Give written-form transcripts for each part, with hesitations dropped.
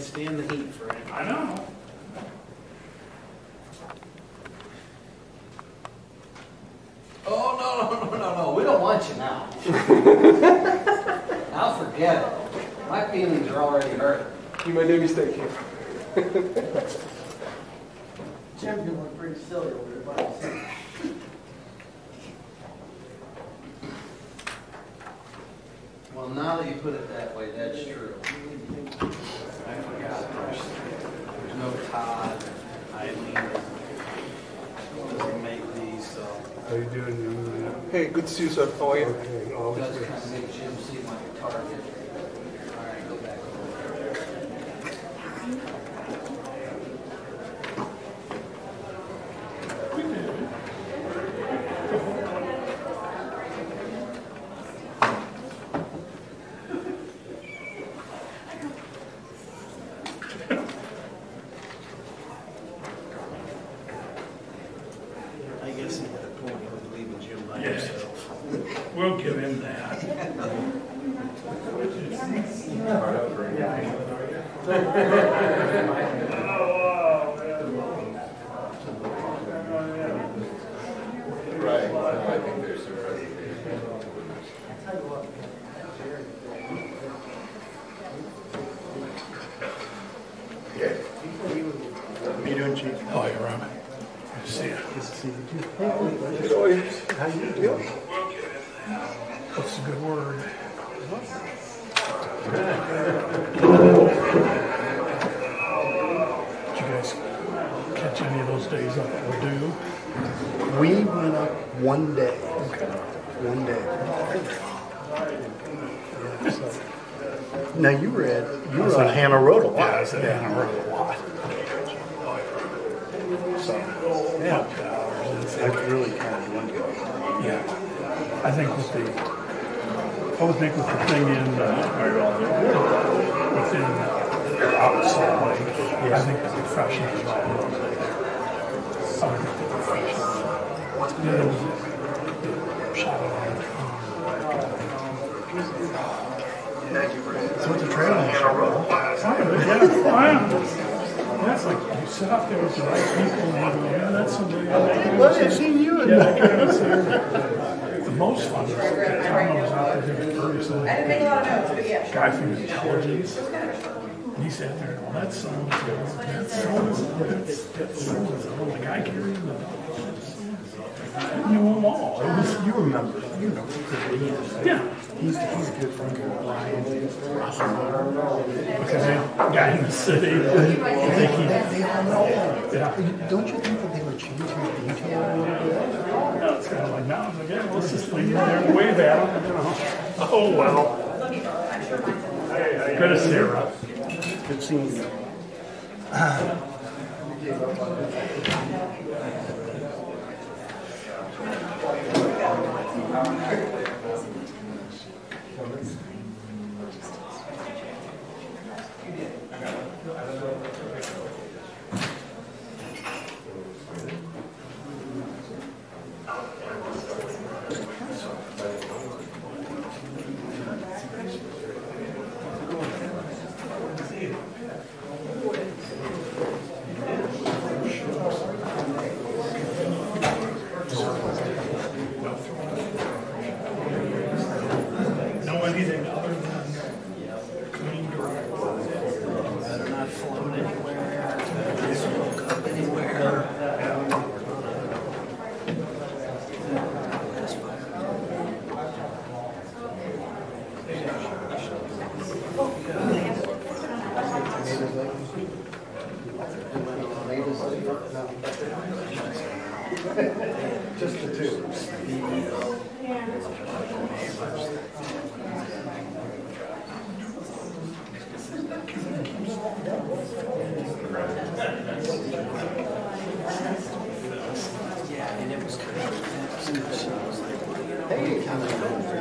stand the heat, Fred. I know. Oh, no, we don't want you now. I'll forget it. My feelings are already hurt. You made no mistake here. Jim's gonna look pretty silly over there by himself. Well, now that you put it that way, that's true. I forgot. There's no Todd, Eileen doesn't make these, so. How you doing, young man? Hey, good to see you, sir. How are you? Okay, It does kind of make Jim seem like a target. All right, go back over there. I guess he had a point with leaving Jim by himself. We'll give him that. Right. I think there's some presentation. Okay. How you doing, Chief? Oh, you're Robin. Good to see you. Good to see you, too. Hey, how are you? How you doing? What's a good word? Did you guys catch any of those days up at Ladue? We went up one day. Okay. One day. Yeah, so. Now you were on Hannah Road a lot. Yeah, I was at Hannah Road a lot. So, Yeah. hours. That's really kind of wonderful. Yeah. I think with the thing in, within outside, I think the professionals are all over there. I think the professionals. So what's the training? That's like you sit up there with the right people and you go, yeah, that's somebody. Well, I've seen you in The most fun was the time I was out there doing Ferguson. Guy from intelligence. And he sat there, well, that's so-and-so, that's so-and-so, that's so-and-so. And the guy carrying the dog. I knew them all. It was, You remember yeah. he's a good friend of Ryan. Because that guy in the city, I think he, They all know. yeah. Don't you think that they would change his detail a little bit? No, it's kind of like now, it's like, yeah, let's just leave it there and wave at him, you know. Oh, well. Good to see you, Rob. Good seeing you. Know anything other than clean direct? Better not float anywhere, better not smoke up anywhere. Just the two. Yeah, and it was kind of, she was like, well, you know, Hey, guidelines for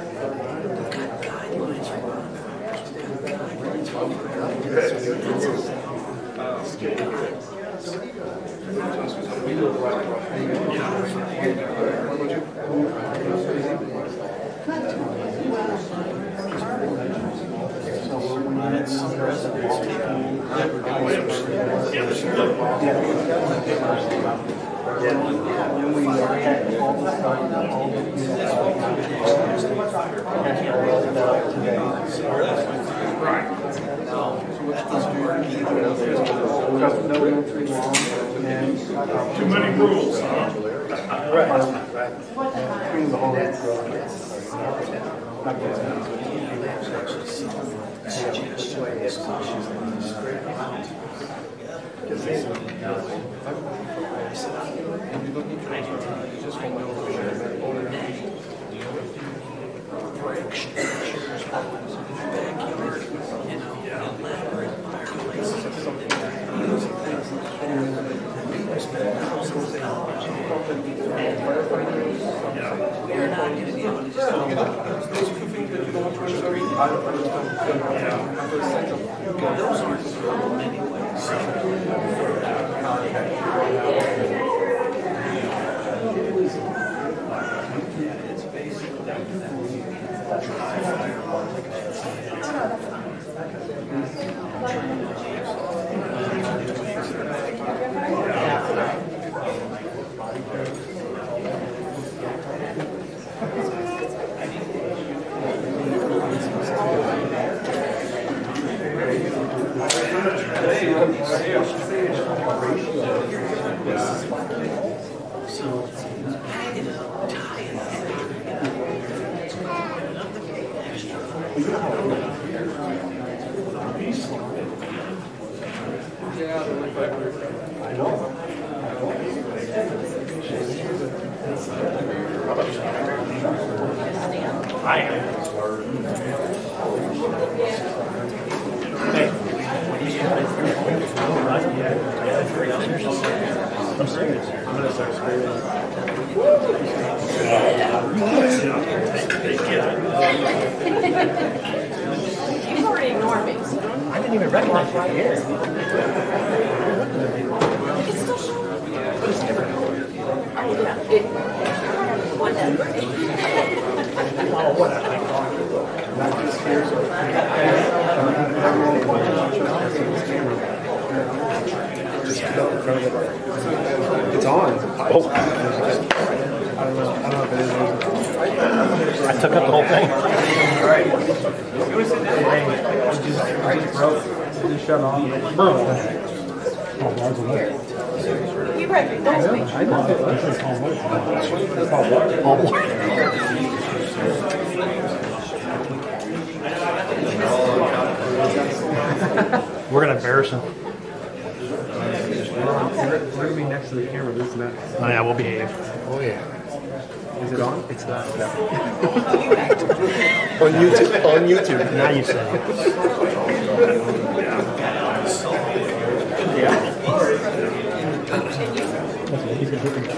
Too many rules, huh? You've already ignored me. I didn't even recognize you here. It's still showing. Oh, yeah. Whatever. Oh, whatever. It's on. Oh. I don't know if it is. I took up the whole thing. Just shut off. You recognize me. I know. We're gonna embarrass him. We're gonna be next to the camera. This and that. Oh yeah, we'll behave. Oh yeah. Is it on? It's not. On YouTube. On YouTube. Now you say it. Yeah. He's gonna hit me.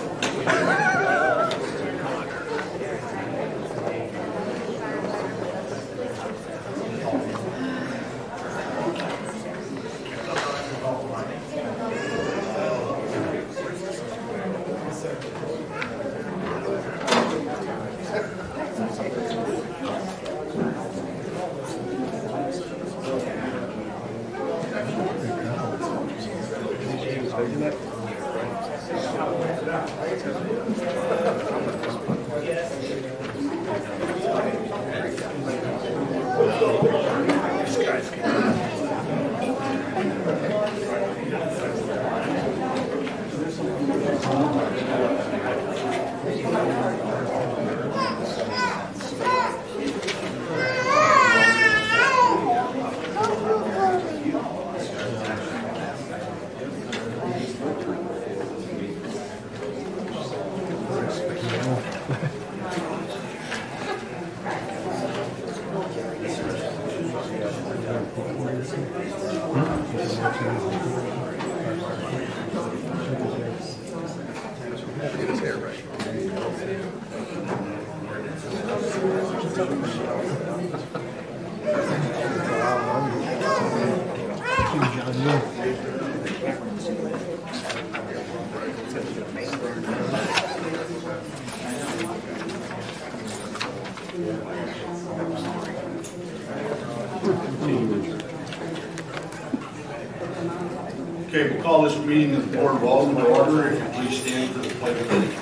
Okay, we'll call this meeting of the Board of Aldermen to order. If you please stand for the pledge of allegiance.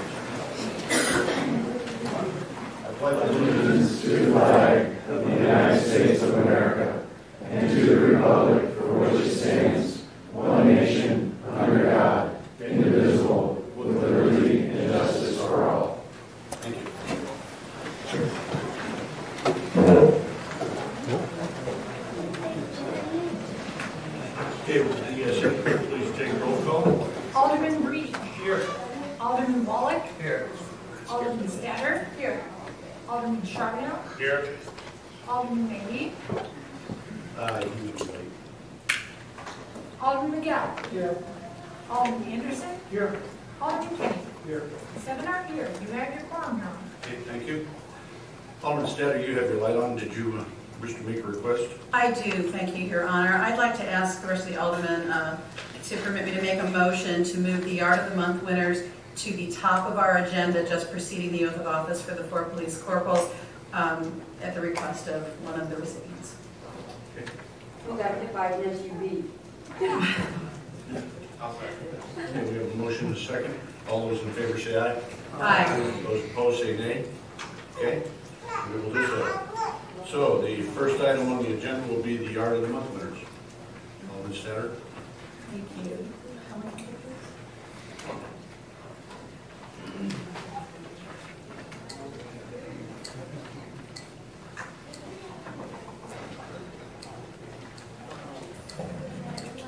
I pledge allegiance to the flag of the United States of America and to the republic for which it stands, one nation, under God, indivisible, with liberty and justice for all. Thank you. Okay, will the secretary please take roll call? Alderman Breed. Here. Alderman Wallach. Here. Alderman Statter. Here. Alderman Charbonneau. Here. Alderman Mayhew. Alderman Miguel. Yeah. Alderman Anderson. Here. Alderman Kenny. Here. 7 are here. You have your quorum now. Okay, thank you. Alderman Statter, you have your light on. Did you wish to make a request? I do, thank you, Your Honor. I'd like to ask the rest of the aldermen to permit me to make a motion to move the Yard of the Month winners to the top of our agenda, just preceding the oath of office for the 4 police corporals, at the request of one of the recipients. Okay. We got hit by an SUV. Okay, we have a motion and a second. All those in favor say aye. Aye. Those opposed say nay. Okay, we will do so. So the first item on the agenda will be the Yard of the Month winners. Alderman Statter. Thank you. How many papers?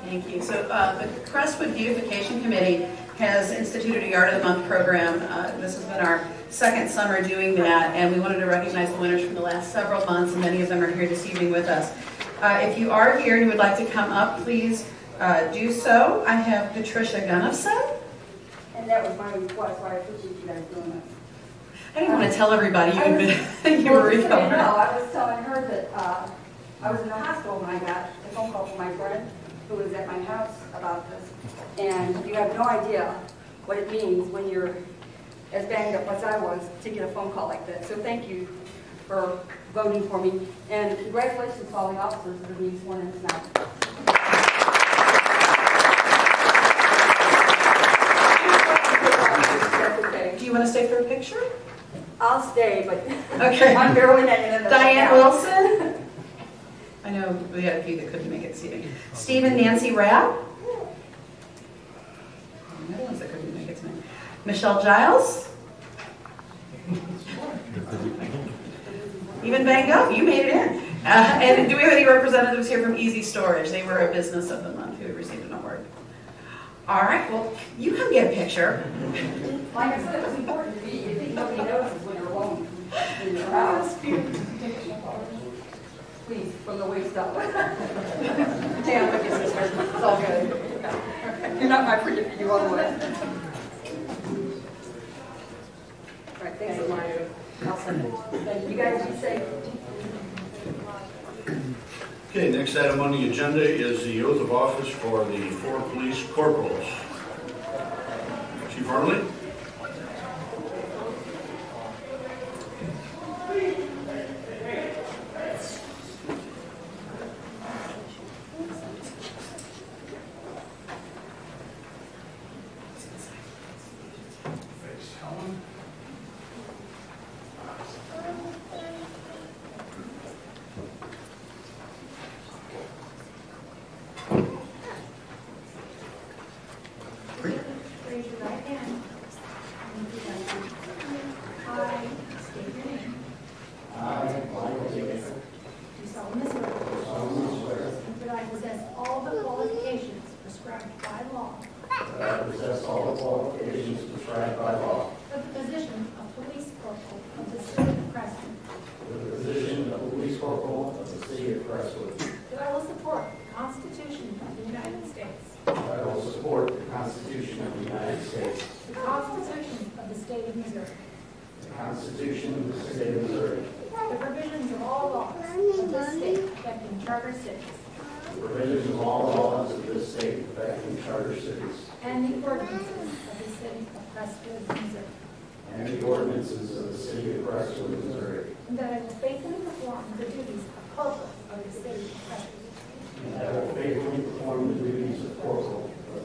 Thank you. So the Crestwood Beautification Committee has instituted a Yard of the Month program. This has been our second summer doing that, and we wanted to recognize the winners from the last several months, and many of them are here this evening with us. If you are here and you would like to come up, please do so. I have Patricia Gunnifson. And that was my request, so I appreciate you guys doing it. I didn't want to tell everybody you were recovered. No, I was telling her that I was in the hospital when I got a phone call from my friend who was at my house about this. And you have no idea what it means when you're as banged up as I was to get a phone call like that. So thank you for voting for me. And congratulations to all the officers that are being sworn in tonight. Do you want to stay for a picture? I'll stay, but okay. I'm barely hanging in there. Diane Wilson. I know we had a few that couldn't make it seating. Stephen Nancy Rapp. The ones that couldn't make it tonight. Michelle Giles. Even banged up, you made it in. And do we have any representatives here from Easy Storage? They were a business of the month who received an award. All right, well, you come get a picture. Like I said, it was important to me. You think nobody notices when you're alone in your house. Please, from the waist up. Damn, I guess it's all good. You're not my pretty for you otherwise. All right, thanks a lot. I'll send it. Thank you. You guys be safe. Okay, next item on the agenda is the oath of office for the 4 police corporals. Chief Harley. Raise your right hand. And repeat after me. I state your name. Do solemnly swear. That I possess all the qualifications prescribed by law. I possess all the qualifications prescribed by law For the position of police corporal of the city of Crestwood. for the position of police corporal of the city of Crestwood. That I will support the Constitution of the United States. I will support the Constitution of the United States, The Constitution of the state of Missouri. the Constitution of the state of Missouri, The provisions of all laws of this state affecting charter cities. the provisions of all laws of this state affecting charter cities, And the ordinances of the city of Crestwood, Missouri. and the ordinances of the city of Crestwood, Missouri. And that I will faithfully perform the duties of corporal of the city of Crestwood. And I will faithfully perform the duties of corporal of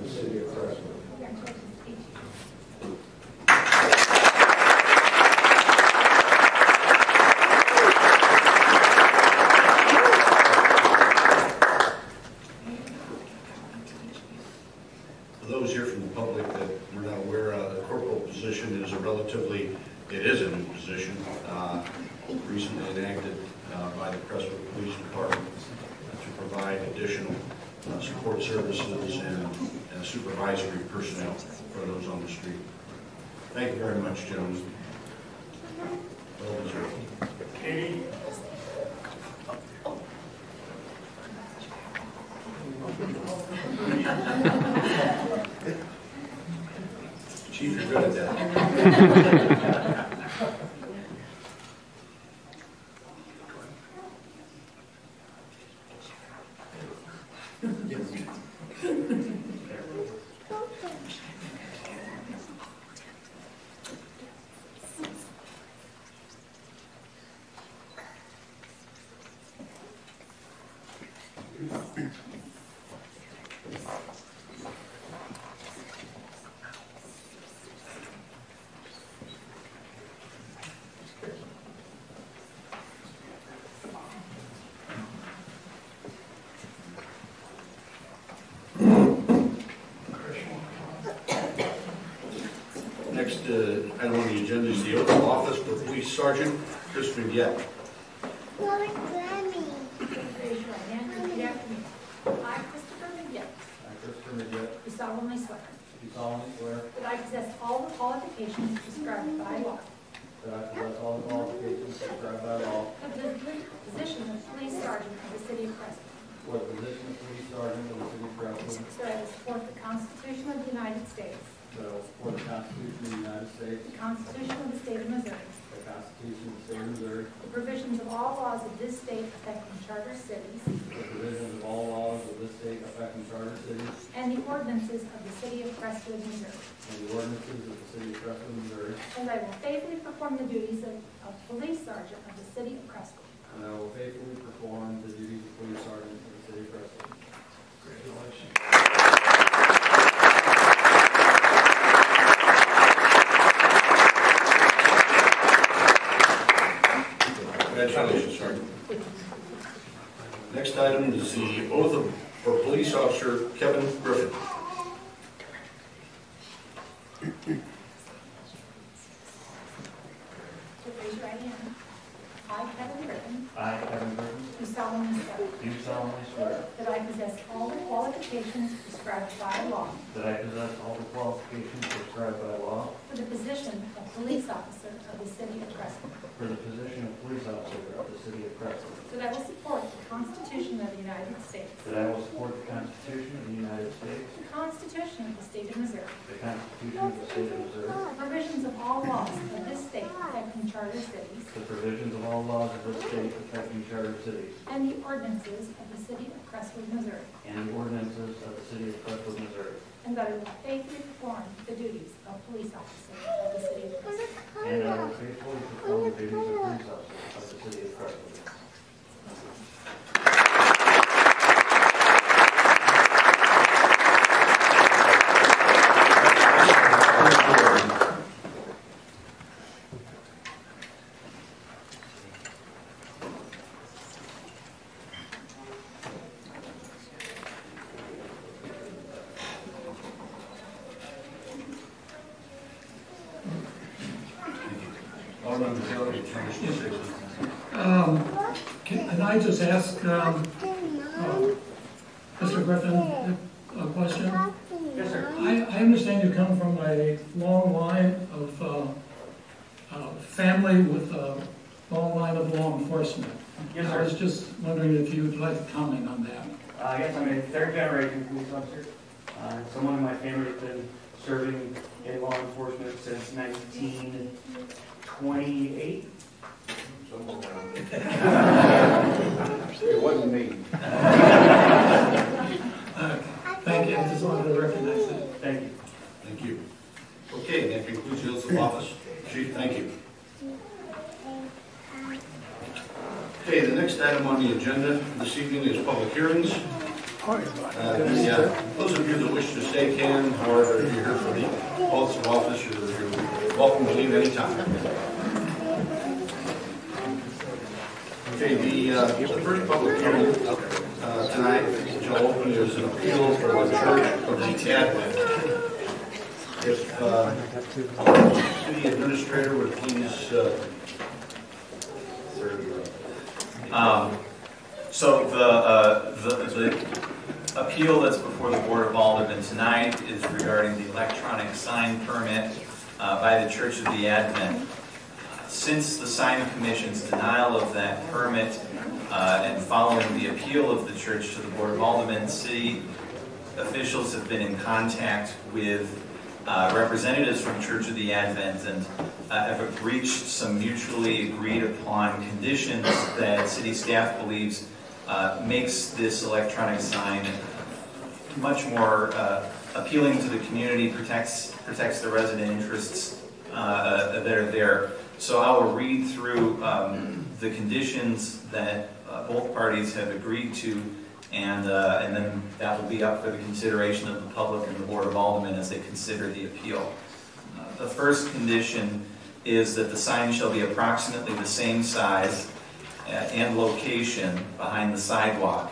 support services and supervisory personnel for those on the street. Thank you very much, gentlemen. Well deserved. Katie? Chief, you're good at that. Next item on the agenda is the oath of office for Police Sergeant Crestwood Board. Raise your right hand and repeat after me. I, Christopher McGill, do solemnly swear that I possess all the qualifications prescribed by law for the position of Police Sergeant of the City of Crestwood. That I will support the Constitution of the United States. The Constitution of the State of Missouri. The provisions of all laws of this state affecting charter cities. And the ordinances of the City of Crestwood, Missouri. And I will faithfully perform the duties of Police Sergeant of the City of Crestwood. Congratulations. Congratulations, Sergeant. Next item is the oath for Police Officer Kevin Griffin. So raise your right hand. I, Kevin Griffin, Do solemnly swear that I possess all the qualifications prescribed by law for the position of Police Officer of the City of Crestwood. That I will support the Constitution of the United States. The Constitution of the State of Missouri. The provisions of all laws of this state affecting charter cities. And the ordinances of the City of Crestwood, Missouri. And that I will faithfully perform the duties of Police Officer of the City of Crestwood. Can I just ask Mr. Griffin a question? Yes, sir. I understand you come from a long line of family with a long line of law enforcement. Yes, sir. I was just wondering if you would like to comment on that. Yes, I'm a third-generation police officer. Someone in my family has been serving in law enforcement since 1928. It wasn't me. Thank you. I just wanted to recognize that. Thank you. Thank you. Okay, that concludes the oath of office. Chief, thank you. Okay, the next item on the agenda this evening is public hearings. Those of you that wish to stay can, however, if you're here for the oaths of office, you're welcome to leave anytime. Okay, the first public hearing tonight, which I'll open, is an appeal for the Church of the Advent. If city administrator would please. So the appeal that's before the Board of Aldermen tonight is regarding the electronic sign permit by the Church of the Advent. Since the Sign Commission's denial of that permit and following the appeal of the Church to the Board of Aldermen, city officials have been in contact with representatives from Church of the Advent and have reached some mutually agreed upon conditions that city staff believes makes this electronic sign much more appealing to the community, protects the resident interests that are there. So I will read through the conditions that both parties have agreed to, and then that will be up for the consideration of the public and the Board of Aldermen as they consider the appeal. The first condition is that the sign shall be approximately the same size and location behind the sidewalk,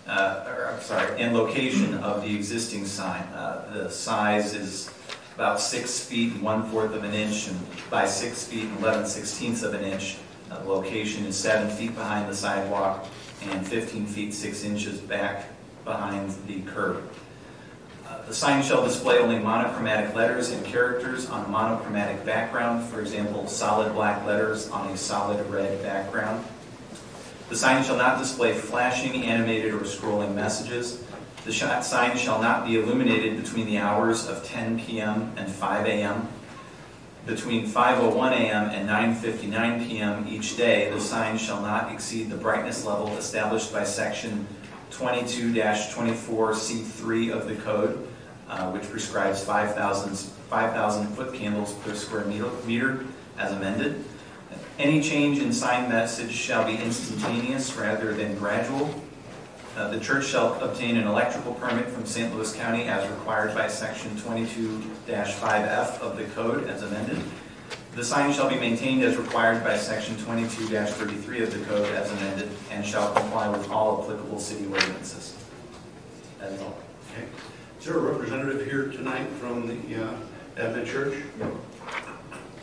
and location of the existing sign. The size is about 6 feet and 1/4 of an inch and by 6 feet and 11/16 of an inch. The location is 7 feet behind the sidewalk and 15 feet 6 inches back behind the curb. The sign shall display only monochromatic letters and characters on a monochromatic background, for example, solid black letters on a solid red background. The sign shall not display flashing, animated, or scrolling messages. The sign shall not be illuminated between the hours of 10 p.m. and 5 a.m. Between 5:01 a.m. and 9:59 p.m. each day, the sign shall not exceed the brightness level established by Section 22-24C3 of the Code, which prescribes 5,000 foot candles per square meter as amended. Any change in sign message shall be instantaneous rather than gradual. The church shall obtain an electrical permit from St. Louis County as required by Section 22-5F of the Code as amended. The sign shall be maintained as required by Section 22-33 of the Code as amended and shall comply with all applicable city ordinances. That is all. Okay. Is there a representative here tonight from the Advent Church? No.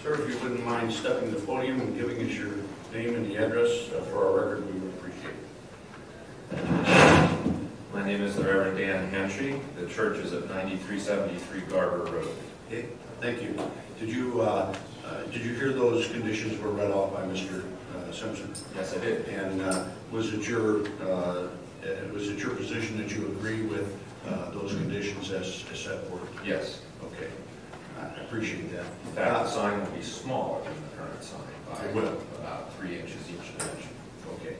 Sir, if you wouldn't mind stepping to the podium and giving us your name and the address for our record, we would appreciate it. My name is the Reverend Dan Hampshire. The church is at 9373 Garber Road. Okay, thank you. Did you hear those conditions were read off by Mr. Simpson? Yes, I did. And was it your position that you agree with those conditions as set forth? Yes. Okay, I appreciate that. In fact, the sign will be smaller than the current sign by about 3 inches each dimension. Okay.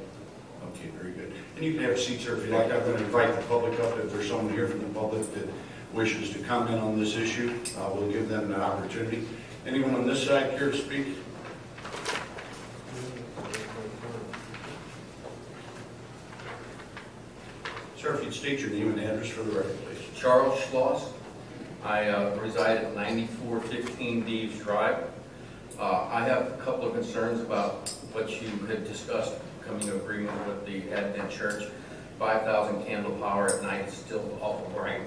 Okay, very good. And you can have a seat, sir, if you like. I'm going to invite the public up. If there's someone here from the public that wishes to comment on this issue, we'll give them an opportunity. Anyone on this side care to speak? Sir, if you'd state your name and address for the record, please. Charles Schloss. I reside at 9415 Deeves Drive. I have a couple of concerns about what you had discussed, coming to agreement with the Advent Church. 5,000 candle power at night is still awful bright.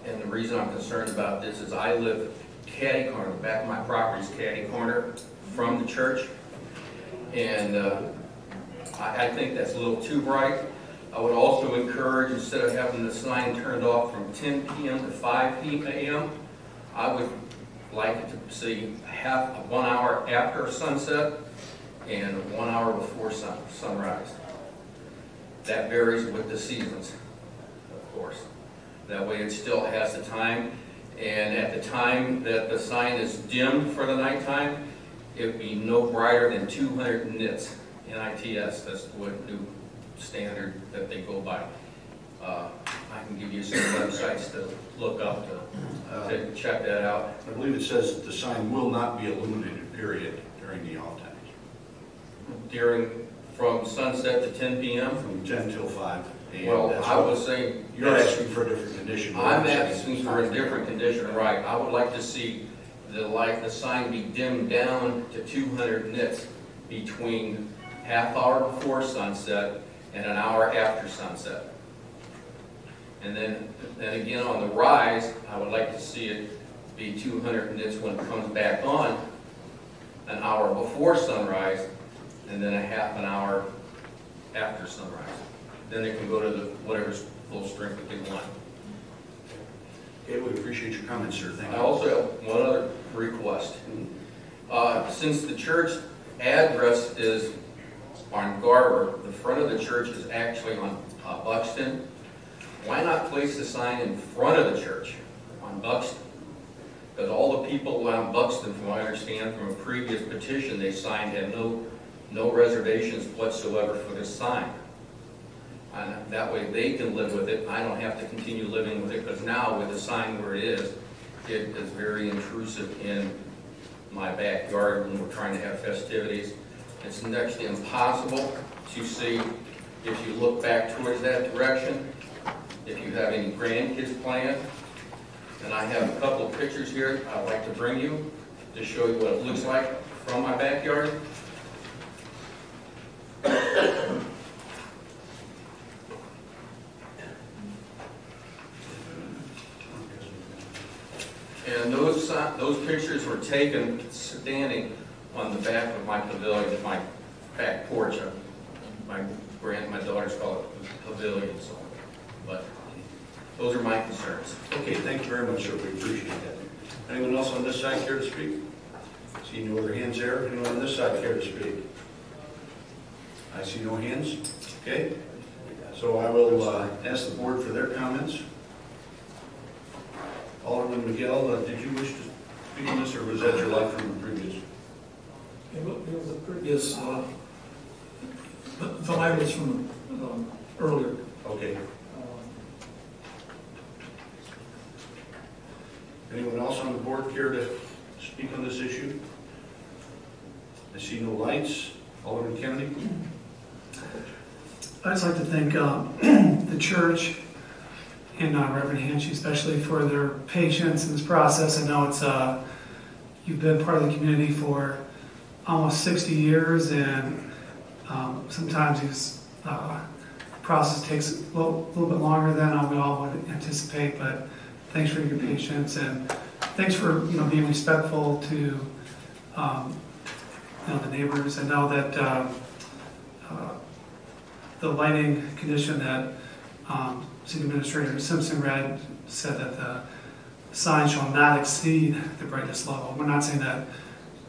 And the reason I'm concerned about this is I live catty corner, the back of my property is catty corner from the church. And I think that's a little too bright. I would also encourage, instead of having the sign turned off from 10 p.m. to 5 p.m., I would like it to see 1 hour after sunset and 1 hour before sunrise. That varies with the seasons, of course. That way it still has the time, and at the time that the sign is dimmed for the nighttime, it would be no brighter than 200 nits, N-I-T-S, that's what new standard that they go by. I can give you some websites to look up to check that out. I believe it says that the sign will not be illuminated, period, during the off times. From sunset to 10 p.m.? From 10 till 5 a.m. Well, I was saying... You're asking for a different condition. I'm asking for a different condition, right. I would like to see the sign be dimmed down to 200 nits between half hour before sunset and an hour after sunset. And then again on the rise, I would like to see it be 200 nits when it comes back on, an hour before sunrise, and then a half an hour after sunrise. then it can go to the whatever's full strength that they want. Okay, we appreciate your comments, sir. Thank I you. also have one other request. Since the church address is on Garber, the front of the church is actually on Buxton. Why not place the sign in front of the church on Buxton? Because all the people on Buxton, from what I understand from a previous petition they signed, had no reservations whatsoever for this sign. And that way they can live with it. I don't have to continue living with it, because now with the sign where it is very intrusive in my backyard when we're trying to have festivities. It's actually impossible to see if you look back towards that direction, if you have any grandkids playing. And I have a couple of pictures here I'd like to bring you to show you what it looks like from my backyard. And those pictures were taken standing on the back of my pavilion, my back porch. My daughters call it pavilion, but those are my concerns. Okay, thank you very much, sir. We appreciate that. Anyone else on this side care to speak? See no other hands there. Anyone on this side care to speak? I see no hands. Okay. So I will ask the board for their comments. Alderman Miguel, did you wish to speak on this, or was that your light from the previous? It was a previous, the light was from earlier. Okay. Anyone else on the board care to speak on this issue? I see no lights. Alderman Kennedy? I'd just like to thank the church and Reverend Hanchy especially for their patience in this process. I know it's you've been part of the community for almost 60 years, and sometimes this process takes a little bit longer than we all would anticipate. But thanks for your patience, and thanks for being respectful to the neighbors. I know that the lighting condition that City Administrator Simpson read said that the sign shall not exceed the brightness level. We're not saying that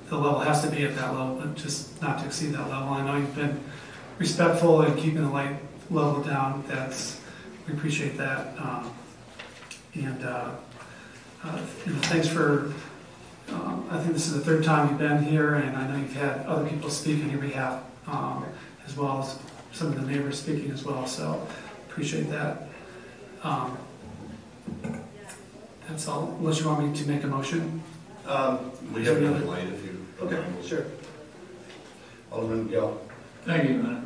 the level has to be at that level, but just not to exceed that level. I know you've been respectful in keeping the light level down. We appreciate that. Thanks for, I think this is the third time you've been here, and I know you've had other people speak on your behalf, as well as some of the neighbors speaking as well, so appreciate that. That's all, unless you want me to make a motion. We have another light if you... Okay, sure. Alderman Miguel. Thank you, Matt.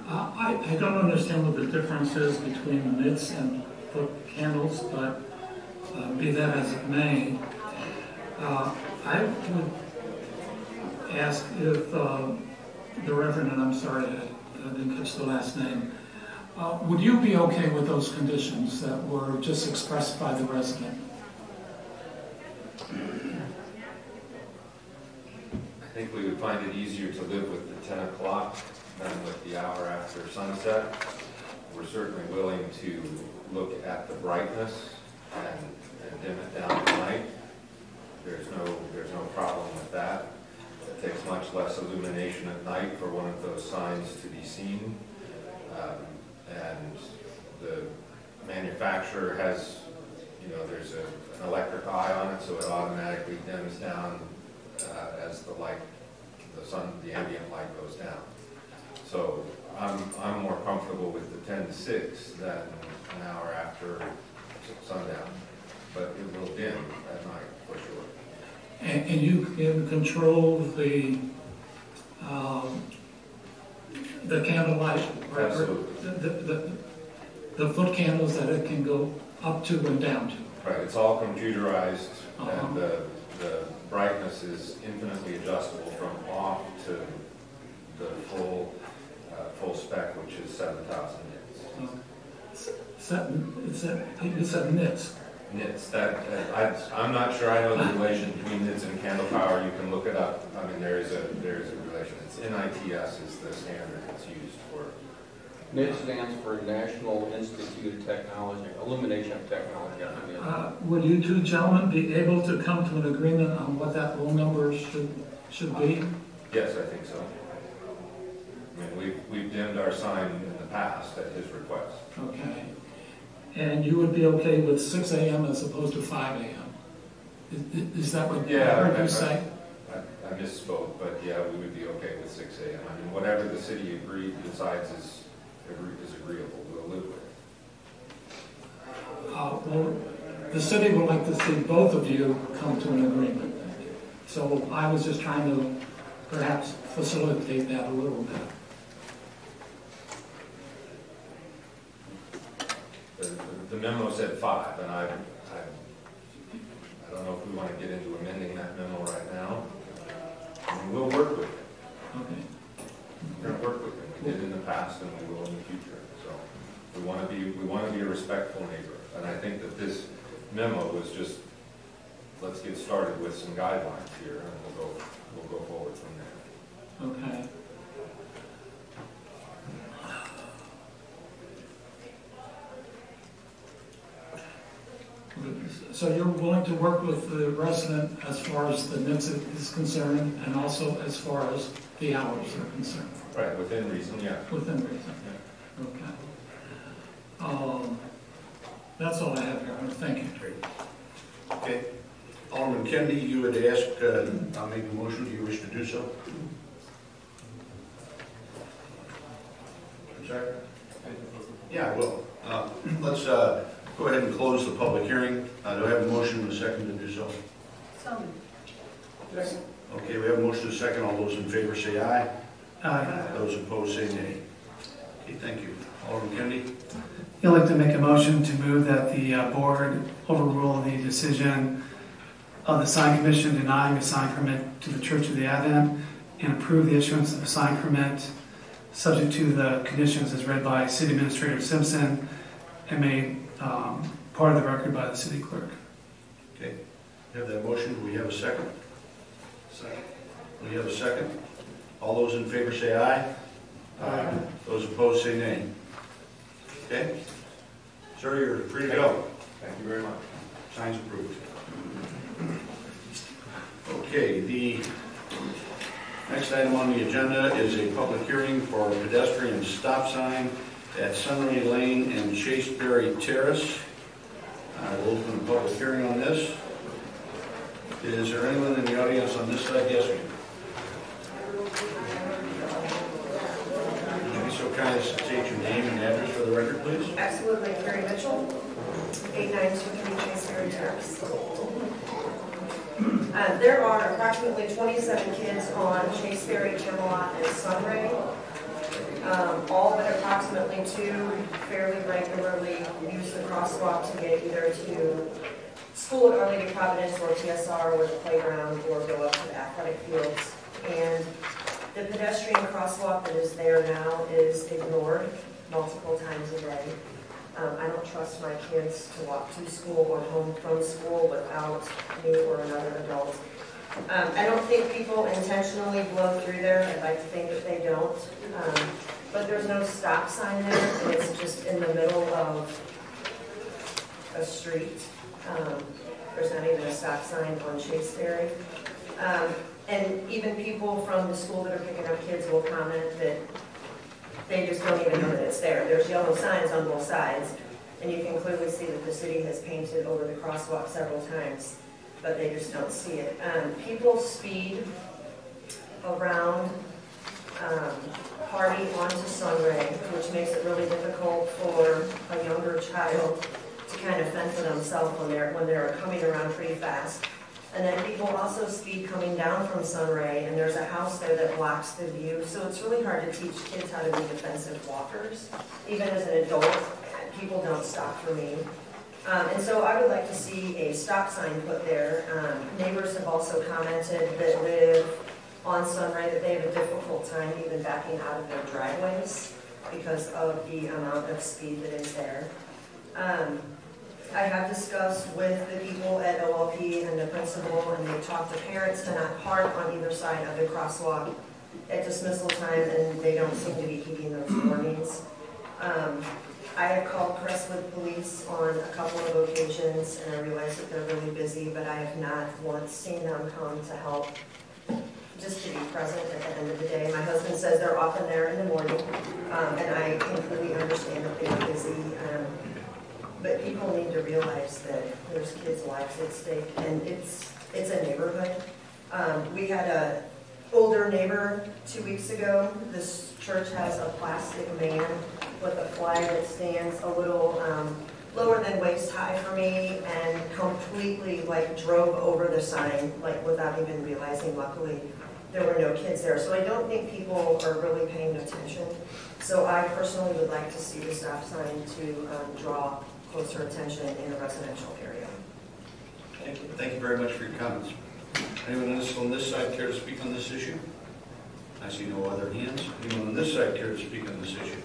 I don't understand what the difference is between nits and foot candles, but be that as it may, I would ask if the Reverend, and I'm sorry I didn't catch the last name, would you be okay with those conditions that were just expressed by the resident? I think we would find it easier to live with the 10 o'clock than with the hour after sunset. We're certainly willing to look at the brightness and dim it down at night. There's no problem with that. It takes much less illumination at night for one of those signs to be seen. And the manufacturer has, there's an electric eye on it, so it automatically dims down as the ambient light goes down. So I'm more comfortable with the 10 to 6 than an hour after sundown, but it will dim at night for sure. And you can control the candle light, right? Absolutely. The foot candles that it can go up to and down to. Right, it's all computerized, and the brightness is infinitely adjustable from off to the full spec, which is 7,000 nits. It's at nits. Nits. I'm not sure I know the relation between nits and candle power. You can look it up. I mean, there is a relation. It's NITS is the standard that's used for NIT stands for National Institute of Technology, Illumination of Technology. Would you two gentlemen be able to come to an agreement on what that roll number should be? Yes, I think so. I mean, we've dimmed our sign in the past at his request. Okay. And you would be okay with 6 a.m. as opposed to 5 a.m.? Is that what I heard you say? I misspoke, but yeah, we would be okay with 6 a.m. I mean, whatever the city decides is agreeable, we'll live with it. Well, the city would like to see both of you come to an agreement. So I was just trying to perhaps facilitate that a little bit. The memo said 5, and I don't know if we want to get into amending that memo right now. I mean, we'll work with it. Okay. We're going to work with it. We did in the past, and we will in the future. So we want to be a respectful neighbor, and I think that this memo was just, let's get started with some guidelines here, and we'll go forward from there. Okay. So you're willing to work with the resident as far as the NITS is concerned, and also as far as the hours are concerned? Right, within reason, yeah. Within reason. Yeah. Okay. That's all I have, Your Honor. Thank you. Okay. Alderman Kennedy, you had asked, I'll make a motion. Do you wish to do so? Sorry? Yeah, I will. Let's go ahead and close the public hearing. Do I have a motion and a second to do so? So moved. Okay, we have a motion and a second. All those in favor say aye. Aye. Those opposed say nay. Okay, thank you. Alderman Kennedy? I'd like to make a motion to move that the board overrule the decision of the sign commission denying a sign permit to the Church of the Advent and approve the issuance of a sign permit subject to the conditions as read by City Administrator Simpson and made part of the record by the city clerk. Okay. We have that motion. Do we have a second? Second. We have a second. All those in favor say aye. Aye. Those opposed say nay. Okay? Sir, you're free to go. Thank you very much. Signs approved. Okay, the next item on the agenda is a public hearing for a pedestrian stop sign at Sunray Lane and Chaseberry Terrace. I will open the public hearing on this. Is there anyone in the audience on this side? Yes, ma'am. Would you be so kind as to state your name and address for the record, please? Absolutely. Carrie Mitchell, 8923 Chaseberry Terrace. There are approximately 27 kids on Chaseberry, Camelot, and Sunray. All but approximately 2 fairly regularly use the crosswalk to get either to school at Our Lady of Providence or TSR or the playground or go up to the athletic fields. And the pedestrian crosswalk that is there now is ignored multiple times a day. I don't trust my kids to walk to school or home from school without me or another adult. I don't think people intentionally blow through there. I'd like to think that they don't. But there's no stop sign there, and it's just in the middle of a street. There's not even a stop sign on Chaseberry. And even people from the school that are picking up kids will comment that they just don't even know that it's there. There's yellow signs on both sides, and you can clearly see that the city has painted over the crosswalk several times, but they just don't see it. People speed around Hardy onto Sunray, which makes it really difficult for a younger child to kind of fend for themselves when they're coming around pretty fast. And then people also speed coming down from Sunray, and there's a house there that blocks the view, so it's really hard to teach kids how to be defensive walkers. Even as an adult, people don't stop for me. And so I would like to see a stop sign put there. Neighbors have also commented that live on Sunray that they have a difficult time even backing out of their driveways because of the amount of speed that is there. I have discussed with the people at OLP and the principal, and they talked to parents to not park on either side of the crosswalk at dismissal time, and they don't seem to be heeding those warnings. I have called Crestwood Police on a couple of occasions, and I realize that they're really busy, but I have not once seen them come to help, just to be present at the end of the day. My husband says they're often there in the morning, and I completely understand that they're busy. But people need to realize that there's kids' lives at stake, and it's a neighborhood. We had a older neighbor 2 weeks ago. This church has a plastic man with a flag that stands a little lower than waist high for me, and completely drove over the sign without even realizing. Luckily, there were no kids there. So I don't think people are really paying attention. So I personally would like to see the stop sign to draw closer attention in a residential area. Thank you. Thank you very much for your comments. Anyone else on this side care to speak on this issue? I see no other hands. Anyone on this side care to speak on this issue?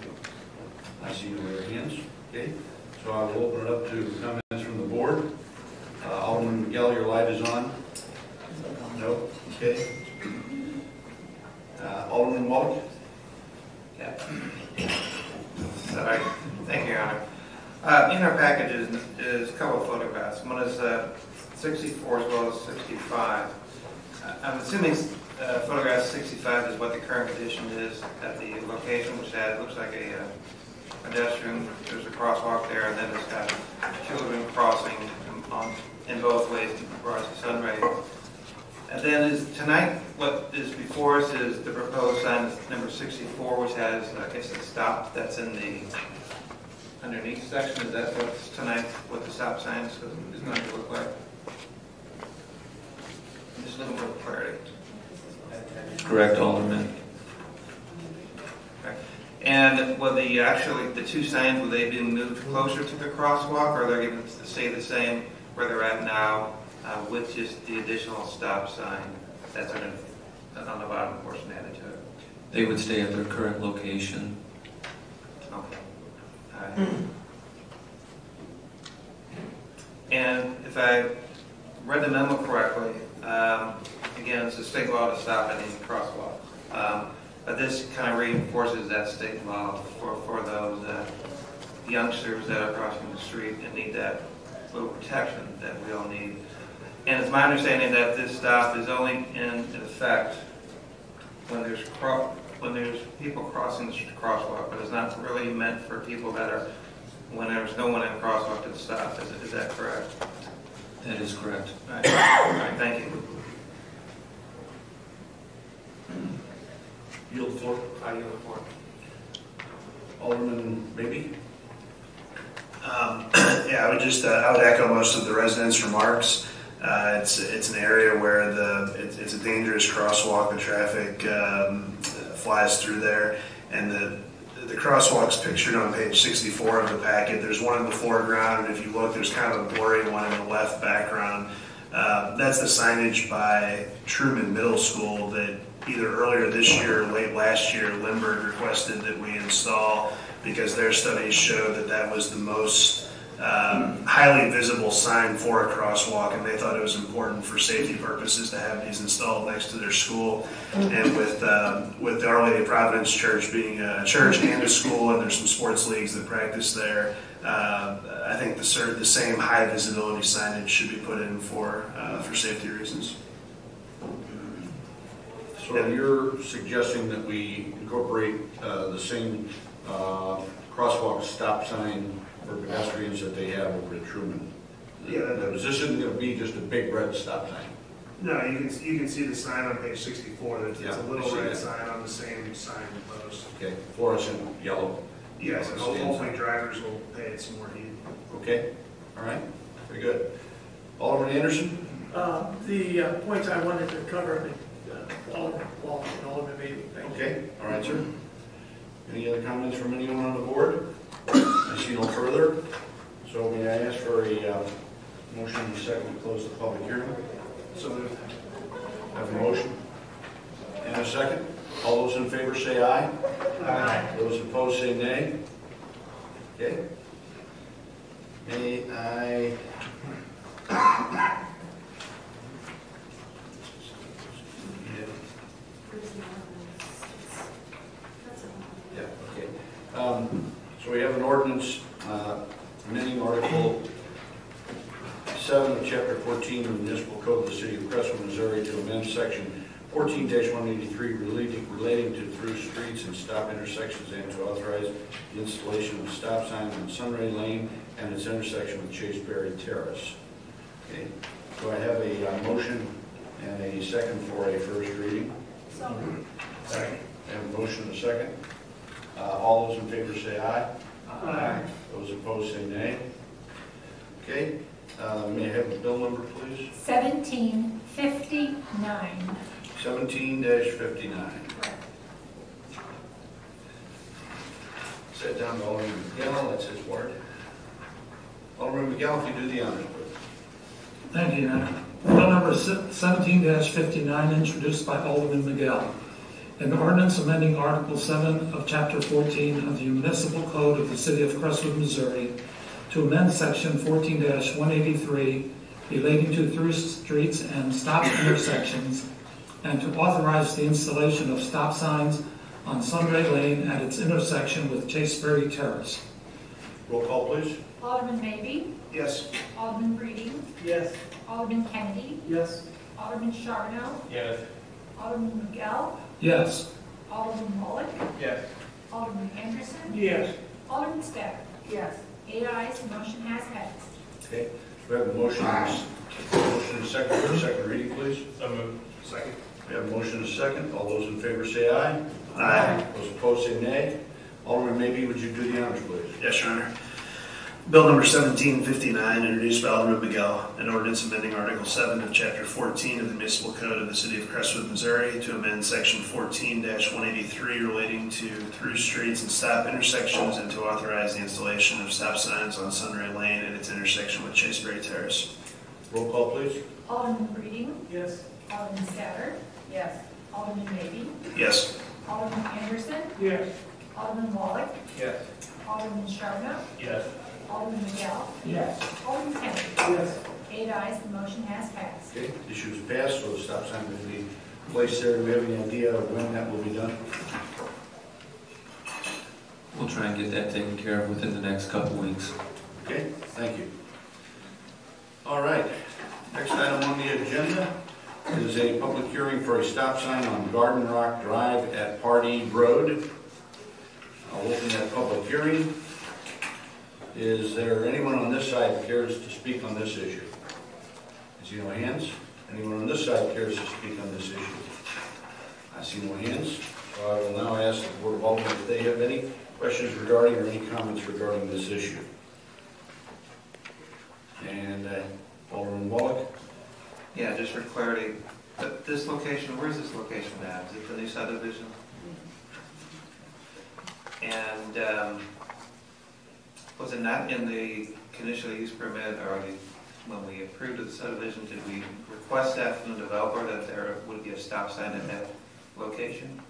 I see no other hands. Okay, so I will open it up to comments from the board. Alderman Miguel, your light is on. No? Okay. Alderman Wallach? Yeah. Sorry. Thank you, Your Honor. In our package is a couple of photographs. One is 64 as well as 65. I'm assuming photograph 65 is what the current condition is at the location, which looks like a pedestrian. There's a crosswalk there, and then it's got children crossing in both ways across the Sunray. And then tonight, what is before us is the proposed sign number 64, which has, I guess, a stop that's in the underneath section. Is that what's tonight, what the stop sign is going to look like? Just a little more clarity. Correct, Alderman. Okay. And will the two signs, will they be moved closer to the crosswalk, or are they going to stay the same where they're at now with just the additional stop sign that's on the bottom portion added to it? They would stay at their current location. Okay. All right. And if I read the memo correctly, again, it's a state law to stop any crosswalk. But this kind of reinforces that state law for those youngsters that are crossing the street and need that little protection that we all need. And it's my understanding that this stop is only in effect when there's people crossing the crosswalk, but it's not really meant for people that are, when there's no one in the crosswalk to stop. Is that correct? That is correct. All right. All right, thank you. Yield the floor. I yield the floor. Alderman Beatty? Yeah, I would echo most of the residents' remarks. It's an area where it's a dangerous crosswalk. The traffic flies through there, and the crosswalk's pictured on page 64 of the packet. There's one in the foreground, and if you look, there's kind of a blurry one in the left background. That's the signage by Truman Middle School that either earlier this year or late last year, Lindbergh requested that we install because their studies showed that was the most highly visible sign for a crosswalk, and they thought it was important for safety purposes to have these installed next to their school. And with the Our Lady of Providence Church being a church and a school, and there's some sports leagues that practice there, I think the same high visibility signage should be put in for safety reasons. So you're suggesting that we incorporate the same crosswalk stop sign for pedestrians that they have over at Truman? Yeah. This isn't going to be just a big red stop sign? No, you can see the sign on page 64. It's a little red that sign on the same sign post. Okay, fluorescent yellow. Yes, and hopefully drivers will pay it some more heed. Okay, all right, very good. Alderman Anderson? The points I wanted to cover, Alderman Wall and Alderman Beatty. Okay, all right, sir. Any other comments from anyone on the board? I see no further. So may I ask for a motion and a second to close the public hearing? So moved. I have a motion and a second. All those in favor say aye. Aye. Those opposed say nay. Okay. May I... Yeah, okay. So we have an ordinance amending Article 7 of Chapter 14 of the Municipal Code of the City of Crestwood, Missouri to amend Section 14-183 relating to through streets and stop intersections and to authorize the installation of stop signs on Sunray Lane and its intersection with Chaseberry Terrace. Okay. Do I have a motion and a second for a first reading? Second. I have a motion and a second. All those in favor say aye. Aye. Those opposed say nay. Okay. May I have the bill number, please? 1759. 17-59. Set down to Alderman Miguel, that's his word. Alderman Miguel, if you do the honors, please. Thank you, Your Honor. Bill number 17-59, introduced by Alderman Miguel. An ordinance amending Article 7 of Chapter 14 of the Municipal Code of the City of Crestwood, Missouri, to amend Section 14-183 relating to through streets and stop intersections, and to authorize the installation of stop signs on Sunray Lane at its intersection with Chaseberry Terrace. Roll call, please. Alderman Maybe. Yes. Alderman Breeding. Yes. Alderman Kennedy. Yes. Alderman Charbonneau. Yes. Alderman Miguel. Yes. Alderman Mullick. Yes. Alderman Anderson. Yes. Alderman Stafford. Yes. 8 ayes, the motion has passed. Okay. We have a motion and a second for a second reading, please. So moved. Second. We have a motion and a second. All those in favor say aye. Aye. Those opposed say nay. Alderman Maybe, would you do the honors, please? Yes, Your Honor. Bill number 1759, introduced by Alderman Miguel, an ordinance amending Article 7 of Chapter 14 of the Municipal Code of the City of Crestwood, Missouri to amend Section 14-183 relating to through streets and stop intersections and to authorize the installation of stop signs on Sunray Lane and its intersection with Chaseberry Terrace. Roll call, please. Alderman Breeding. Yes. Alderman Stafford. Yes. Alderman Maybe. Yes. Alderman Anderson. Yes. Alderman Mullick. Yes. Alderman Charbonneau. Yes. Alderman Miguel. Yes. Alderman Kennedy. Yes. 8 ayes, the motion has passed. Okay, issue is passed, so the stop sign will be placed there. Do we have any idea of when that will be done? We'll try and get that taken care of within the next couple weeks. Okay, thank you. All right, next item on the agenda is a public hearing for a stop sign on Garden Rock Drive at Pardee Road. I'll open that public hearing. Is there anyone on this side that cares to speak on this issue? I see no hands. Anyone on this side cares to speak on this issue? I see no hands. So I will now ask the Board of Aldermen if they have any questions regarding or any comments regarding this issue. And Alderman Wallach. Yeah, just for clarity, this location, where's this location at? Is it the new subdivision? And was it not in the conditional use permit, or when we approved the subdivision, did we request that from the developer that there would be a stop sign at that location?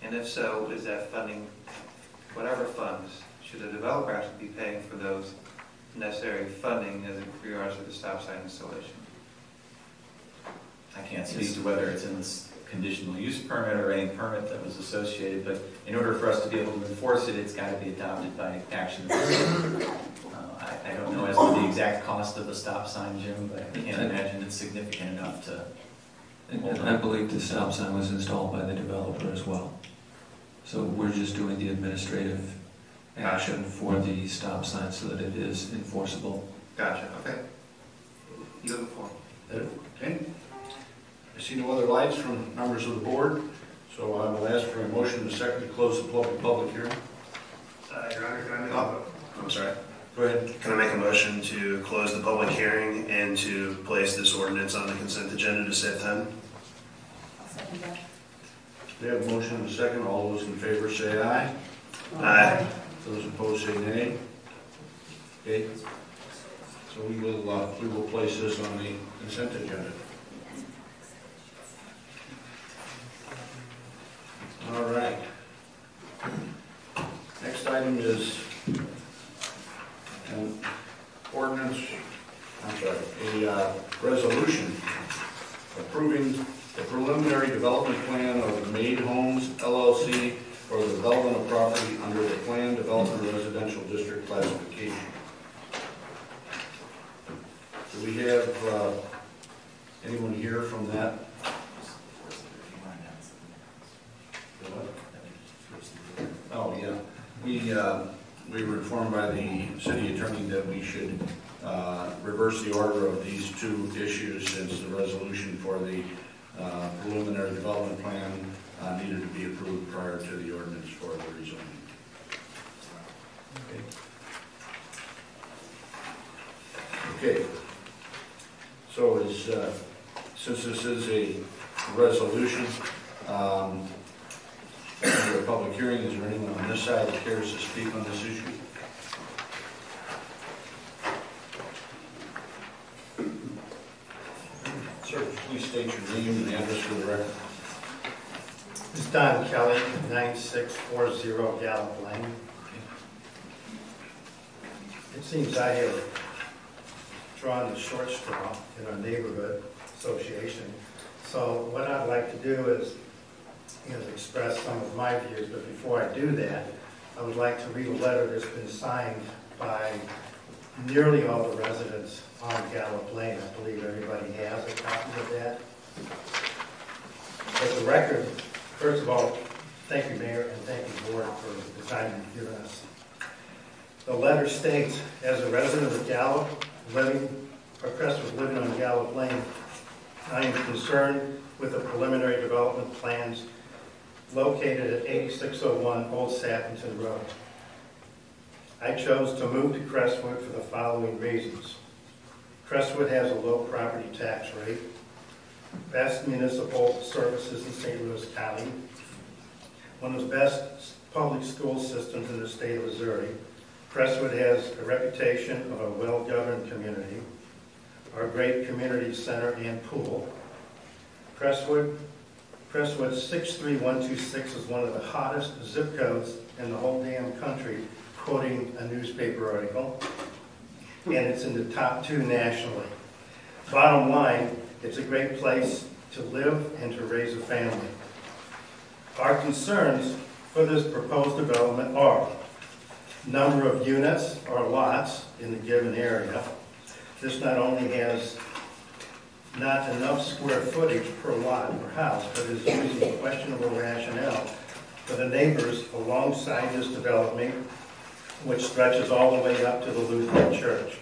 And if so, is that funding, whatever funds, should the developer actually be paying for those necessary funding as it regards to the stop sign installation? I can't speak to whether it's in this conditional use permit or any permit that was associated, but in order for us to be able to enforce it, it's got to be adopted by action of the city. I don't know as to the exact cost of the stop sign, Jim, but I can't imagine it's significant enough to... And I believe the stop sign was installed by the developer as well. So we're just doing the administrative action for the stop sign so that it is enforceable. Gotcha, okay. You have the floor. Okay. I see no other lights from members of the board, so I will ask for a motion in a second to close the public hearing. Your Honor, can I make I'm sorry. Go ahead. Can I make a motion to close the public hearing and to place this ordinance on the consent agenda to save time? I'll second that. We have a motion and a second. All those in favor say aye. Aye. Those opposed say nay. Okay. So we will place this on the consent agenda. All right. Next item is an ordinance, a resolution approving the preliminary development plan of Made Homes LLC for the development of property under the Planned Development Residential District classification. Do we have anyone here from that? Oh, yeah. We were informed by the city attorney that we should reverse the order of these two issues since the resolution for the preliminary development plan needed to be approved prior to the ordinance for the rezoning. Okay. So since this is a resolution, for a public hearing, is there anyone on this side that cares to speak on this issue? Sir, please state your name and address for the record. This is Don Kelly, 9640 Gallup Lane. It seems I have drawn the short straw in our neighborhood association. So what I'd like to do is express some of my views, but before I do that, I would like to read a letter that's been signed by nearly all the residents on Gallup Lane. I believe everybody has a copy of that. For the record, first of all, thank you, Mayor, and thank you, Board, for the time you've given us. The letter states, as a resident of Gallup, Crestwood living on Gallup Lane, I am concerned with the preliminary development plans located at 8601 Old Sappington Road. I chose to move to Crestwood for the following reasons. Crestwood has a low property tax rate, best municipal services in St. Louis County, one of the best public school systems in the state of Missouri. Crestwood has a reputation of a well-governed community, our great community center and pool. Crestwood 63126 is one of the hottest zip codes in the whole damn country, quoting a newspaper article, and it's in the top 2 nationally. Bottom line, it's a great place to live and to raise a family. Our concerns for this proposed development are number of units or lots in the given area. This not only has not enough square footage per lot per house, but is using questionable rationale for the neighbors alongside this development, which stretches all the way up to the Lutheran Church.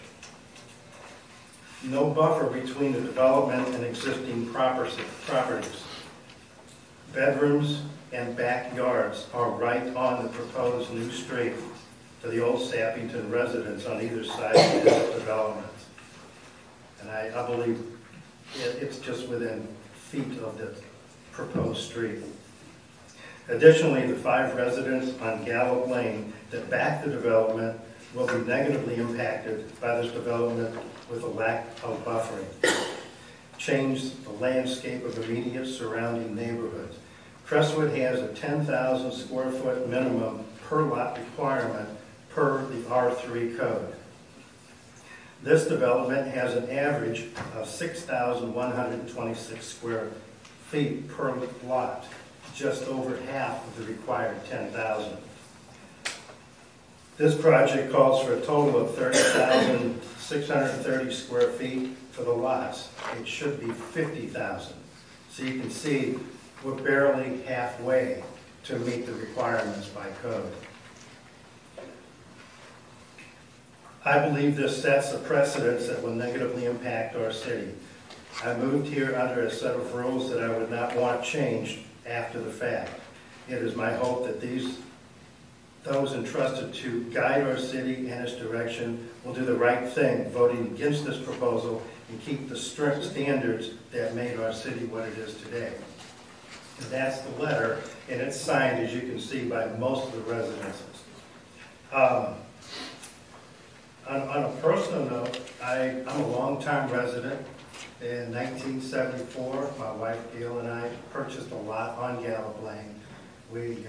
No buffer between the development and existing properties. Bedrooms and backyards are right on the proposed new street to the Old Sappington residents on either side of this development. And I believe it's just within feet of the proposed street. Additionally, the 5 residents on Gallup Lane that back the development will be negatively impacted by this development with a lack of buffering. Change the landscape of immediate surrounding neighborhoods. Crestwood has a 10,000 square foot minimum per lot requirement per the R3 code. This development has an average of 6,126 square feet per lot, just over half of the required 10,000. This project calls for a total of 30,630 square feet for the lots. It should be 50,000. So you can see we're barely halfway to meet the requirements by code. I believe this sets a precedent that will negatively impact our city. I moved here under a set of rules that I would not want changed after the fact. It is my hope that those entrusted to guide our city and its direction will do the right thing, voting against this proposal and keep the strict standards that made our city what it is today. And that's the letter, and it's signed, as you can see, by most of the residences. On a personal note, I'm a longtime resident. In 1974, my wife Gail and I purchased a lot on Gallup Lane. We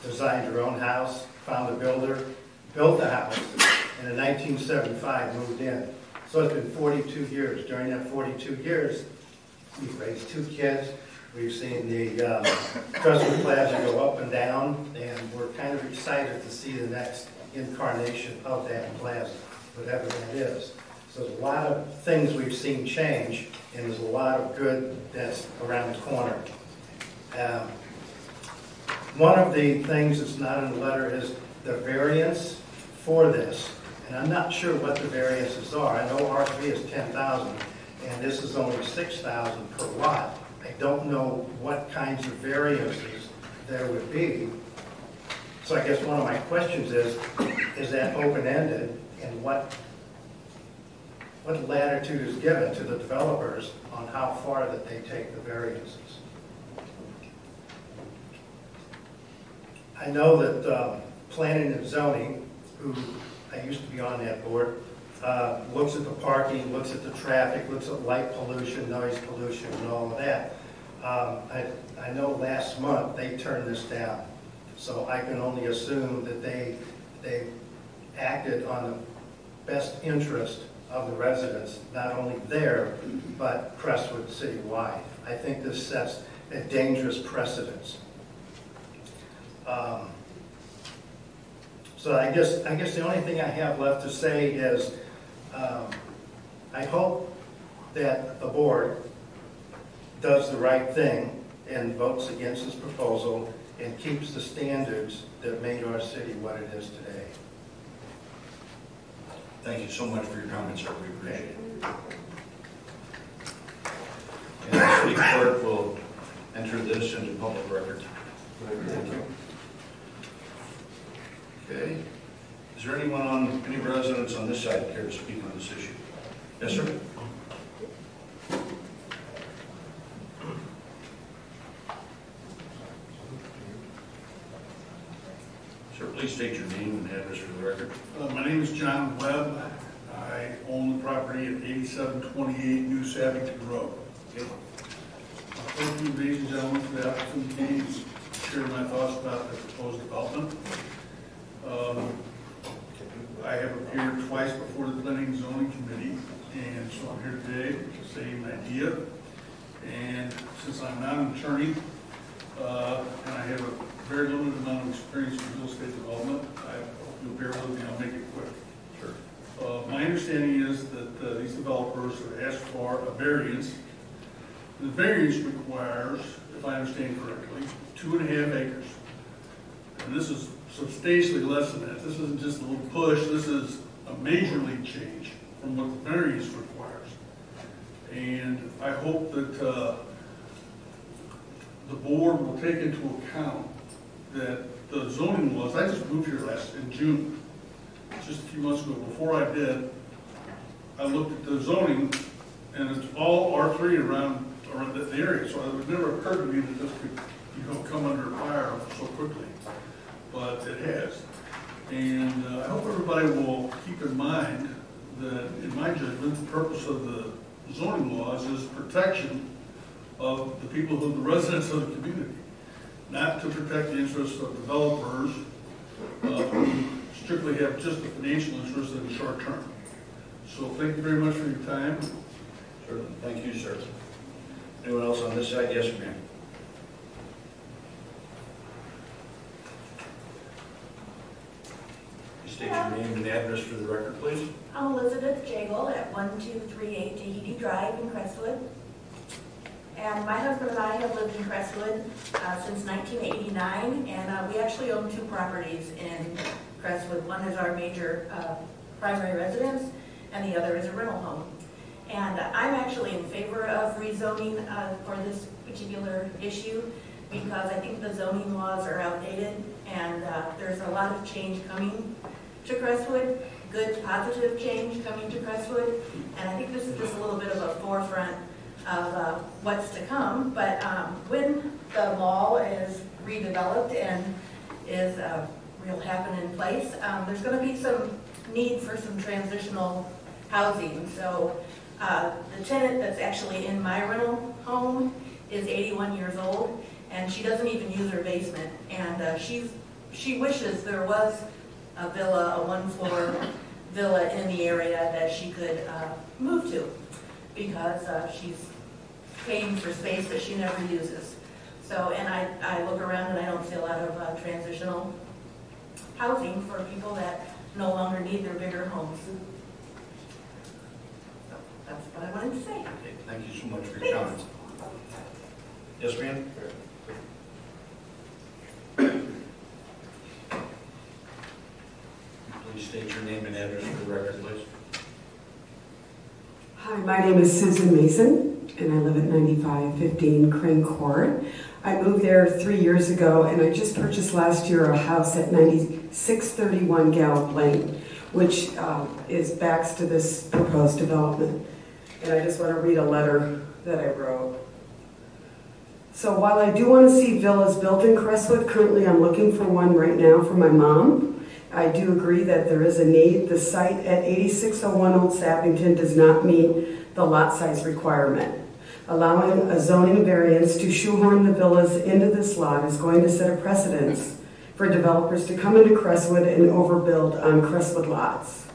designed our own house, found a builder, built the house, and in 1975 moved in. So it's been 42 years. During that 42 years, we've raised 2 kids. We've seen the Crestwood Plaza go up and down, and we're kind of excited to see the next incarnation of that plaza, whatever that is. So there's a lot of things we've seen change, and there's a lot of good that's around the corner. One of the things that's not in the letter is the variance for this. And I'm not sure what the variances are. I know R3 is 10,000, and this is only 6,000 per lot. I don't know what kinds of variances there would be. So I guess one of my questions is that open-ended, and what latitude is given to the developers on how far that they take the variances? I know that planning and zoning, who I used to be on that board, looks at the parking, looks at the traffic, looks at light pollution, noise pollution, and all of that. I know last month they turned this down, so I can only assume that they acted on the best interest of the residents, not only there, but Crestwood citywide. I think this sets a dangerous precedence. So I guess the only thing I have left to say is I hope that the board does the right thing and votes against this proposal and keeps the standards that made our city what it is today. Thank you so much for your comments, sir. We appreciate it. And the city clerk will enter this into public record. Thank you. Okay. Is there anyone any residents on this side care to speak on this issue? Yes, sir. Sir, please state your name and address for the record. My name is John Webb. I own the property at 8728 New Savington Road. Okay. Thank you, ladies and gentlemen, for the opportunity to share my thoughts about the proposed development. I have appeared twice before the Planning and Zoning Committee, and so I'm here today with the same idea. And since I'm not an attorney, and I have a very limited amount of experience in real estate development, I hope you'll bear with me, I'll make it quick. Sure. My understanding is that these developers have asked for a variance. The variance requires, if I understand correctly, 2.5 acres. And this is substantially less than that. This isn't just a little push, this is a major league change from what the variance requires. And I hope that the board will take into account that the zoning laws, I just moved here in June, just a few months ago. Before I did, I looked at the zoning, and it's all R3 around the area, so it would never occur to me that this could come under fire so quickly. But it has. And I hope everybody will keep in mind that, in my judgment, the purpose of the zoning laws is protection of the people who are the residents of the community, not to protect the interests of developers who strictly have just the financial interest in the short term. So thank you very much for your time. Sure. Thank you, sir. Anyone else on this side? Yes, ma'am. State your name and address for the record, please. I'm Elizabeth Jagel at 1238 Tahiti Drive in Crestwood. And my husband and I have lived in Crestwood since 1989, and we actually own 2 properties in Crestwood. One is our major primary residence, and the other is a rental home. And I'm actually in favor of rezoning for this particular issue because I think the zoning laws are outdated, and there's a lot of change coming to Crestwood, good positive change coming to Crestwood, and I think this is just a little bit of a forefront of what's to come. But when the mall is redeveloped and is real happen in place, there's going to be some need for some transitional housing. So the tenant that's actually in my rental home is 81 years old, and she doesn't even use her basement, and she wishes there was a villa, a 1-floor villa in the area that she could move to, because she's paying for space that she never uses. So, and I look around and I don't see a lot of transitional housing for people that no longer need their bigger homes. So that's what I wanted to say. Okay, thank you so much for your comments. Yes, ma'am? Please state your name and address for the record, please. Hi, my name is Susan Mason, and I live at 9515 Crane Court. I moved there 3 years ago, and I just purchased last year a house at 9631 Gallup Lane, which is backs to this proposed development. And I just want to read a letter that I wrote. So while I do want to see villas built in Crestwood, currently I'm looking for one right now for my mom. I do agree that there is a need. The site at 8601 Old Sappington does not meet the lot size requirement. Allowing a zoning variance to shoehorn the villas into this lot is going to set a precedence for developers to come into Crestwood and overbuild on Crestwood lots.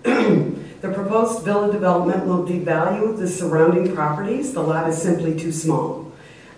The proposed villa development will devalue the surrounding properties. The lot is simply too small.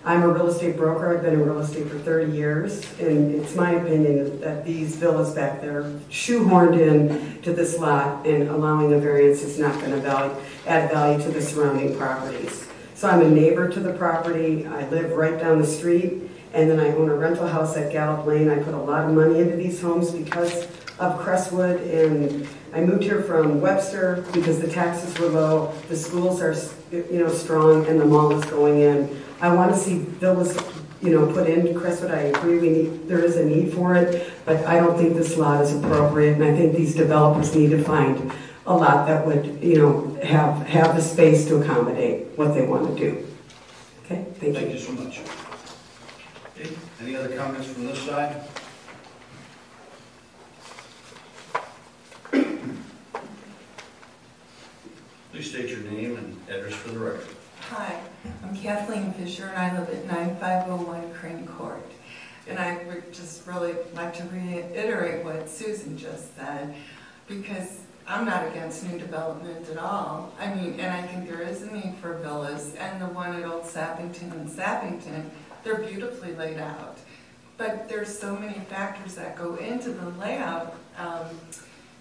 I'm a real estate broker. I've been in real estate for 30 years, and it's my opinion that these villas back there shoehorned in to this lot and allowing a variance is not going to add value to the surrounding properties. So I'm a neighbor to the property. I live right down the street, and then I own a rental house at Gallup Lane. I put a lot of money into these homes because of Crestwood, and I moved here from Webster because the taxes were low, the schools are strong, and the mall is going in. I want to see villas, put into Crestwood. I agree there is a need for it, but I don't think this lot is appropriate, and I think these developers need to find a lot that would, have the space to accommodate what they want to do. Okay, thank you. Thank you so much. Okay, any other comments from this side? Please state your name and address for the record. Hi, I'm Kathleen Fisher, and I live at 9501 Crane Court. And I would just really like to reiterate what Susan just said, because I'm not against new development at all. I mean, and I think there is a need for villas, and the one at Old Sappington and Sappington, they're beautifully laid out. But there's so many factors that go into the layout.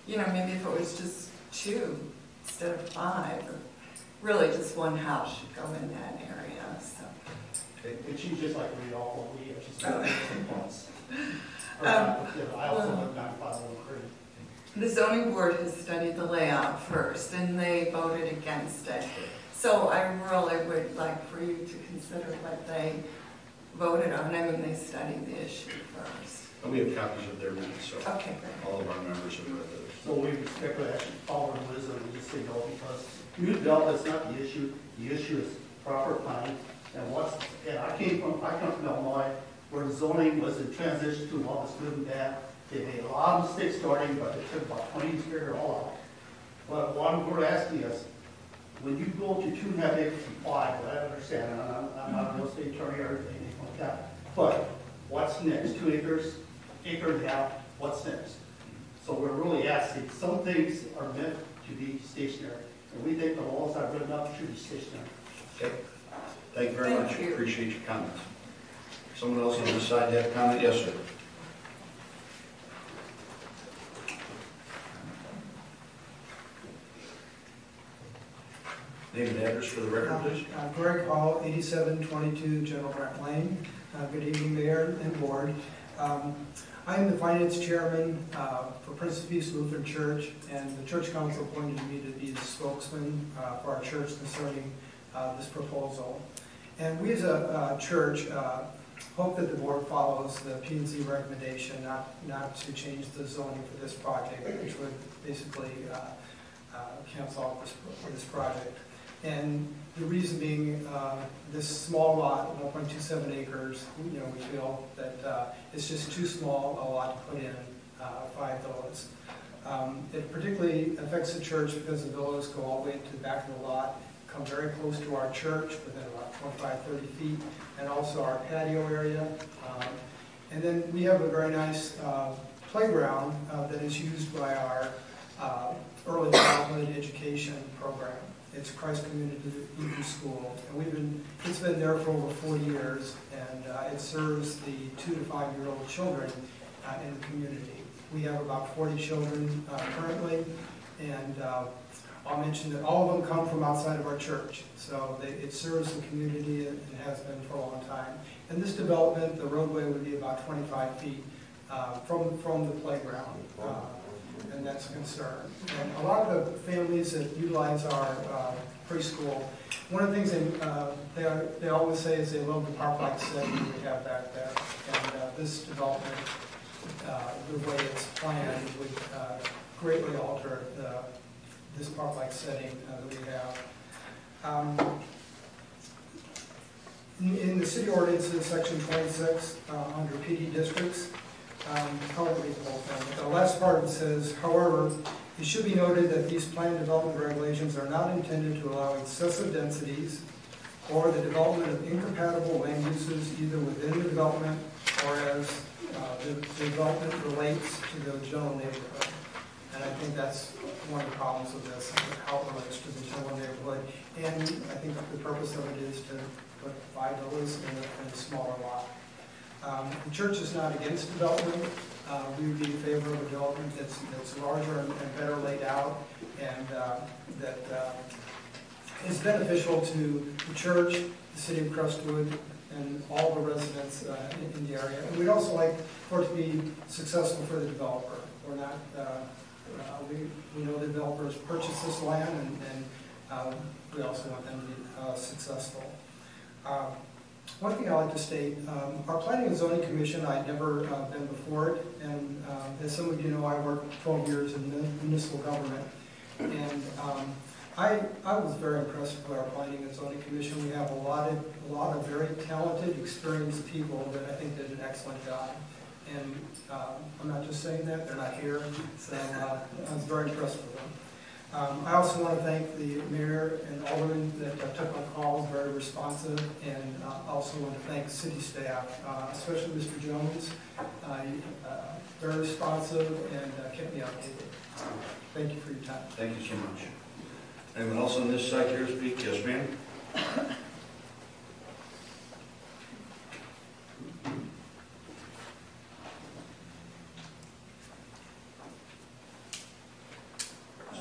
Maybe if it was just 2 instead of 5, or really just one house should go in that area. So. Okay. And she'd just like to read off what we have. She's got some points. I also live 9501 Crane. The zoning board has studied the layout first, and they voted against it. So I really would like for you to consider what they voted on. I mean, they studied the issue first. And we have copies of their minutes, so okay, great. All of our members have read those. So we respectfully actually follow the wisdom and just say no, because new development is not the issue. The issue is proper planning. And I come from Illinois, where zoning was in transition to what was good and bad. They made a lot of mistakes starting, but it took about 20 years to figure it all out. But what we're asking is, when you go to 2.5 acres from 5, I understand, and I'm not a real estate attorney or anything like that, but what's next? 2 acres, acre and a half, what's next? So we're really asking, some things are meant to be stationary, and we think the laws are good enough should be stationary. Okay. Thank you very much. Appreciate your comments. Someone else on this side have a comment? Yes, sir. Name and address for the record, please. Greg Hall, 8722 General Grant Lane. Good evening, Mayor and Board. I am the Finance Chairman for Prince of Peace Lutheran Church, and the Church Council appointed me to be the spokesman for our church concerning this proposal. And we as a church hope that the Board follows the P&Z recommendation not to change the zoning for this project, which would basically cancel out this project. And the reason being, this small lot, 1.27 acres, we feel that it's just too small a lot to put in 5 villas. It particularly affects the church because the villas go all the way to the back of the lot, come very close to our church, within about 25-30 feet, and also our patio area. And then we have a very nice playground that is used by our early childhood education program. It's Christ Community Lutheran School, and it's been there for over 40 years, and it serves the 2 to 5 year old children in the community. We have about 40 children currently, and I'll mention that all of them come from outside of our church, so it serves the community and has been for a long time. And this development, the roadway would be about 25 feet from the playground, and that's a concern. And a lot of the families that utilize our preschool, one of the things they always say is they love the park-like setting we have back there. And this development, the way it's planned, would greatly alter this park-like setting that we have. In the city ordinances, section 26, under PD districts, I'll read the whole thing. The last part says, however, it should be noted that these planned development regulations are not intended to allow excessive densities or the development of incompatible land uses either within the development or as the development relates to the general neighborhood. And I think that's one of the problems of this, how it relates to the general neighborhood. And I think the purpose of it is to put 5 villas in a smaller lot. The church is not against development. We would be in favor of a development that's larger and better laid out, and that is beneficial to the church, the city of Crestwood, and all the residents in the area. And we'd also like for it to be successful for the developer. We're not, we know the developers purchased this land, and we also want them to be successful. One thing I'd like to state, our Planning and Zoning Commission, I'd never been before it, and as some of you know, I worked 12 years in municipal government, and I was very impressed with our Planning and Zoning Commission. We have a lot of very talented, experienced people that I think did an excellent job. And I'm not just saying that, they're not here, so I was very impressed with them. I also want to thank the mayor and aldermen that took my calls, very responsive, and also want to thank city staff, especially Mr. Jones, very responsive and kept me updated. Thank you for your time. Thank you so much. Anyone else on this side here speak? Yes, ma'am.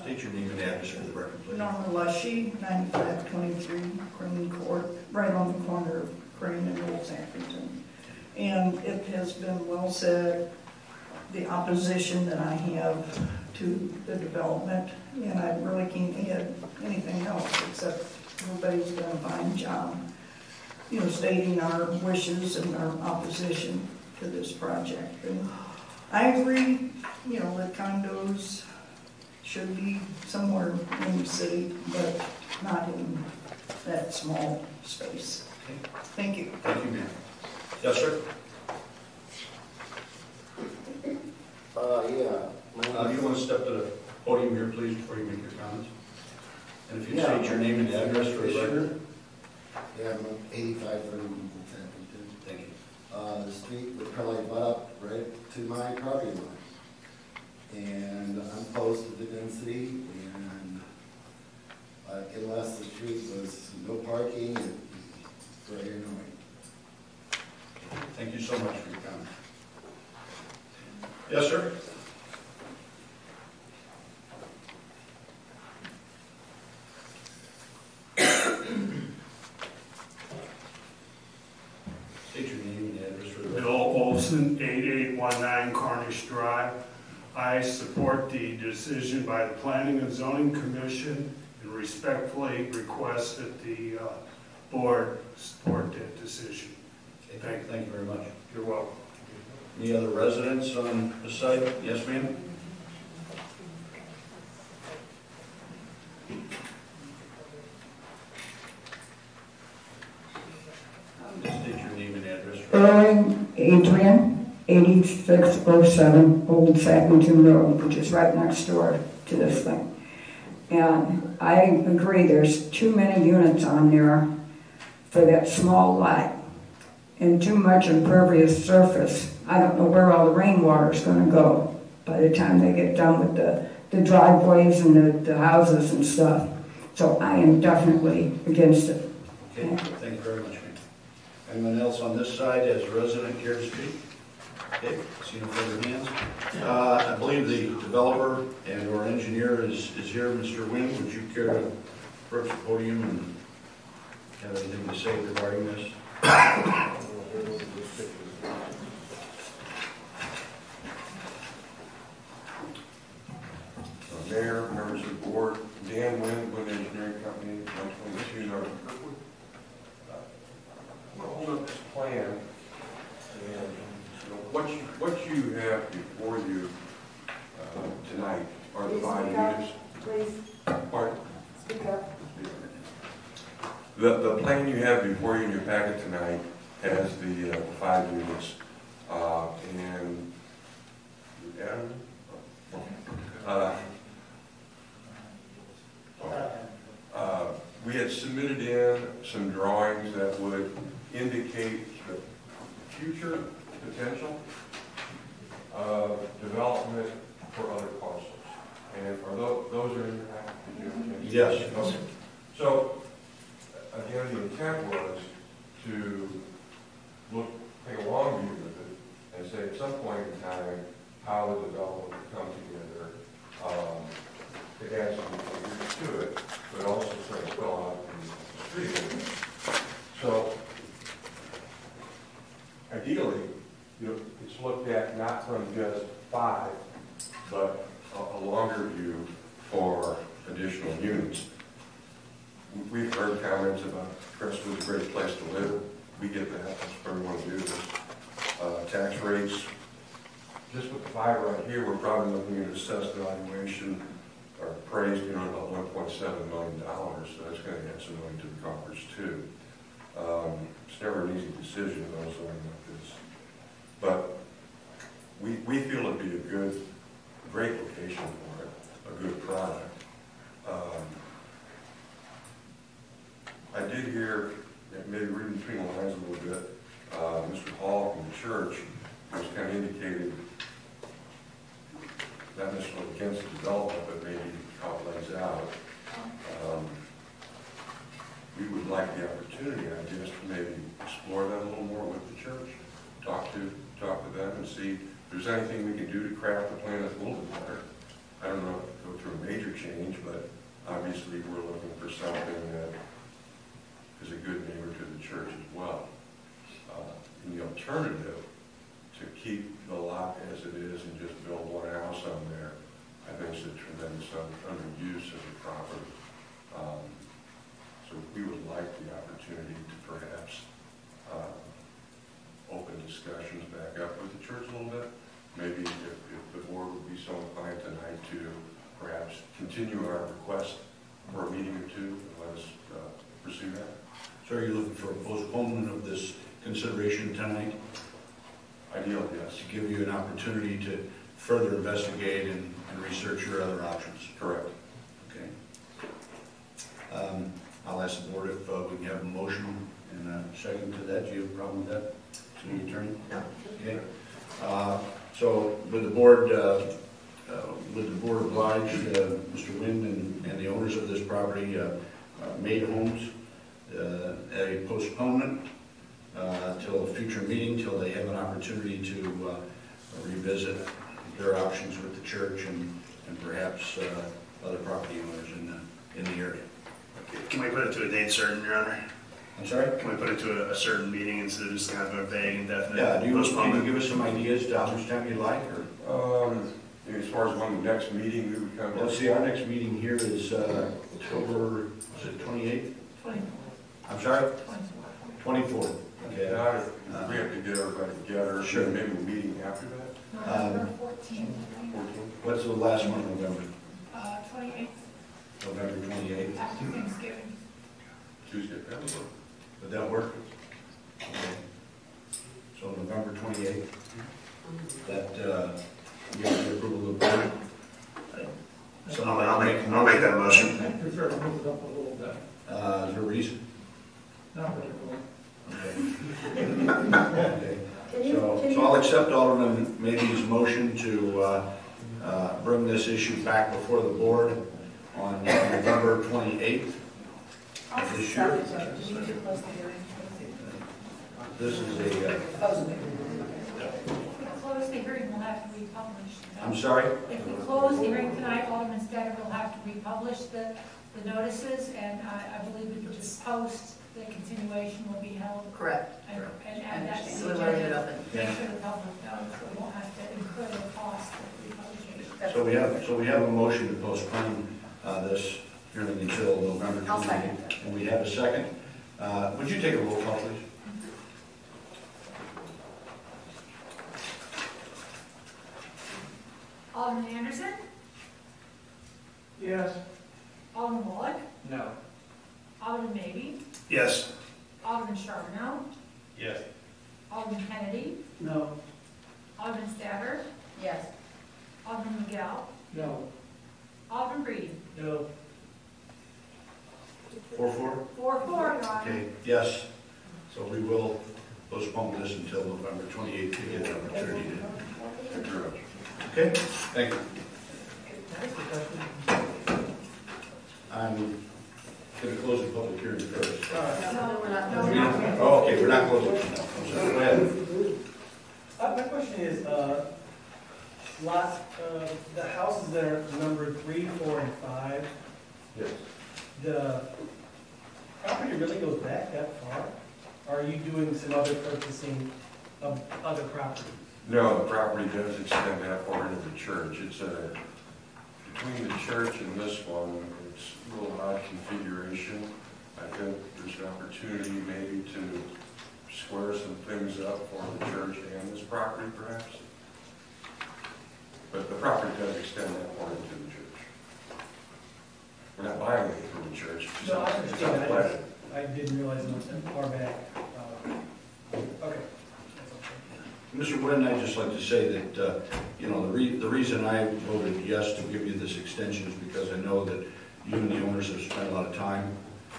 State your name and address for the record, please. Norma Lushy, 9523 Crane Court, right on the corner of Crane and Old Sackington. And it has been well said, the opposition that I have to the development, and I really can't add anything else except everybody's done a fine job, you know, stating our wishes and our opposition to this project. And I agree, you know, that condos should be somewhere in the city, but not in that small space. Okay. Thank you. Thank you, ma'am. Yes, sir? Yeah. You want to step to the podium here, please, before you make your comments? And if you state your name and address for the record. Yeah, I'm 8531 Sackington. Thank you. The street would probably butt up right to my property line. And I'm close to the density, and unless the street was no parking, it'd be very annoying. Thank you so much for your comment. Yes, sir? State your name and address for the record. Bill Olson, 8819 Cornish Drive. I support the decision by the Planning and Zoning Commission and respectfully request that the board support that decision. Okay, thank you very much. You're welcome. Any other residents on the site? Yes, ma'am? State your name and address. Erwin Adrian, 8607 Old Sackington Road, which is right next door to this thing. And I agree, there's too many units on there for that small lot and too much impervious surface. I don't know where all the rainwater is going to go by the time they get done with the driveways and the houses and stuff. So I am definitely against it. Okay, thank you very much, ma'am. Anyone else on this side as a resident care to speak? Okay, see no further hands. I believe the developer and or engineer is here. Mr. Wynn, would you care to approach the podium and have anything to say regarding this? Mayor, members of the board, Dan Wynn, Wynn Engineering Company, 122 North Crestwood. I'm going to hold up this plan, and what you have before you tonight are the 5 units. Please. Pardon? Speak up. The plan you have before you in your packet tonight has the 5 units, and we had submitted in some drawings that would indicate the future potential of development for other parcels. And are those are in your packet? Yes. Okay. So, again, the intent was to take a long view with it and say at some point in time how the development would come together, to add some figures to it, but also sort of fill out the street. So, ideally, it's looked at not from just 5, but a longer view for additional units. We've heard comments about Crestwood's a great place to live. We get that. That's where we want to do this. Tax rates. Just with the 5 right here, we're probably looking at assessed valuation or appraised, about $1.7 million. So that's going to add some money to the coffers too. It's never an easy decision on something like this, but we feel it'd be a great location for it, a good product. I did hear, maybe reading between the lines a little bit, Mr. Hall from the church was kind of indicated, not necessarily against the development, but maybe how it lays out. We would like the opportunity, I guess, to maybe explore that a little more with the church, talk to them and see if there's anything we can do to craft the plan that's a little bit better. I don't know if it go through a major change, but obviously we're looking for something that is a good neighbor to the church as well. And the alternative, to keep the lot as it is and just build one house on there, I think is a tremendous underuse of the property. So we would like the opportunity to perhaps open discussions back up with the church a little bit. Maybe if the board would be so inclined tonight to perhaps continue our request for a meeting or two and let us pursue that. So are you looking for a postponement of this consideration tonight? Ideally, yes. To give you an opportunity to further investigate and research your other options. Correct. Okay. I'll ask the board if we can have a motion and a second to that. Do you have a problem with that, City Attorney? No. Okay. So would the board oblige Mr. Wynn and the owners of this property, Made Homes, a postponement till a future meeting, till they have an opportunity to revisit their options with the church and perhaps other property owners in the area. Can we put it to a date certain, Your Honor? I'm sorry? Can we put it to a certain meeting instead of just kind of a vague, indefinite Yeah, do you postponement? give us some ideas to how much time you'd like? Or? As far as when the next meeting we would come. Well, see, our next meeting here is October, is it 28th? 24th. I'm sorry? 24th. Okay. If we have to get everybody together, sure. Maybe a meeting after that. November 14th. What's the last one in November? 28th. November 28th. After Thanksgiving. Tuesday, that would work. Would that work? Okay. So November 28th. That, you have the approval of the board? So I'll make that motion. I prefer to move it up a little bit. Is there a reason? Not particularly. Okay. Okay. So I'll accept Alderman Mayhews' motion to bring this issue back before the board on November 28th of this year. This is a... Close the hearing, we'll have to republish. I'm sorry? If we close the hearing tonight, Alderman Stetter will have to republish the notices, and I believe we can just post the continuation will be held. Correct. And that's So we want to leave it open. Make sure the public knows, we won't have to incur the cost of republication. So we have a motion to postpone this hearing until November 28th. And we have a second. Would you take a roll call, please? Alderman Anderson? Yes. Alderman Wallach? No. Alderman Maybe? Yes. Alderman Charbonneau? Yes. Alderman Kennedy? No. Alderman Staver? Yes. Alderman Miguel? No. Alderman Breed? No. 4-4? 4-4, Your Honor. Okay, yes. So we will postpone this until November 28th to get an opportunity to adjourn. Okay, thank you. I'm going to close the public hearing first. No, we're not. Oh, okay, we're not closing. So go ahead. My question is, the houses that are numbered 3, 4, and 5, Yes. the property really goes back that far? Or are you doing some other purchasing of other property? No, the property does extend that far into the church. It's between the church and this one, it's a little odd configuration. I think there's an opportunity maybe to square some things up for the church and this property perhaps. But the property does extend that far into the church. We're not buying it from the church. It's No, I not understand. platted. I didn't realize it was that far back. Okay. Mr. Wynn, I'd just like to say that, you know, the reason I voted yes to give you this extension is because I know that you and the owners have spent a lot of time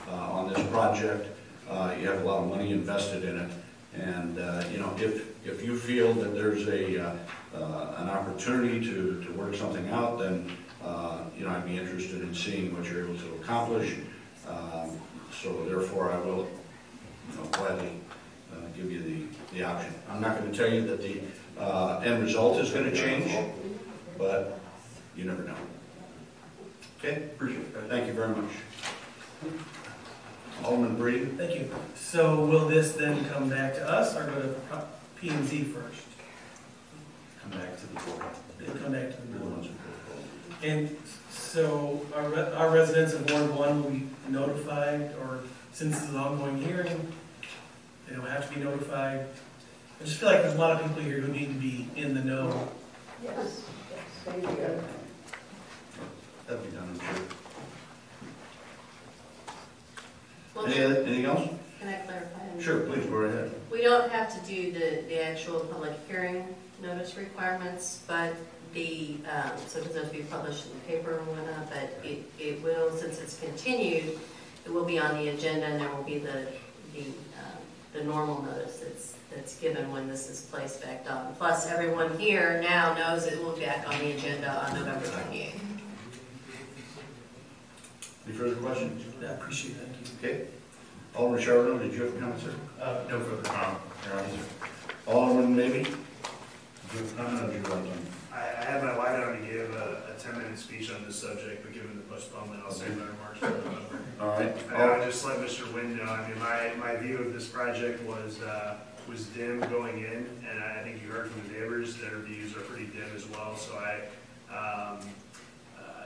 on this project. You have a lot of money invested in it. And, you know, if you feel that there's an opportunity to work something out, then, you know, I'd be interested in seeing what you're able to accomplish. So therefore, I will, you know, gladly give you the option. I'm not going to tell you that the end result is going to change, but you never know. Okay, appreciate that. Thank you very much. Alderman Breed. Thank you. So will this then come back to us or go to P&Z first? Come back to the board. It'll come back to the board. And so our residents of Ward 1 will be notified, or since it's an ongoing hearing, they don't have to be notified. I just feel like there's a lot of people here who need to be in the know. Yes. That'd be done, I'm sure. Well, Anything else? can I clarify? Sure, please, go right ahead. We don't have to do the actual public hearing notice requirements, but so it doesn't have to be published in the paper and whatnot, but it will, since it's continued, it will be on the agenda, and there will be the normal notice that's given when this is placed back on. Plus, everyone here now knows it will be back on the agenda on November 28th. Any further questions? I appreciate that. Okay. Alderman Charbonneau, did you have a comment, sir? No further comment, Your Honor. Alderman, maybe? Did you have a comment or did you want to? I had my light on to give a 10-minute speech on this subject, but given the postponement, I'll save my remarks for November. All right. I would just let Mr. Wynn know, I mean, my view of this project was dim going in, and I think you heard from the neighbors, their views are pretty dim as well, so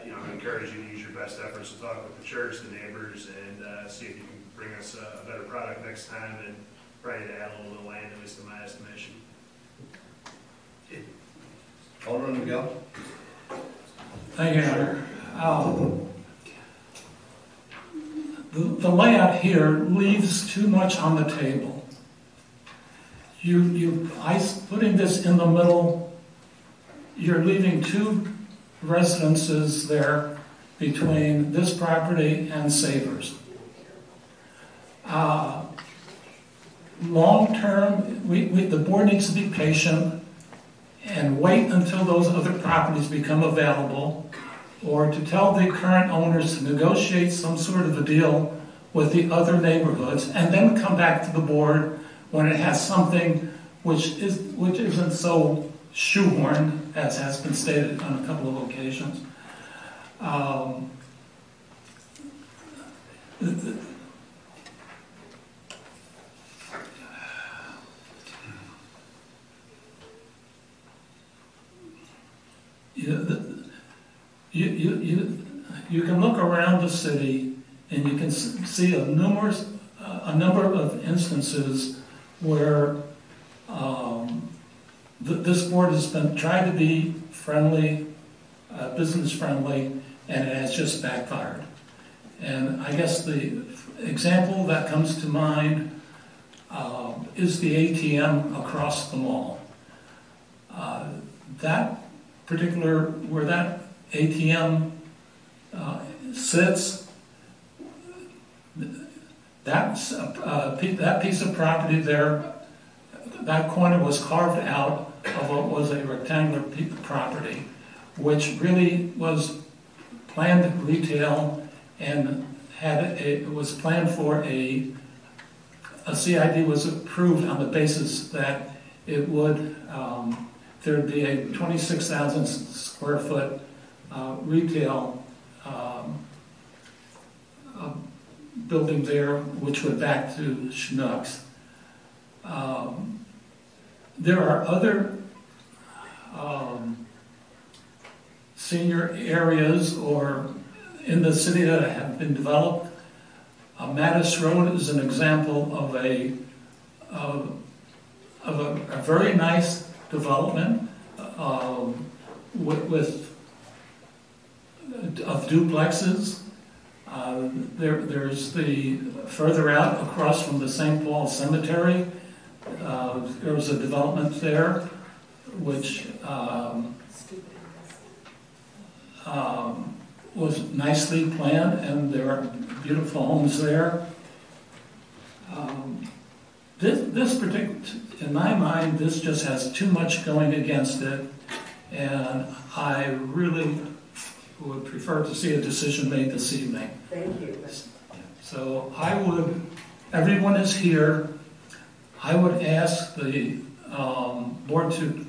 you know, I'm encourage you to use your best efforts to talk with the church, the neighbors, and see if you can bring us a better product next time, and probably to add a little bit of land, at least in my estimation. Alderman Miguel? Thank you, Your Honor. The layout here leaves too much on the table. Putting this in the middle, you're leaving two residences there between this property and Savers. Long term, the board needs to be patient and wait until those other properties become available or to tell the current owners to negotiate some sort of a deal with the other neighborhoods, and then come back to the board when it has something which isn't so shoehorned, as has been stated on a couple of occasions. You can look around the city and you can see a number of instances where this board has been trying to be friendly, business friendly, and it has just backfired. And I guess the example that comes to mind is the ATM across the mall. Where that ATM sits, that piece of property there, that corner was carved out of what was a rectangular piece of property, which really was planned retail and it was planned for a CID was approved on the basis that it would there'd be a 26,000 square foot retail building there, which would back to Schnucks. There are other senior areas or in the city that have been developed. Mattis Road is an example of a very nice development of duplexes. There's the further out across from the St. Paul Cemetery. There was a development there which was nicely planned, and there are beautiful homes there. This particular, in my mind, this just has too much going against it, and I really would prefer to see a decision made this evening. Thank you. So everyone is here. I would ask the board to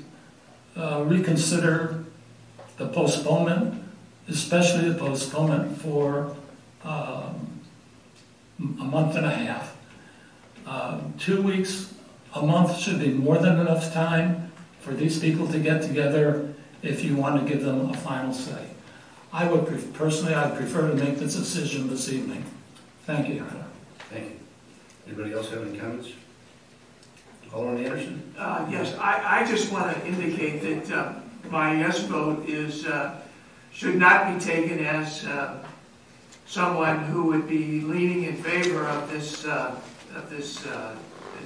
reconsider the postponement, especially the postponement for a month and a half. 2 weeks, a month should be more than enough time for these people to get together if you want to give them a final say. Personally, I'd prefer to make this decision this evening. Thank you, Your Honor. Thank you. Anybody else have any comments? Alderman Anderson? Yes, I just want to indicate that my yes vote is should not be taken as someone who would be leaning in favor of this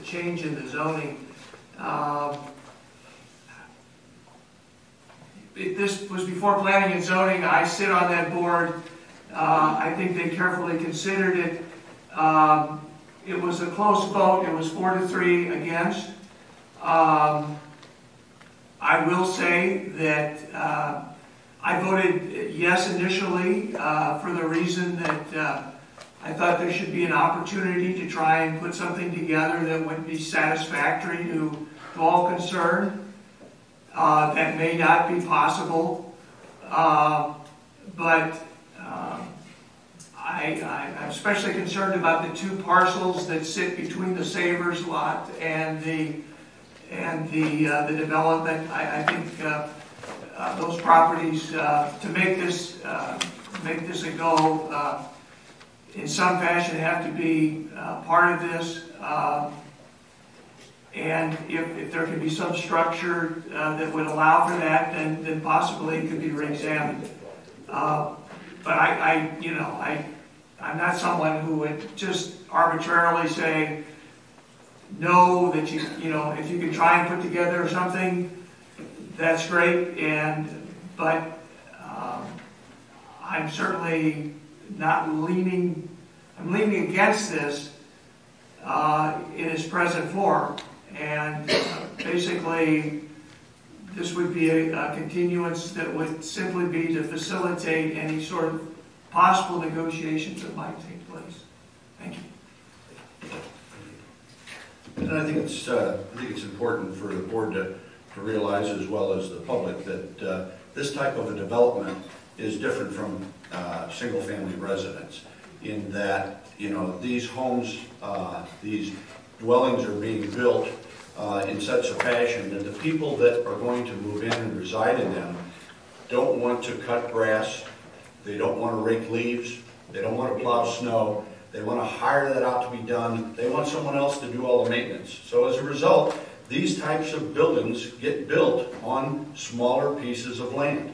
change in the zoning. This was before planning and zoning. I sit on that board. I think they carefully considered it. It was a close vote. It was 4-3 against. I will say that I voted yes initially for the reason that I thought there should be an opportunity to try and put something together that would be satisfactory to all concerned. That may not be possible, but I'm especially concerned about the two parcels that sit between the Savers lot and the development. I think those properties to make this a go in some fashion have to be part of this. And if there can be some structure that would allow for that, then possibly it could be re-examined. But I'm not someone who would just arbitrarily say no, that if you can try and put together something, that's great. But I'm certainly not leaning. I'm leaning against this in its present form. And basically, this would be a continuance that would simply be to facilitate any sort of possible negotiations that might take place. Thank you. And I think it's important for the board to realize, as well as the public, that this type of a development is different from single-family residence, in that, you know, these homes, these dwellings are being built in such a fashion that the people that are going to move in and reside in them don't want to cut grass, they don't want to rake leaves, they don't want to plow snow, they want to hire that out to be done, they want someone else to do all the maintenance. So as a result, these types of buildings get built on smaller pieces of land.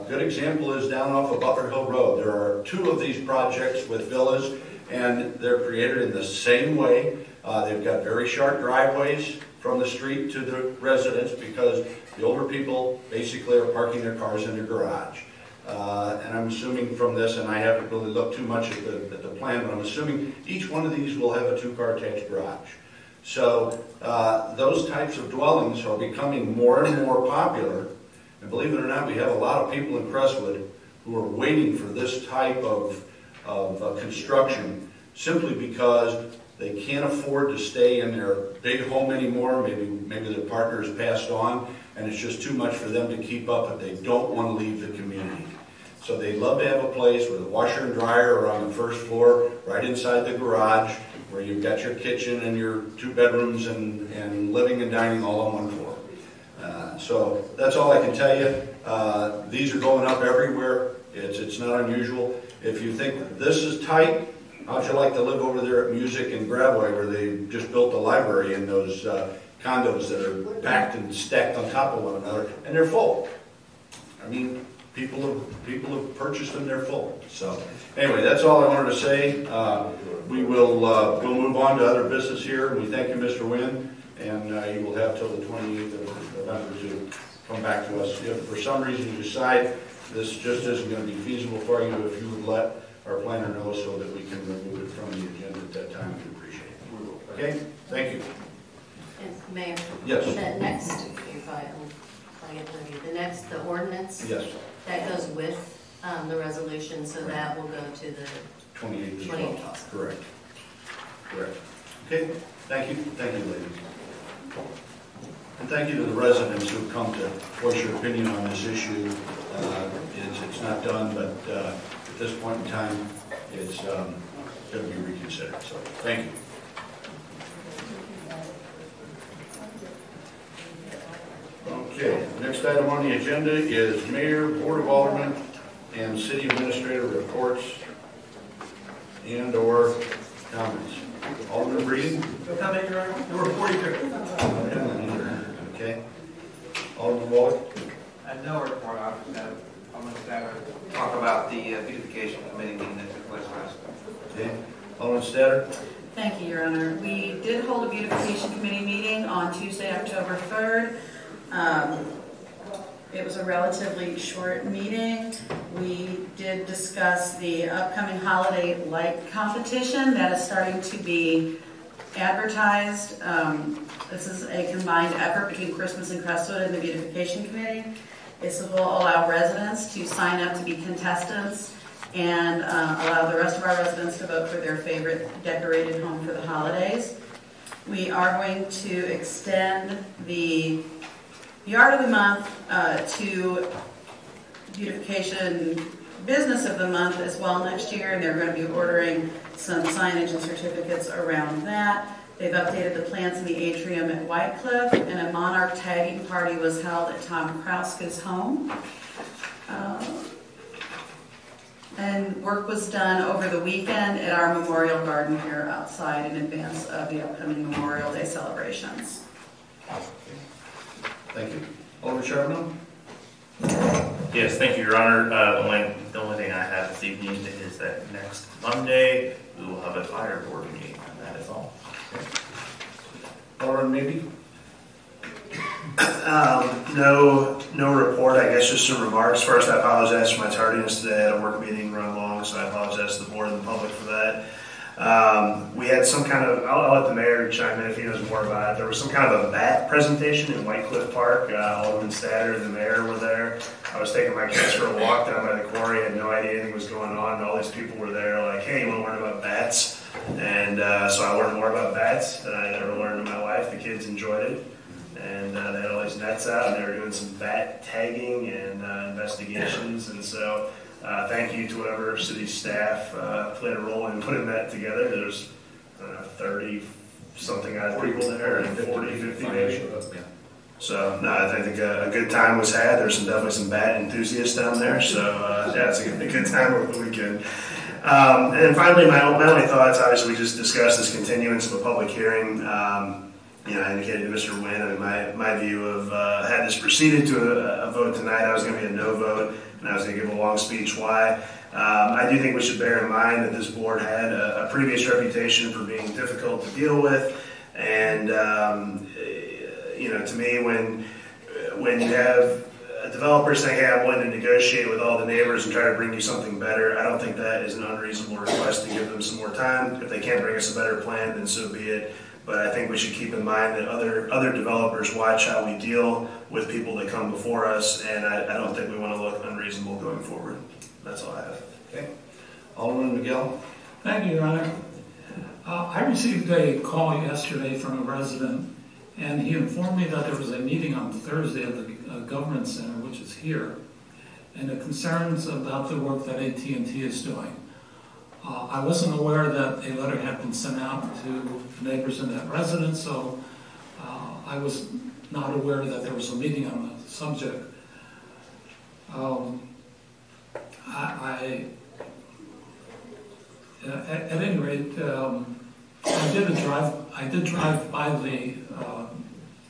Good example is down off of Butler Hill Road. There are 2 of these projects with villas, and they're created in the same way. They've got very sharp driveways from the street to the residence because the older people basically are parking their cars in their garage. And I'm assuming from this, and I haven't really looked too much at the plan, but I'm assuming each one of these will have a 2-car attached garage. So those types of dwellings are becoming more and more popular. And believe it or not, we have a lot of people in Crestwood who are waiting for this type of construction simply because they can't afford to stay in their big home anymore. Maybe their partner has passed on, and it's just too much for them to keep up, but they don't want to leave the community. So they'd love to have a place where the washer and dryer are on the first floor, right inside the garage, where you've got your kitchen and your 2 bedrooms and living and dining all on one floor. So that's all I can tell you. These are going up everywhere. It's not unusual. If you think this is tight, how'd you like to live over there at Music and Gravway, where they just built a library in those condos that are packed and stacked on top of one another, and they're full. I mean, people have purchased them, they're full. So anyway, that's all I wanted to say. We'll move on to other business here. We thank you, Mr. Wynn, and you will have till the 28th of November to come back to us. If for some reason you decide this just isn't going to be feasible for you, if you would let our planner know so that we can remove it from the agenda at that time, we'd appreciate it. Okay? Thank you. And Mayor? Yes. The next, the ordinance? Yes. That goes with the resolution, so that will go to the 28th. 28th. Correct. Correct. Okay. Thank you. Thank you, ladies. And thank you to the residents who have come to voice your opinion on this issue. It's not done, but at this point in time, it's going to be reconsidered. So thank you. Okay, next item on the agenda is Mayor, Board of Aldermen, and City Administrator reports and/or comments. Alderman Breeden? No comment, Your Honor. Number 42. Okay. Alderman Wallach? No report, obviously. I'm going to talk about the beautification committee meeting that took place last week. Okay. Alderman Statter? Thank you, Your Honor. We did hold a beautification committee meeting on Tuesday, October 3rd. It was a relatively short meeting. We did discuss the upcoming holiday light competition that is starting to be advertised. This is a combined effort between Christmas and Crestwood and the beautification committee. This will allow residents to sign up to be contestants and allow the rest of our residents to vote for their favorite decorated home for the holidays. We are going to extend the Yard of the Month to Beautification Business of the Month as well next year, and they're going to be ordering some signage and certificates around that. They've updated the plants in the atrium at White Cliff, and a monarch tagging party was held at Tom Krauska's home. And work was done over the weekend at our Memorial Garden here outside in advance of the upcoming Memorial Day celebrations. Thank you. Alderman Charbonneau? Yes, thank you, Your Honor. The only thing I have this evening is that next Monday we will have a fire board meeting, and that is all. Okay. Alderman maybe? No report. I guess just some remarks. First, I apologize for my tardiness today. I had a work meeting run long, so I apologize to the board and the public for that. We had some kind of, I'll let the mayor chime in if he knows more about it. There was some kind of a bat presentation in White Cliff Park. Alderman Statter and the mayor were there. I was taking my kids for a walk down by the quarry, had no idea anything was going on, and all these people were there like, hey, you want to learn about bats? And so I learned more about bats than I ever learned in my life. The kids enjoyed it. And they had all these nets out, and they were doing some bat tagging and investigations. And so thank you to whatever city staff played a role in putting that together. There's 30-something odd people there, and 40, 50 maybe. So no, I think a good time was had. There's definitely some bat enthusiasts down there. So yeah, it's a good time over the weekend. And then finally, my only thoughts, obviously we just discussed this continuance of a public hearing. I indicated to Mr. Wynn, my view of had this proceeded to a vote tonight, I was going to be a no vote, and I was going to give a long speech why. I do think we should bear in mind that this board had a previous reputation for being difficult to deal with, and to me, when you have a developer saying, hey, I'm willing to negotiate with all the neighbors and try to bring you something better, I don't think that is an unreasonable request to give them some more time. If they can't bring us a better plan, then so be it. But I think we should keep in mind that other developers watch how we deal with people that come before us, and I don't think we want to look unreasonable going forward. That's all I have. Okay. Alderman Miguel. Thank you, Your Honor. I received a call yesterday from a resident, and he informed me that there was a meeting on Thursday at the Government Center, which is here, and it concerns about the work that AT&T is doing. I wasn't aware that a letter had been sent out to neighbors in that residence, so I was not aware that there was a meeting on the subject. At any rate, I did drive by the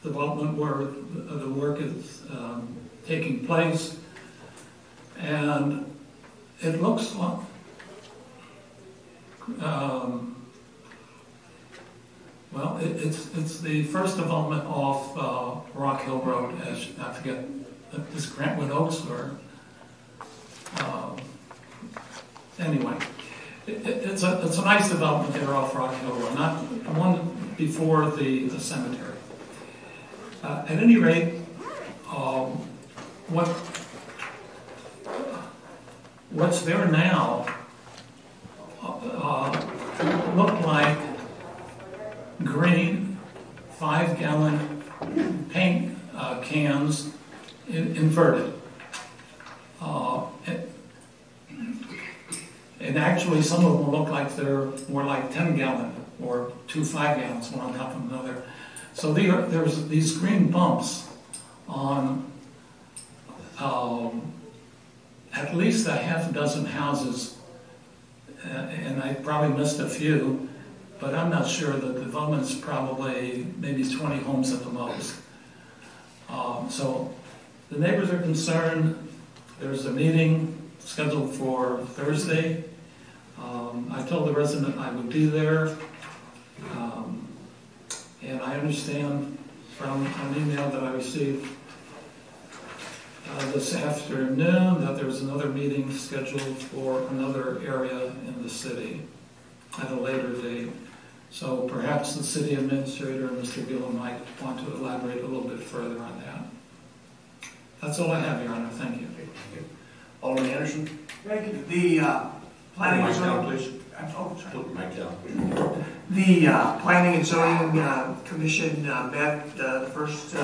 development where the work is taking place, and it looks like it's the first development off Rock Hill Road, as I forget, this Crestwood Oaks or anyway, it's a nice development there off Rock Hill Road, not the one before the cemetery. At any rate, what's there now look like green 5-gallon paint cans inverted. And actually some of them look like they're more like 10-gallon or 2 5-gallons, one on top of another. So there's these green bumps on at least a half a dozen houses, and I probably missed a few, but I'm not sure. The development's probably maybe 20 homes at the most. So the neighbors are concerned. There's a meeting scheduled for Thursday. I told the resident I would be there. And I understand from an email that I received this afternoon that there's another meeting scheduled for another area in the city at a later date. So perhaps the city administrator and Mr. Gillum might want to elaborate a little bit further on that. That's all I have, Your Honor. Thank you. Alderman Anderson. Thank you. The Planning and Zoning. The Planning and Zoning Commission met the first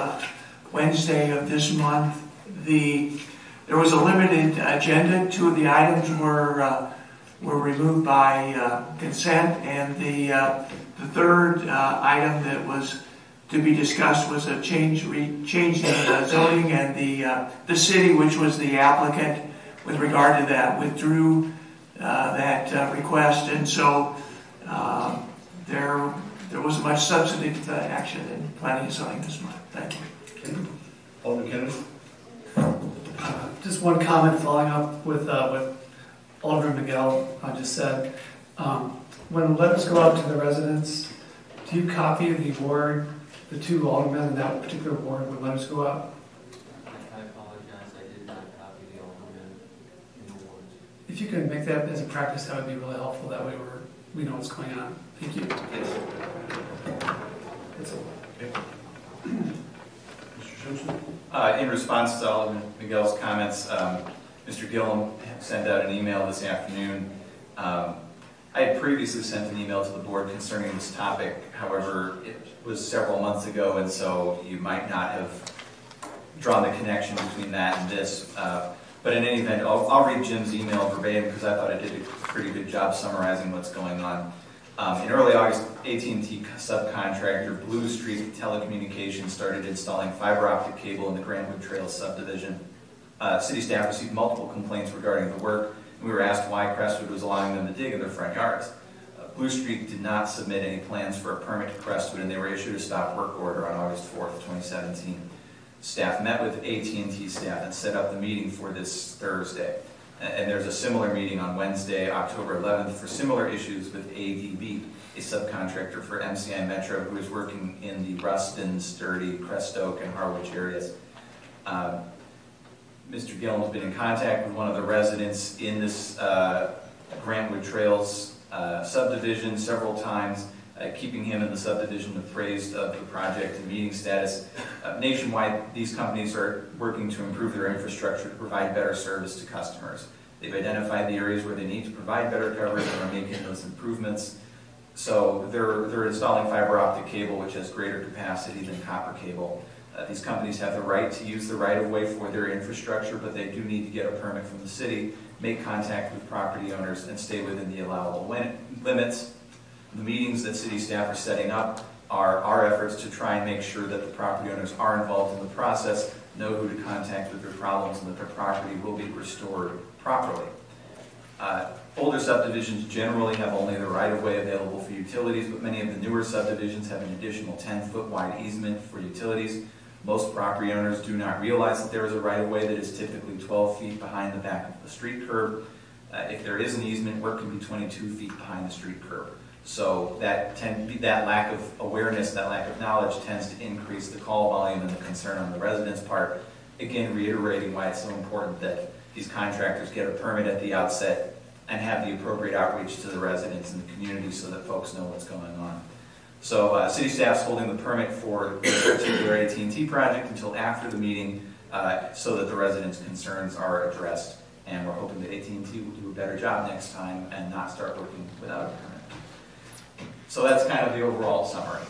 Wednesday of this month. There was a limited agenda. 2 of the items were removed by consent, and the third item that was to be discussed was a change in zoning, and the city, which was the applicant with regard to that, withdrew that request, and so there wasn't much substantive action in planning and zoning this month. Thank you. Alderman Kennedy. Just one comment following up with Alderman Miguel just said. When letters go out to the residents, do you copy the ward, the 2 aldermen in that particular ward when letters go out? I apologize, I did not copy the aldermen in the wards. If you can make that as a practice, that would be really helpful. That way we're we know what's going on. Thank you. That's all. Mr. Simpson? In response to Alderman Miguel's comments, Mr. Gillum sent out an email this afternoon. I had previously sent an email to the board concerning this topic. However, it was several months ago, and so you might not have drawn the connection between that and this. But in any event, I'll read Jim's email verbatim because I thought I did a pretty good job summarizing what's going on. In early August, AT&T subcontractor Blue Street Telecommunications started installing fiber optic cable in the Grantwood Trails subdivision. City staff received multiple complaints regarding the work, and we were asked why Crestwood was allowing them to dig in their front yards. Blue Street did not submit any plans for a permit to Crestwood, and they were issued a stop work order on August 4th, 2017. Staff met with AT&T staff and set up the meeting for this Thursday. And there's a similar meeting on Wednesday, October 11th, for similar issues with ADB, a subcontractor for MCI Metro who is working in the Ruston, Sturdy, Crestoke, and Harwich areas. Mr. Gillum has been in contact with one of the residents in this Grantwood Trails subdivision several times, keeping him in the subdivision appraised of the project and meeting status. Nationwide, these companies are working to improve their infrastructure to provide better service to customers. They've identified the areas where they need to provide better coverage and are making those improvements. So they're installing fiber optic cable, which has greater capacity than copper cable. These companies have the right to use the right-of-way for their infrastructure, but they do need to get a permit from the city, make contact with property owners, and stay within the allowable limits. The meetings that city staff are setting up are our efforts to try and make sure that the property owners are involved in the process, know who to contact with their problems, and that their property will be restored properly. Older subdivisions generally have only the right-of-way available for utilities, but many of the newer subdivisions have an additional 10-foot wide easement for utilities. Most property owners do not realize that there is a right-of-way that is typically 12 feet behind the back of the street curb. If there is an easement, work can be 22 feet behind the street curb. So that lack of awareness, that lack of knowledge tends to increase the call volume and the concern on the residents' part. Again, reiterating why it's so important that these contractors get a permit at the outset and have the appropriate outreach to the residents and the community so that folks know what's going on. So city staff's holding the permit for this particular AT&T project until after the meeting so that the residents' concerns are addressed. And we're hoping that AT&T will do a better job next time and not start working without a permit. So that's kind of the overall summary.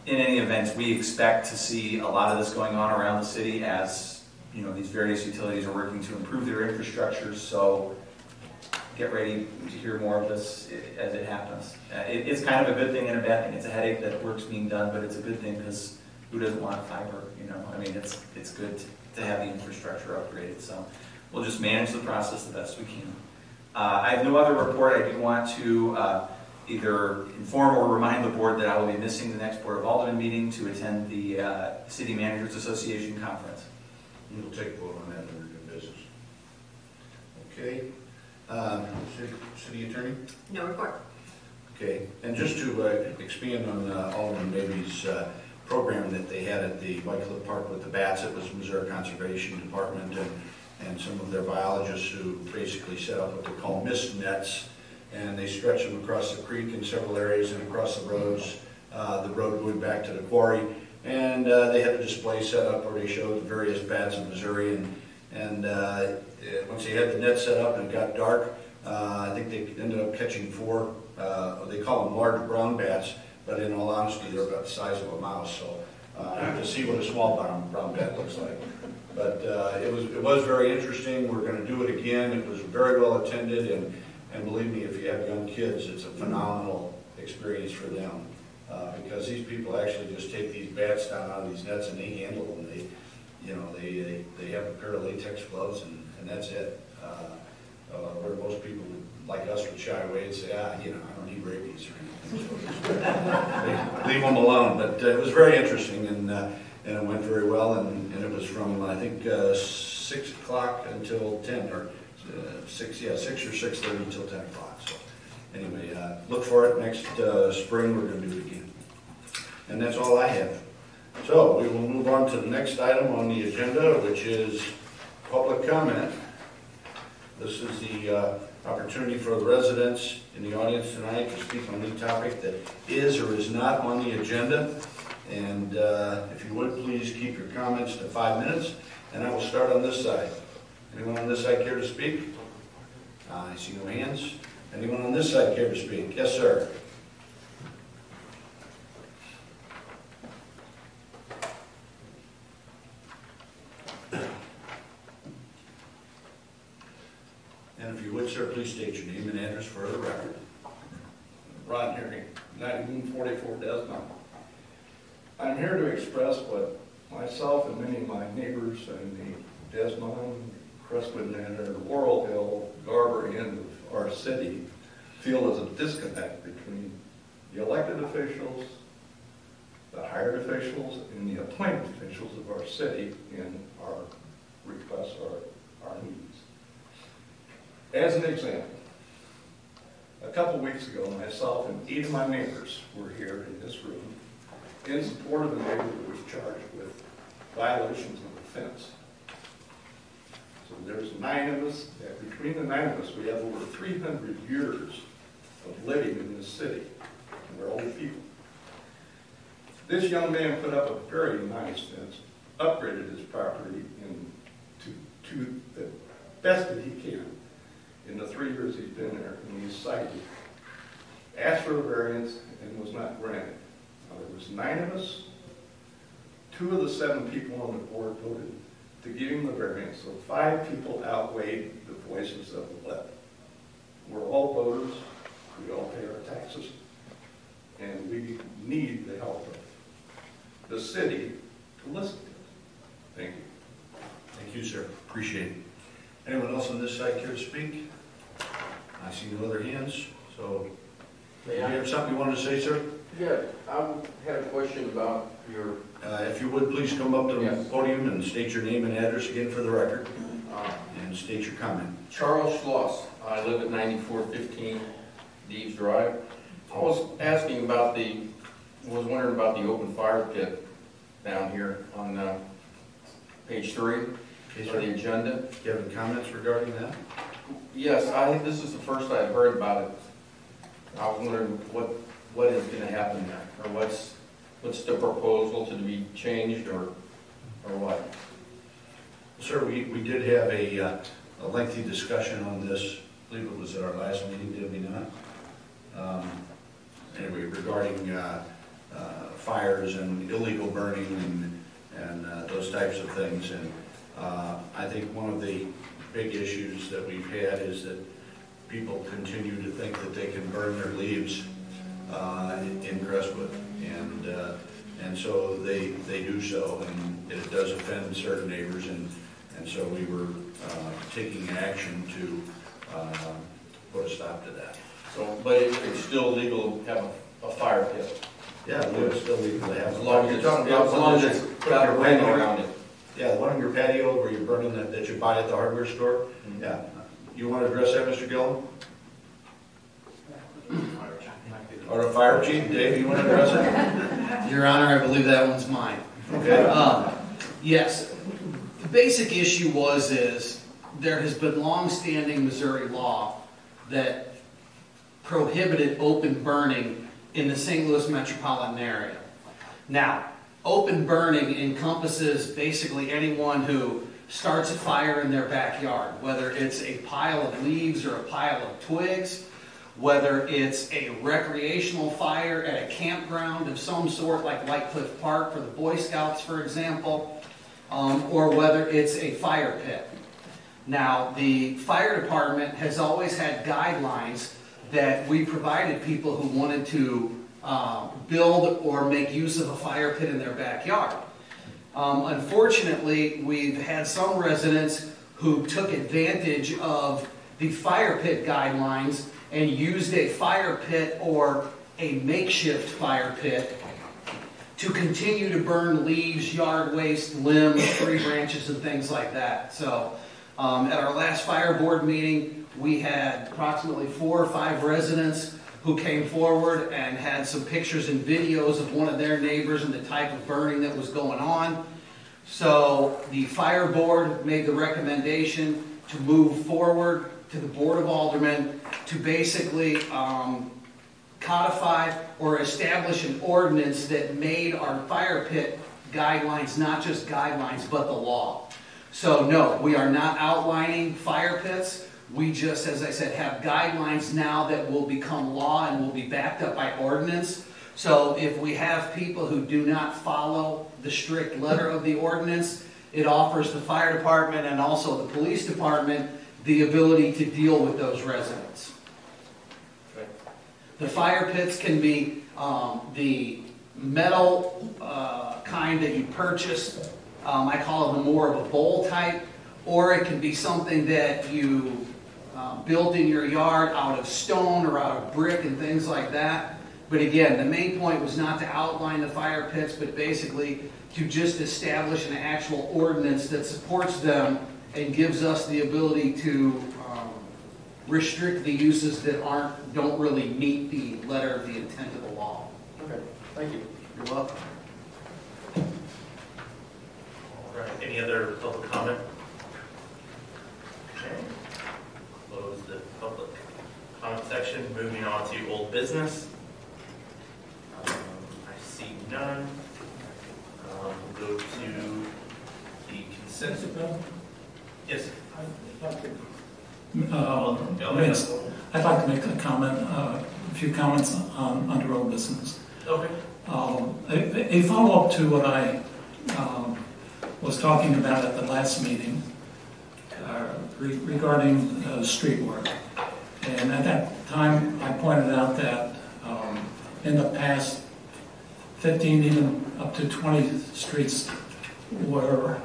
In any event, we expect to see a lot of this going on around the city as these various utilities are working to improve their infrastructure. So get ready to hear more of this as it happens. It's kind of a good thing and a bad thing. It's a headache that work's being done, but it's a good thing because who doesn't want fiber? I mean, it's good to have the infrastructure upgraded. So we'll just manage the process the best we can. I have no other report. I do want to either inform or remind the board that I will be missing the next Board of Aldermen meeting to attend the City Managers Association conference. We'll take a vote on that under new business. Okay. City Attorney? No report. Okay. And just to expand on Alderman Beatty's program that they had at the White Cliff Park with the bats, it was Missouri Conservation Department and some of their biologists who basically set up what they call mist nets, and they stretch them across the creek in several areas and across the roads, the road going back to the quarry. And they had a display set up where they showed the various bats in Missouri. And once they had the net set up and it got dark, I think they ended up catching 4, they call them large brown bats, but in all honesty, they're about the size of a mouse. So you have to see what a small brown bat looks like. But it was very interesting. We're going to do it again. It was very well attended, and believe me, if you have young kids, it's a phenomenal experience for them. Because these people actually just take these bats down out of these nets and they handle them. They have a pair of latex gloves and that's it. Where most people like us would shy away and say, I don't need rabies or anything. So they leave them alone. But it was very interesting and it went very well. And it was from I think 6 o'clock until 10 or 6 or 6:30 until 10 o'clock. So anyway, look for it next spring. We're going to do it again. And that's all I have. So we will move on to the next item on the agenda, which is public comment. This is the opportunity for the residents in the audience tonight to speak on any topic that is or is not on the agenda. And if you would, please keep your comments to 5 minutes. And I will start on this side. Anyone on this side care to speak? I see no hands. Anyone on this side care to speak? Yes, sir. And if you would, sir, please state your name and address for the record. Ron Herring, 9144 Desmond. I'm here to express what myself and many of my neighbors in the Desmond, Crestwood Manor, Laurel Hill, Garber end of our city feel is a disconnect between the elected officials, the hired officials, and the appointed officials of our city in our requests or our needs. As an example, a couple weeks ago, myself and 8 of my neighbors were here in this room in support of a neighbor who was charged with violations of the fence. So there's 9 of us. Between the 9 of us, we have over 300 years of living in this city, and we're old people. This young man put up a very nice fence, upgraded his property to the best that he can in the 3 years he's been there, and he's cited, asked for a variance, and was not granted. Now, there was 9 of us. 2 of the 7 people on the board voted to give him the variance, so 5 people outweighed the voices of the left. We're all voters, we all pay our taxes, and we need the help of the city to listen to us. Thank you. Thank you, sir. Appreciate it. Anyone else on this side care to speak? I see no other hands, so do you have something you wanted to say, sir? Yeah, I had a question about your... if you would, please come up to the podium and state your name and address again for the record, and state your comment. Charles Schloss. I live at 9415 Deeves Drive. I was asking about was wondering about the open fire pit down here on page 3 of the agenda. Do you have any comments regarding that? Yes, this is the first I've heard about it. I was wondering what is going to happen there, or what's the proposal to be changed, or what? Sir, we did have a lengthy discussion on this. I believe it was at our last meeting, did we not? Anyway, regarding fires and illegal burning and those types of things. And I think one of the big issues that we've had is that people continue to think that they can burn their leaves in Crestwood, and so they do so, and it does offend certain neighbors, and so we were taking action to put a stop to that. So, but it's still legal to have a fire pit. Yeah, it's still legal to have. As long as it's got a ring around it. Yeah, the one on your patio where you're burning that you buy at the hardware store. Mm-hmm. Yeah. You want to address that, Mr. Gillum? Or the fire chief, Dave, you want to address it? Your Honor, I believe that one's mine. Okay. Yes. The basic issue is there has been long-standing Missouri law that prohibited open burning in the St. Louis metropolitan area. Now, open burning encompasses basically anyone who starts a fire in their backyard, whether it's a pile of leaves or a pile of twigs, whether it's a recreational fire at a campground of some sort like White Cliff Park for the Boy Scouts, for example, or whether it's a fire pit. Now, the fire department has always had guidelines that we provided people who wanted to build or make use of a fire pit in their backyard. Unfortunately, we've had some residents who took advantage of the fire pit guidelines and used a fire pit or a makeshift fire pit to continue to burn leaves, yard waste, limbs, tree branches, and things like that. So at our last fire board meeting, we had approximately 4 or 5 residents who came forward and had some pictures and videos of one of their neighbors and the type of burning that was going on. So the fire board made the recommendation to move forward to the Board of Aldermen to basically codify or establish an ordinance that made our fire pit guidelines not just guidelines but the law. So no, we are not outlining fire pits. We just, as I said, have guidelines now that will become law and will be backed up by ordinance. So if we have people who do not follow the strict letter of the ordinance, it offers the fire department and also the police department the ability to deal with those residents. The fire pits can be the metal kind that you purchase. I call it more of a bowl type, or it can be something that you built in your yard out of stone or out of brick and things like that. But again, the main point was not to outline the fire pits, but basically to just establish an actual ordinance that supports them and gives us the ability to restrict the uses that don't really meet the letter of the intent of the law. Okay, thank you. You're welcome. All right, any other public comment? Okay. Close the public comment section. Moving on to old business. I see none. We'll go to the consent agenda. Yes. I'd like to make a comment, a few comments on under old business. Okay. A follow-up to what I was talking about at the last meeting regarding street work. And at that time, I pointed out that in the past, 15, even up to 20 streets were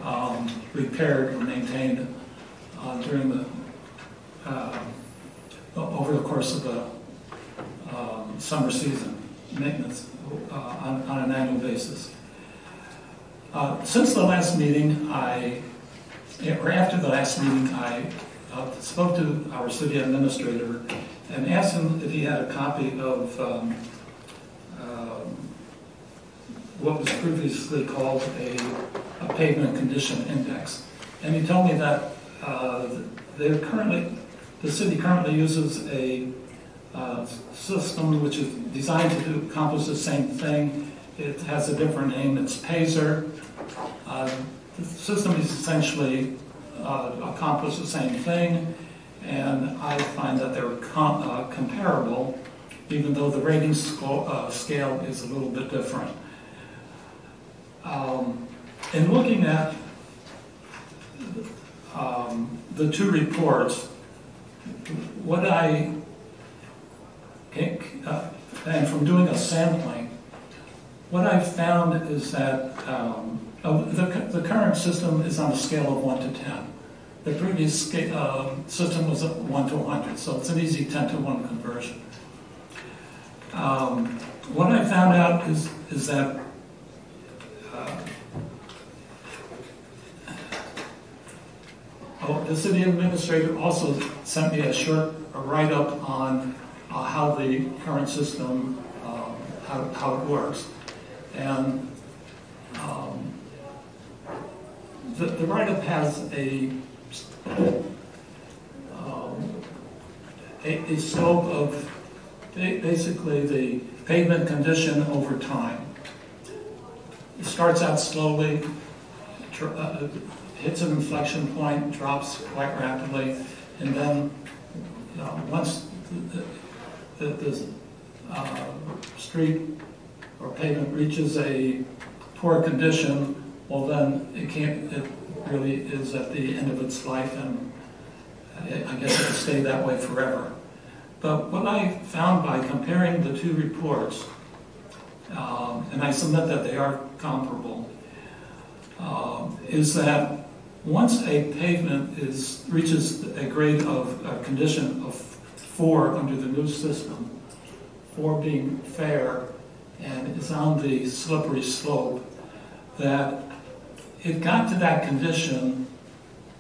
repaired or maintained during the over the course of the summer season, maintenance on an annual basis. Since the last meeting, or after the last meeting, I spoke to our city administrator and asked him if he had a copy of what was previously called a pavement condition index. And he told me that the city currently uses a system which is designed to accomplish the same thing. It has a different name, it's PASER. The system is essentially accomplish the same thing, and I find that they're comparable, even though the rating scale is a little bit different. In looking at the two reports, what and from doing a sampling, what I found is that the current system is on a scale of 1 to 10. The previous system was 1 to 100, so it's an easy 10 to 1 conversion. What I found out is that the city administrator also sent me a short write-up on how the current system, how it works. And the write-up has a slope of basically the pavement condition over time. It starts out slowly, hits an inflection point, drops quite rapidly, and then once the street or pavement reaches a poor condition, well then it really is at the end of its life, and I guess it'll stay that way forever. But what I found by comparing the two reports, and I submit that they are comparable, is that once a pavement reaches a grade of a condition of 4 under the new system, 4 being fair, and is on the slippery slope, that it got to that condition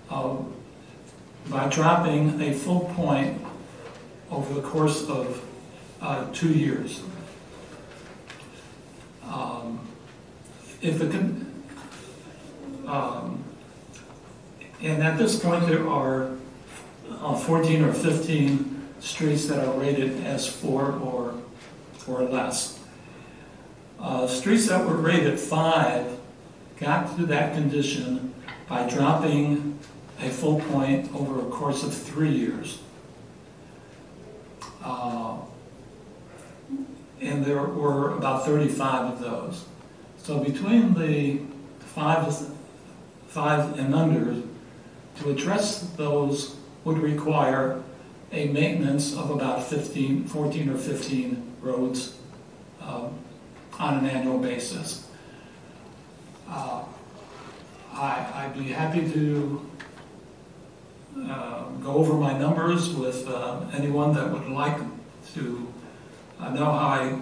by dropping a full point over the course of 2 years. And at this point, there are 14 or 15 streets that are rated as 4 or less. Streets that were rated 5 got to that condition by dropping a full point over a course of 3 years. And there were about 35 of those. So between the 5 and under, to address those would require a maintenance of about 14 or 15 roads on an annual basis. I'd be happy to go over my numbers with anyone that would like to know how I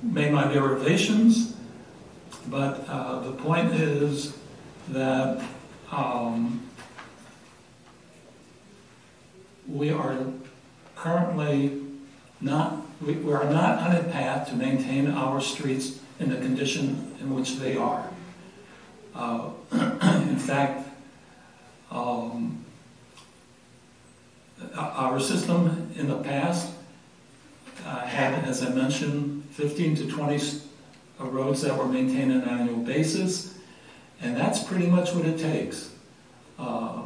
made my derivations, but the point is that we are currently not, we are not on a path to maintain our streets in the condition in which they are. In fact, our system in the past had, as I mentioned, 15 to 20 roads that were maintained on an annual basis, and that's pretty much what it takes. I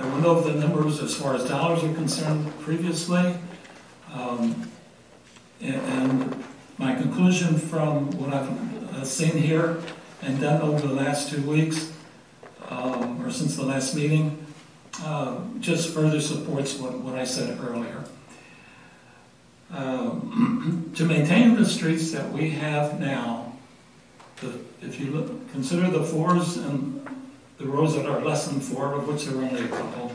went over the numbers as far as dollars are concerned previously, and my conclusion from what I've seen here and done over the last 2 weeks, or since the last meeting, just further supports what I said earlier. To maintain the streets that we have now, if you consider the 4s and the roads that are less than 4, of which there are only a couple,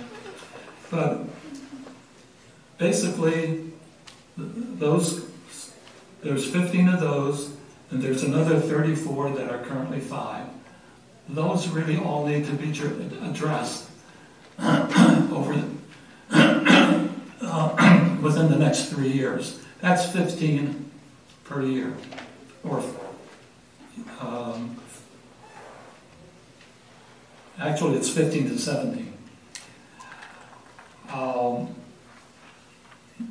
but basically there's 15 of those, and there's another 34 that are currently 5. Those really all need to be addressed within the next 3 years. That's 15 per year, or actually it's 15 to 17.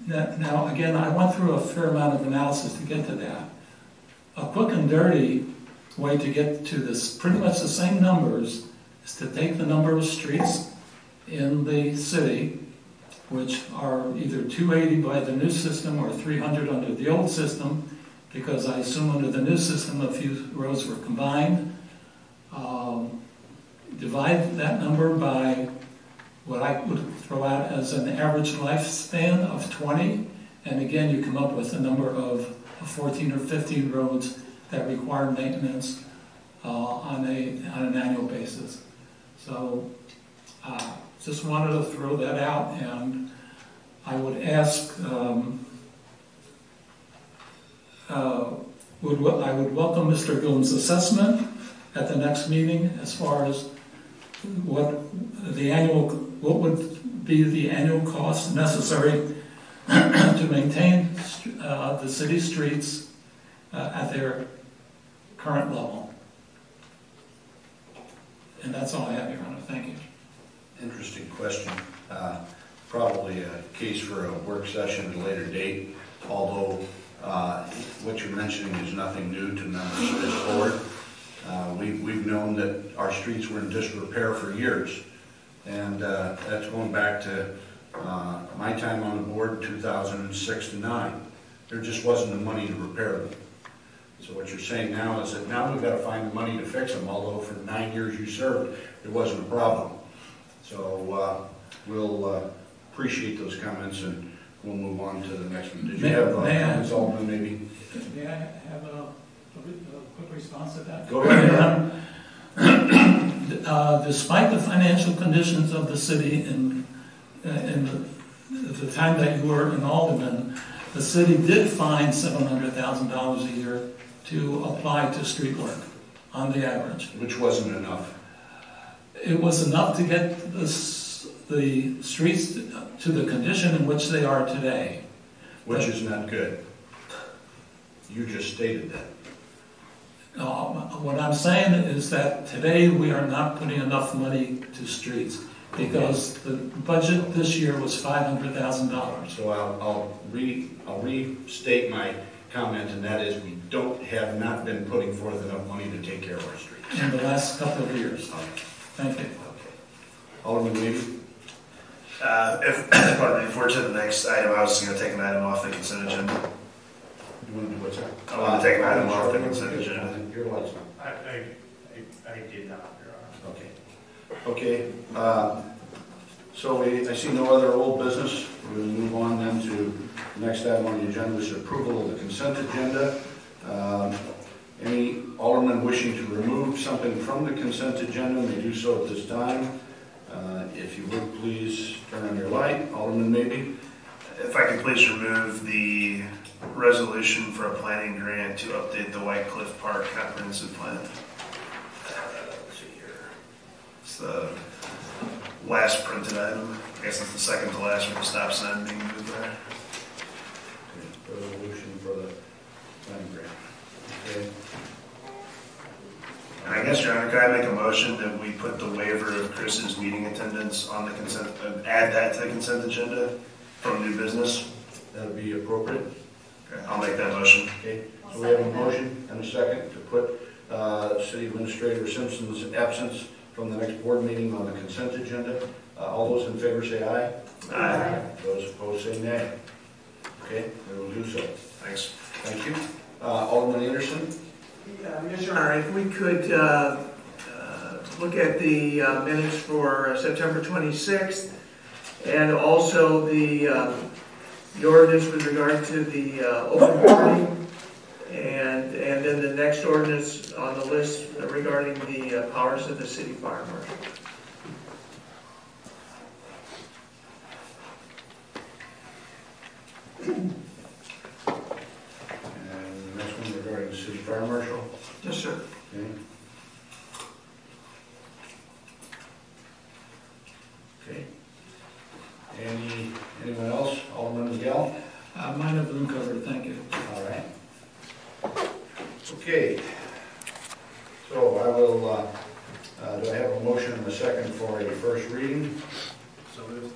Now again, I went through a fair amount of analysis to get to that. A quick and dirty way to get to this, pretty much the same numbers, is to take the number of streets in the city, which are either 280 by the new system or 300 under the old system, because I assume under the new system a few roads were combined. Divide that number by what I would throw out as an average lifespan of 20, and again you come up with a number of 14 or 15 roads that require maintenance on an annual basis. So just wanted to throw that out, and I would ask, I would welcome Mr. Gillum's assessment at the next meeting as far as what would be the annual cost necessary to maintain the city streets at their current level. And that's all I have, Your Honor. Thank you. Interesting question. Probably a case for a work session at a later date, although what you're mentioning is nothing new to members of this board. We've known that our streets were in disrepair for years, and that's going back to my time on the board, 2006 to 9. There just wasn't the money to repair them. So what you're saying now is that now we've got to find the money to fix them, although for 9 years you served, it wasn't a problem. So we'll appreciate those comments, and we'll move on to the next one. Did you have comments, Alderman, maybe? May I have a quick response to that? Go ahead. Despite the financial conditions of the city in the time that you were an alderman, the city did find $700,000 a year to apply to street work on the average. Which wasn't enough. It was enough to get the streets to the condition in which they are today. Which is not good. You just stated that. What I'm saying is that today we are not putting enough money to streets because the budget this year was $500,000. So I'll restate my comment, and that is we have not been putting forth enough money to take care of our streets. In the last couple of years. Thank you. Okay. Alderman Levy? If we're to the next item, I was just going to take an item off the consent agenda. You want to do what's that? I want to take an item off the consent agenda. Your lights on. I did not, Your Honor. Okay. Okay. So I see no other old business. We'll move on then to the next item on the agenda, which is approval of the consent agenda. Any alderman wishing to remove something from the consent agenda may do so at this time. If you would please turn on your light. Alderman maybe? If I could please remove the resolution for a planning grant to update the White Cliff Park comprehensive plan. Let's see here. It's the last printed item. I guess it's the second to last with the stop sign being moved there. Okay. Resolution for the planning grant. Okay. And I guess, Your Honor, could I make a motion that we put the waiver of Chris's meeting attendance on the consent, add that to the consent agenda from new business? That would be appropriate. Okay, I'll make that motion. Okay. So we have a motion and a second to put City Administrator Simpson's absence from the next board meeting on the consent agenda. All those in favor say aye. Aye. Those opposed say nay. Okay, we will do so. Thanks. Thank you. Alderman Anderson? Yes, Your Honor, if we could look at the minutes for September 26th and also the ordinance with regard to the open burning and then the next ordinance on the list regarding the powers of the city fire marshal. And the next one regarding the city fire marshal? Yes, sir. Okay. Okay. Anyone else? Alderman Miguel? Mine have been covered, thank you. All right. Okay. So I will, do I have a motion and a second for a first reading? So moved.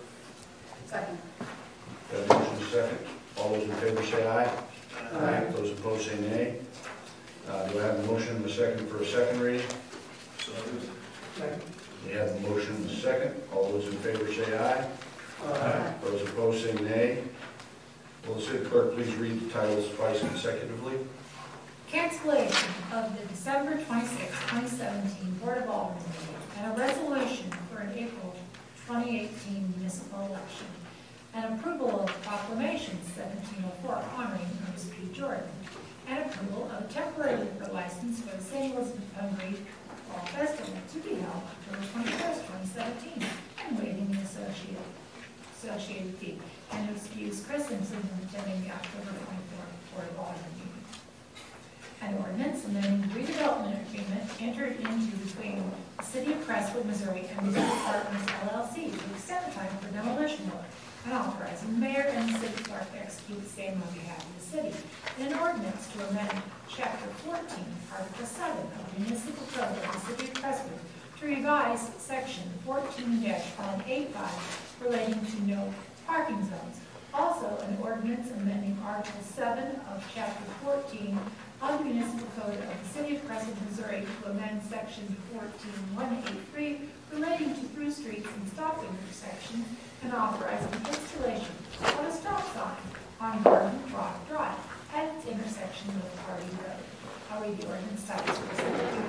Second. Got a motion and a second. All those in favor say aye. Aye. Those opposed say nay. Do I have a motion and a second for a second reading? So moved. Second. We have a motion and a second. All those in favor say aye. Aye. Those opposed say nay. Will the city clerk please read the titles twice consecutively? Cancellation of the December 26, 2017 Board of Aldermen meeting and a resolution for an April 2018 municipal election. And approval of proclamation 1704 honoring Ernest P. Jordan. And approval of a temporary liquor license for the St. Elizabeth Hungry Fall Festival to be held October 21st, 2017, and waiving the associated fee. And to excuse Chris Simpson from attending the October 24th Board of Aldermen meeting. An ordinance amending the redevelopment agreement entered into between the City of Crestwood, Missouri and Municipal Partners LLC to extend the time for demolition work and authorizing the mayor and the city clerk to execute the same on behalf of the city. And an ordinance to amend Chapter 14, Article 7 of the Municipal Code of the City of Crestwood to revise Section 14-185 relating to no parking zones. Also, an ordinance amending Article 7 of Chapter 14 of the Municipal Code of the City of Crestwood, Missouri to amend Section 14-183 relating to through streets and stop intersections and authorizing installation of a stop sign on Garden Rock Drive at its intersection with Hardy Road. I'll read the ordinance titles for a second.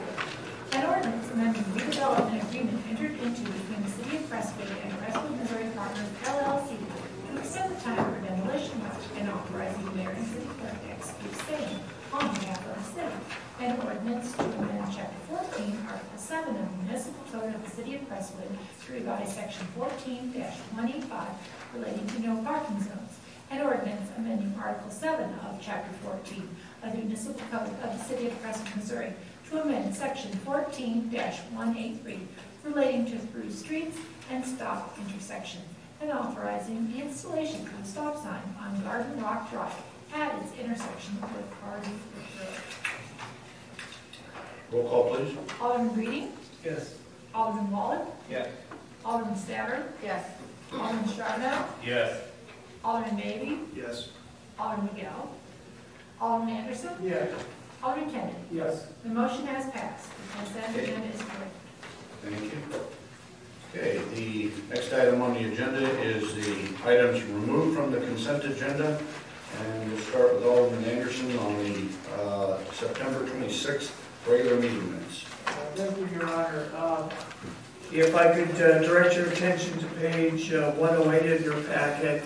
An ordinance amending the redevelopment agreement entered into between the City of Crestwood and Crestwood, Missouri Partners LLC to extend the time for demolition work and authorizing the mayor and city clerk to execute same on behalf of the city. An ordinance to amend Chapter 14, Article 7 of the Municipal Code of the City of Crestwood to revise Section 14-185 relating to no parking zones. An ordinance amending Article 7 of Chapter 14 of the Municipal Code of the City of Crestwood, Missouri to amend Section 14-183 relating to through streets and stop intersections and authorizing the installation of a stop sign on Garden Rock Drive at its intersection with Hardy Road. Roll call, please. Alderman Reading, Yes. Alderman Waller, Yes. Alderman Staver, Yes. Alderman Charbonneau, Yes. Alderman Beatty, Yes. Alderman Miguel, Alderman Anderson, Yes. Alderman Kennedy. Yes. The motion has passed. The consent agenda is approved. Thank you. Okay, the next item on the agenda is the items removed from the consent agenda. And we'll start with Alderman Anderson on the September 26th regular meeting minutes. Thank you, Your Honor. If I could direct your attention to page 108 of your packet,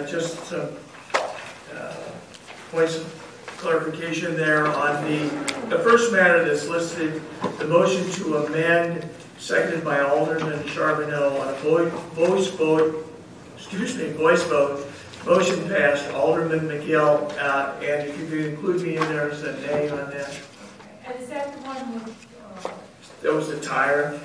just some points of clarification there on the first matter that's listed, the motion to amend, seconded by Alderman Charbonneau on a voice vote. Motion passed. Alderman McGill, and if you could include me in there as a nay on that. Okay. And is that the one with, That was the tire.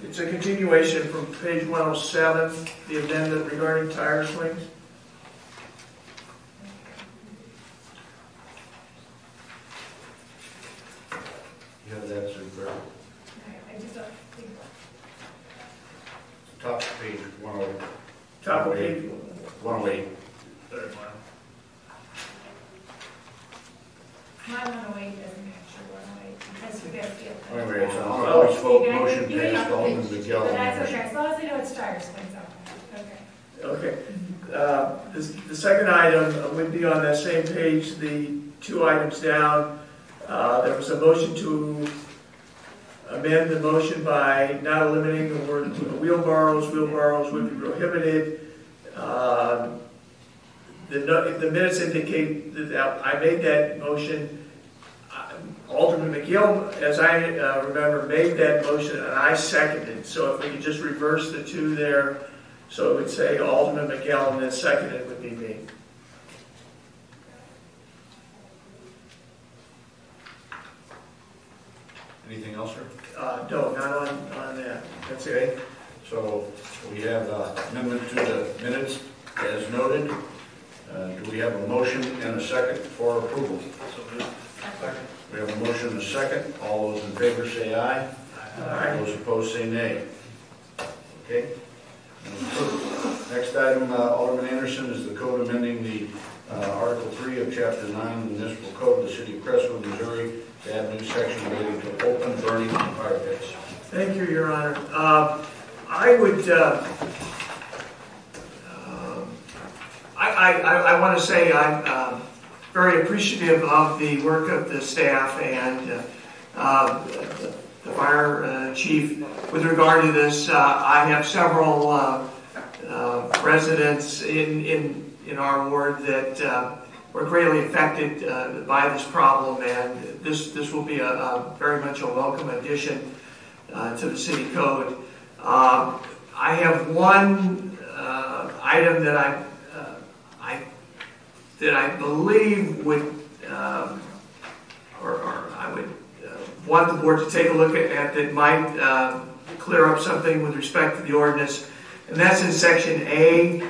It's a continuation from page 107, the amendment regarding tire swings. You have that, Super. I just don't think. Top of page 108. Top of page 108. Third one. My 108 doesn't actually 108 because you guys get. Anyway, it's on a voice vote motion passed. Alderman McGill. But that's okay, as long as they know it's tire swings out there. Okay. Okay. The second item would be on that same page, the two items down. There was a motion to amend the motion by not eliminating the word wheelbarrows. Wheelbarrows would be prohibited. The minutes indicate that I made that motion. Alderman McGill, as I remember, made that motion and I seconded. So if we could just reverse the two there, so it would say Alderman McGill and then seconded would be me. Anything else, sir? No, not on that. That's it. Okay, so we have amendment to the minutes as noted. Do we have a motion and a second for approval? Second. We have a motion and a second. All those in favor say aye. Aye. Those opposed say nay. Okay. Next item, Alderman Anderson, is the code amending the Article 3 of Chapter 9 of the Municipal Code of the City of Crestwood, Missouri, to add a new section relating to open burning and fire pits. Thank you, Your Honor. I would, I want to say I'm very appreciative of the work of the staff and the fire chief with regard to this. I have several residents in our ward that were greatly affected by this problem, and this will be very much a welcome addition to the city code. I have one item that I believe would, or I would want the board to take a look at that might clear up something with respect to the ordinance, and that's in section A.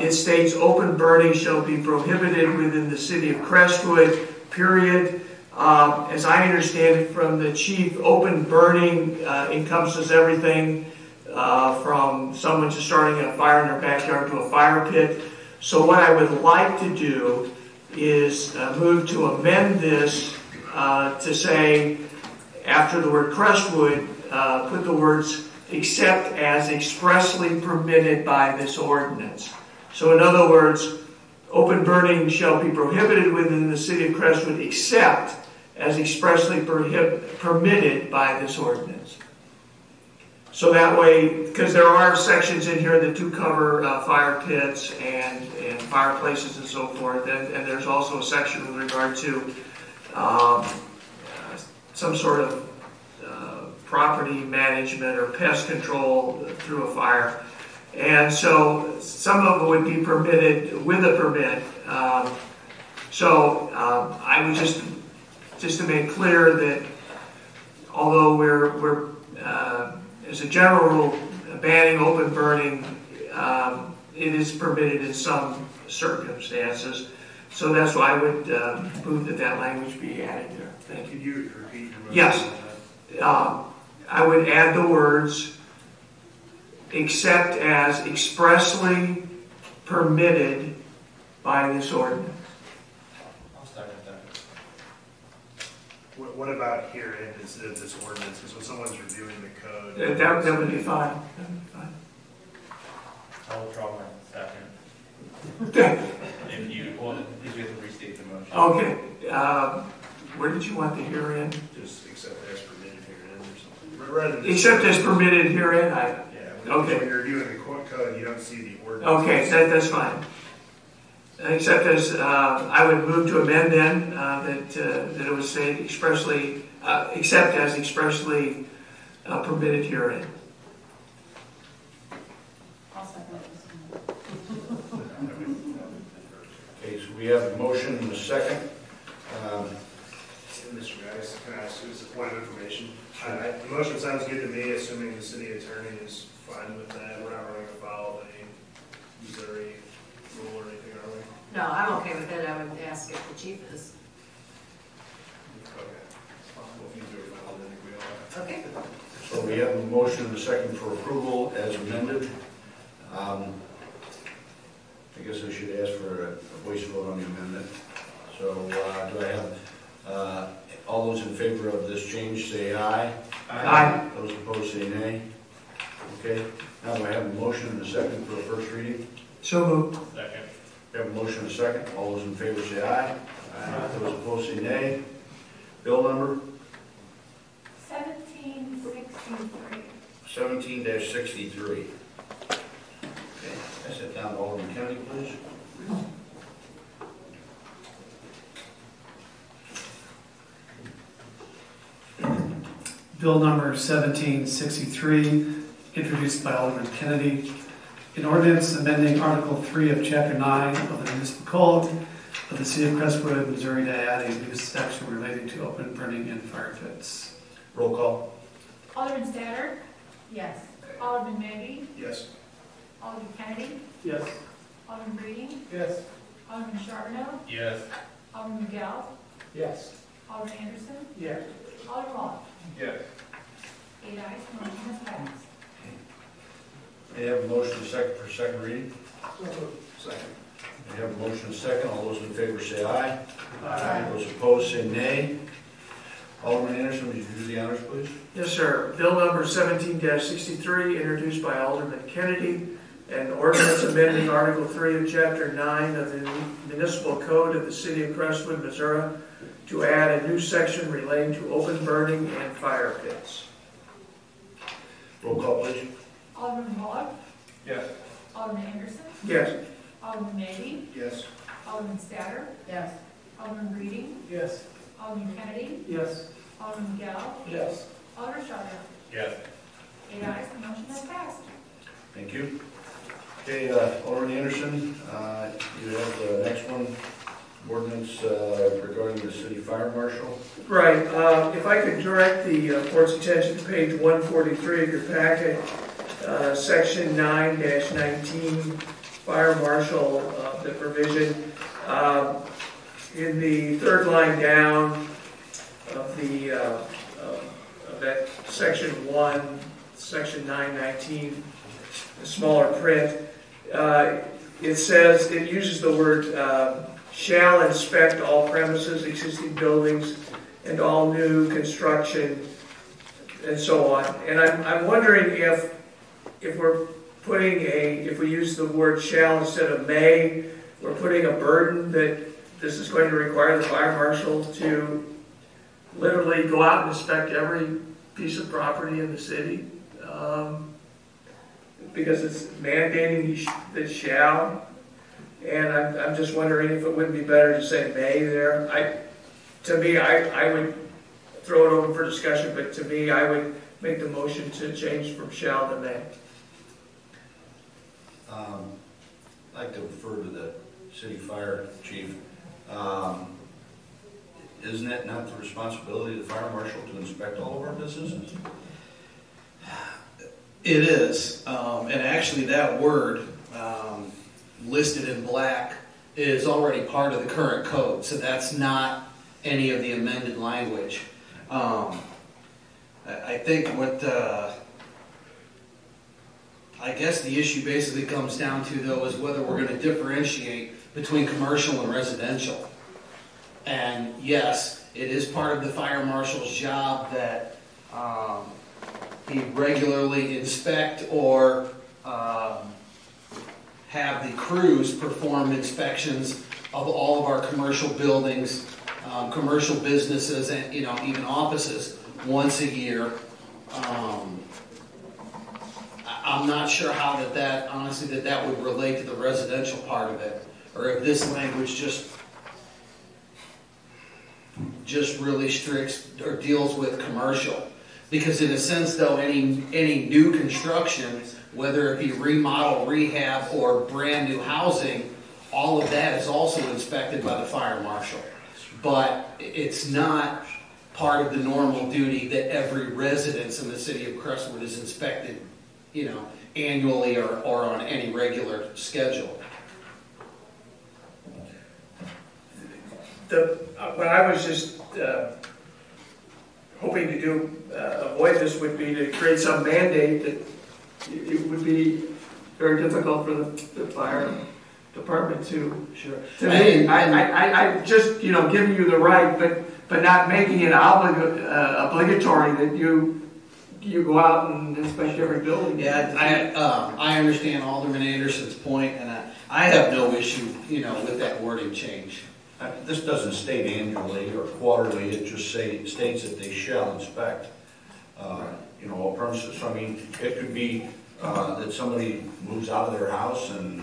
It states open burning shall be prohibited within the city of Crestwood, period. As I understand it from the chief, open burning encompasses everything from someone just starting a fire in their backyard to a fire pit. So what I would like to do is move to amend this to say, after the word Crestwood, put the words except as expressly permitted by this ordinance. So in other words, open burning shall be prohibited within the city of Crestwood except as expressly permitted by this ordinance. So that way, because there are sections in here that do cover fire pits and fireplaces and so forth, and there's also a section with regard to some sort of property management or pest control through a fire. And so some of it would be permitted with a permit. I would just to make clear that although we're as a general rule banning open burning, it is permitted in some circumstances. So that's why I would move that language be added there. Thank you. Could you repeat your motion? Yes. I would add the words, except as expressly permitted by this ordinance. I'll start with that. What about herein instead of this ordinance? Because when someone's reviewing the code. That would be fine. That would be fine. I'll withdraw my second. If you have to restate the motion. Okay. Where did you want the herein? Just except as permitted herein or something. Rather than Except as permitted herein? Okay. When you're reviewing the code, you don't see the ordinance. Okay, that's fine. Except as, I would move to amend then, that it would say expressly, except as expressly permitted herein. I'll second Okay, so we have a motion and a second. Mr. Guys, can I ask you as a point of information? The motion sounds good to me, assuming the city attorney is fine with that. We're not running afoul of any Missouri rule or anything, are we? No, I'm okay with it. I would ask if the chief is. Okay. Well, if you do it, I think we all. Okay. So we have a motion and a second for approval as amended. I guess I should ask for a voice vote on the amendment. So do I have, all those in favor of this change say aye. Aye. Those opposed say nay. Okay, now do I have a motion and a second for a first reading? So moved. Second. We have a motion and a second. All those in favor say aye. Aye. Those opposed say nay. Bill number? 1763. 17-63. Okay, I sit down to Alderman Kennedy, please. Bill number 1763, introduced by Alderman Kennedy. An ordinance amending Article 3 of Chapter 9 of the Municipal Code of the City of Crestwood, Missouri to add a new section relating to open burning and fire pits. Roll call. Alderman Statter? Yes. Alderman Magley? Yes. Alderman Kennedy? Yes. Alderman Reading? Yes. Alderman Charbonneau? Yes. Alderman McGall? Yes. Alderman Anderson? Yes. Alderman Wall? Yes. 8 ayes, motion has passed. May I have a motion and a second for second reading? Second. May I have a motion and a second. All those in favor say aye. Aye. Those opposed say nay. Alderman Anderson, would you do the honors, please? Yes, sir. Bill number 17-63, introduced by Alderman Kennedy, an ordinance amending Article 3 of Chapter 9 of the Municipal Code of the City of Crestwood, Missouri, to add a new section relating to open burning and fire pits. Roll call, please. Alderman Wall? Yes. Alderman Anderson? Yes. Alderman Magley? Yes. Alderman Statter? Yes. Alderman Reading? Yes. Alderman Kennedy? Yes. Alderman McGall? Yes. Alderman Charbonneau? Yes. 8 ayes, the motion has passed. Thank you. Okay, Alderman Anderson, you have the next one, ordinance regarding the city fire marshal. Right. If I could direct the board's attention to page 143 of your packet, section 9-19, fire marshal, the provision. In the third line down of the of that section 1, section 919, the smaller print, it says, it uses the word shall inspect all premises, existing buildings, and all new construction, and so on. And I'm wondering if we're putting if we use the word shall instead of may, we're putting a burden that this is going to require the fire marshal to literally go out and inspect every piece of property in the city, because it's mandating that shall. And I'm just wondering if it wouldn't be better to say may there. To me, I would throw it open for discussion, but to me, I would make the motion to change from shall to may. I'd like to refer to the city fire chief. Isn't that not the responsibility of the fire marshal to inspect all of our businesses? It is, and actually that word listed in black is already part of the current code, so that's not any of the amended language. I think what I guess the issue basically comes down to, though, is whether we're going to differentiate between commercial and residential. And yes, it is part of the fire marshal's job that he regularly inspect or have the crews perform inspections of all of our commercial buildings, commercial businesses, and even offices once a year. I'm not sure how honestly, that would relate to the residential part of it, or if this language just really restricts or deals with commercial. Because in a sense, though, any new construction, whether it be remodel, rehab, or brand new housing, all of that is also inspected by the fire marshal. But it's not part of the normal duty that every residence in the city of Crestwood is inspected, annually or on any regular schedule. What I was just hoping to avoid this would be to create some mandate that it would be very difficult for the fire department to. Sure. To me, I just giving you the right, but not making it obligatory that you go out and inspect every building. Yeah, I understand Alderman Anderson's point, and I have no issue, with that wording change. This doesn't state annually or quarterly, it just states that they shall inspect, all premises. So, I mean, it could be that somebody moves out of their house and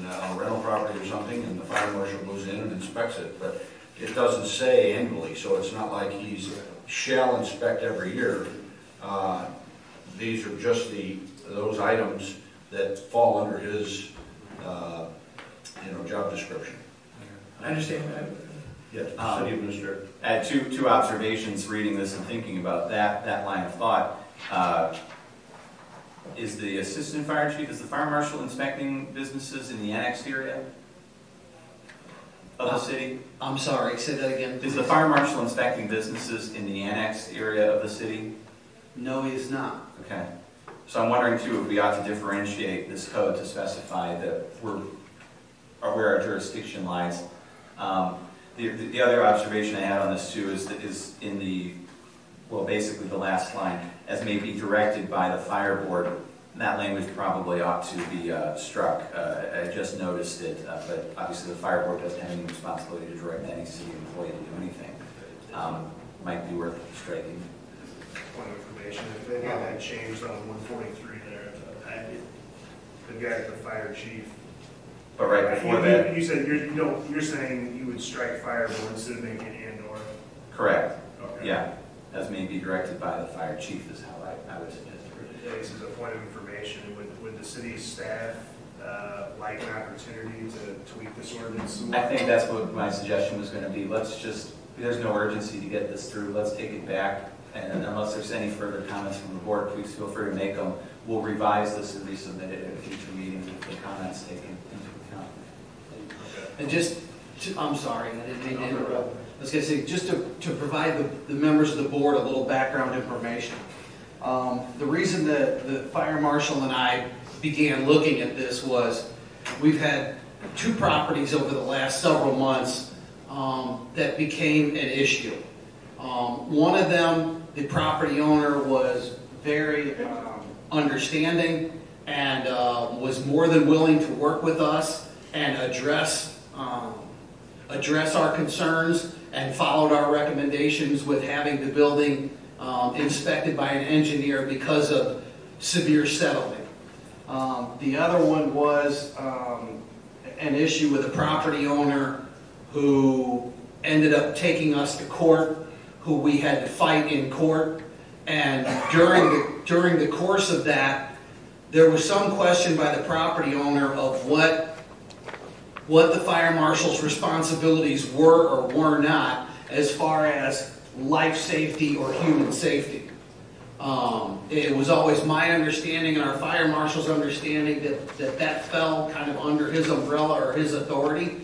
on a rental property or something, and the fire marshal goes in and inspects it, but it doesn't say annually, so it's not like he's shall inspect every year. These are just those items that fall under his, job description. I understand that. Yes, City Administrator. I had two observations reading this and thinking about that line of thought. Is the assistant fire chief, is the fire marshal inspecting businesses in the annexed area of the city? I'm sorry, say that again. Is the fire marshal inspecting businesses in the annexed area of the city? No, he is not. Okay. So I'm wondering too if we ought to differentiate this code to specify that where our jurisdiction lies. The other observation I had on this too is in basically the last line, as may be directed by the fire board. That language probably ought to be struck. I just noticed it, but obviously the fire board doesn't have any responsibility to direct any city employee to do anything. Might be worth striking. Point of information, if they got that changed on 143 there in the packet, the guy at the fire chief. But right before that, you said you're saying you would strike fire board instead of making it and/or. Correct. Okay. Yeah, as may be directed by the fire chief is how I would suggest it. This is a point of information. Would the city staff like an opportunity to tweak this ordinance? I think that's what my suggestion was going to be. There's no urgency to get this through. Let's take it back. And unless there's any further comments from the board, please feel free to make them. We'll revise this and resubmit it at a future meeting with the comments taken into account. And I'm sorry, I didn't mean to interrupt. I was going to say, just to provide the members of the board a little background information. The reason that the fire marshal and I began looking at this was we've had two properties over the last several months that became an issue. One of them, the property owner was very understanding and was more than willing to work with us and address our concerns, and followed our recommendations with having the building inspected by an engineer because of severe settling. The other one was an issue with a property owner who ended up taking us to court, who we had to fight in court, and during the course of that, there was some question by the property owner of what the fire marshal's responsibilities were or were not as far as life safety or human safety. It was always my understanding and our fire marshal's understanding that fell kind of under his umbrella or his authority.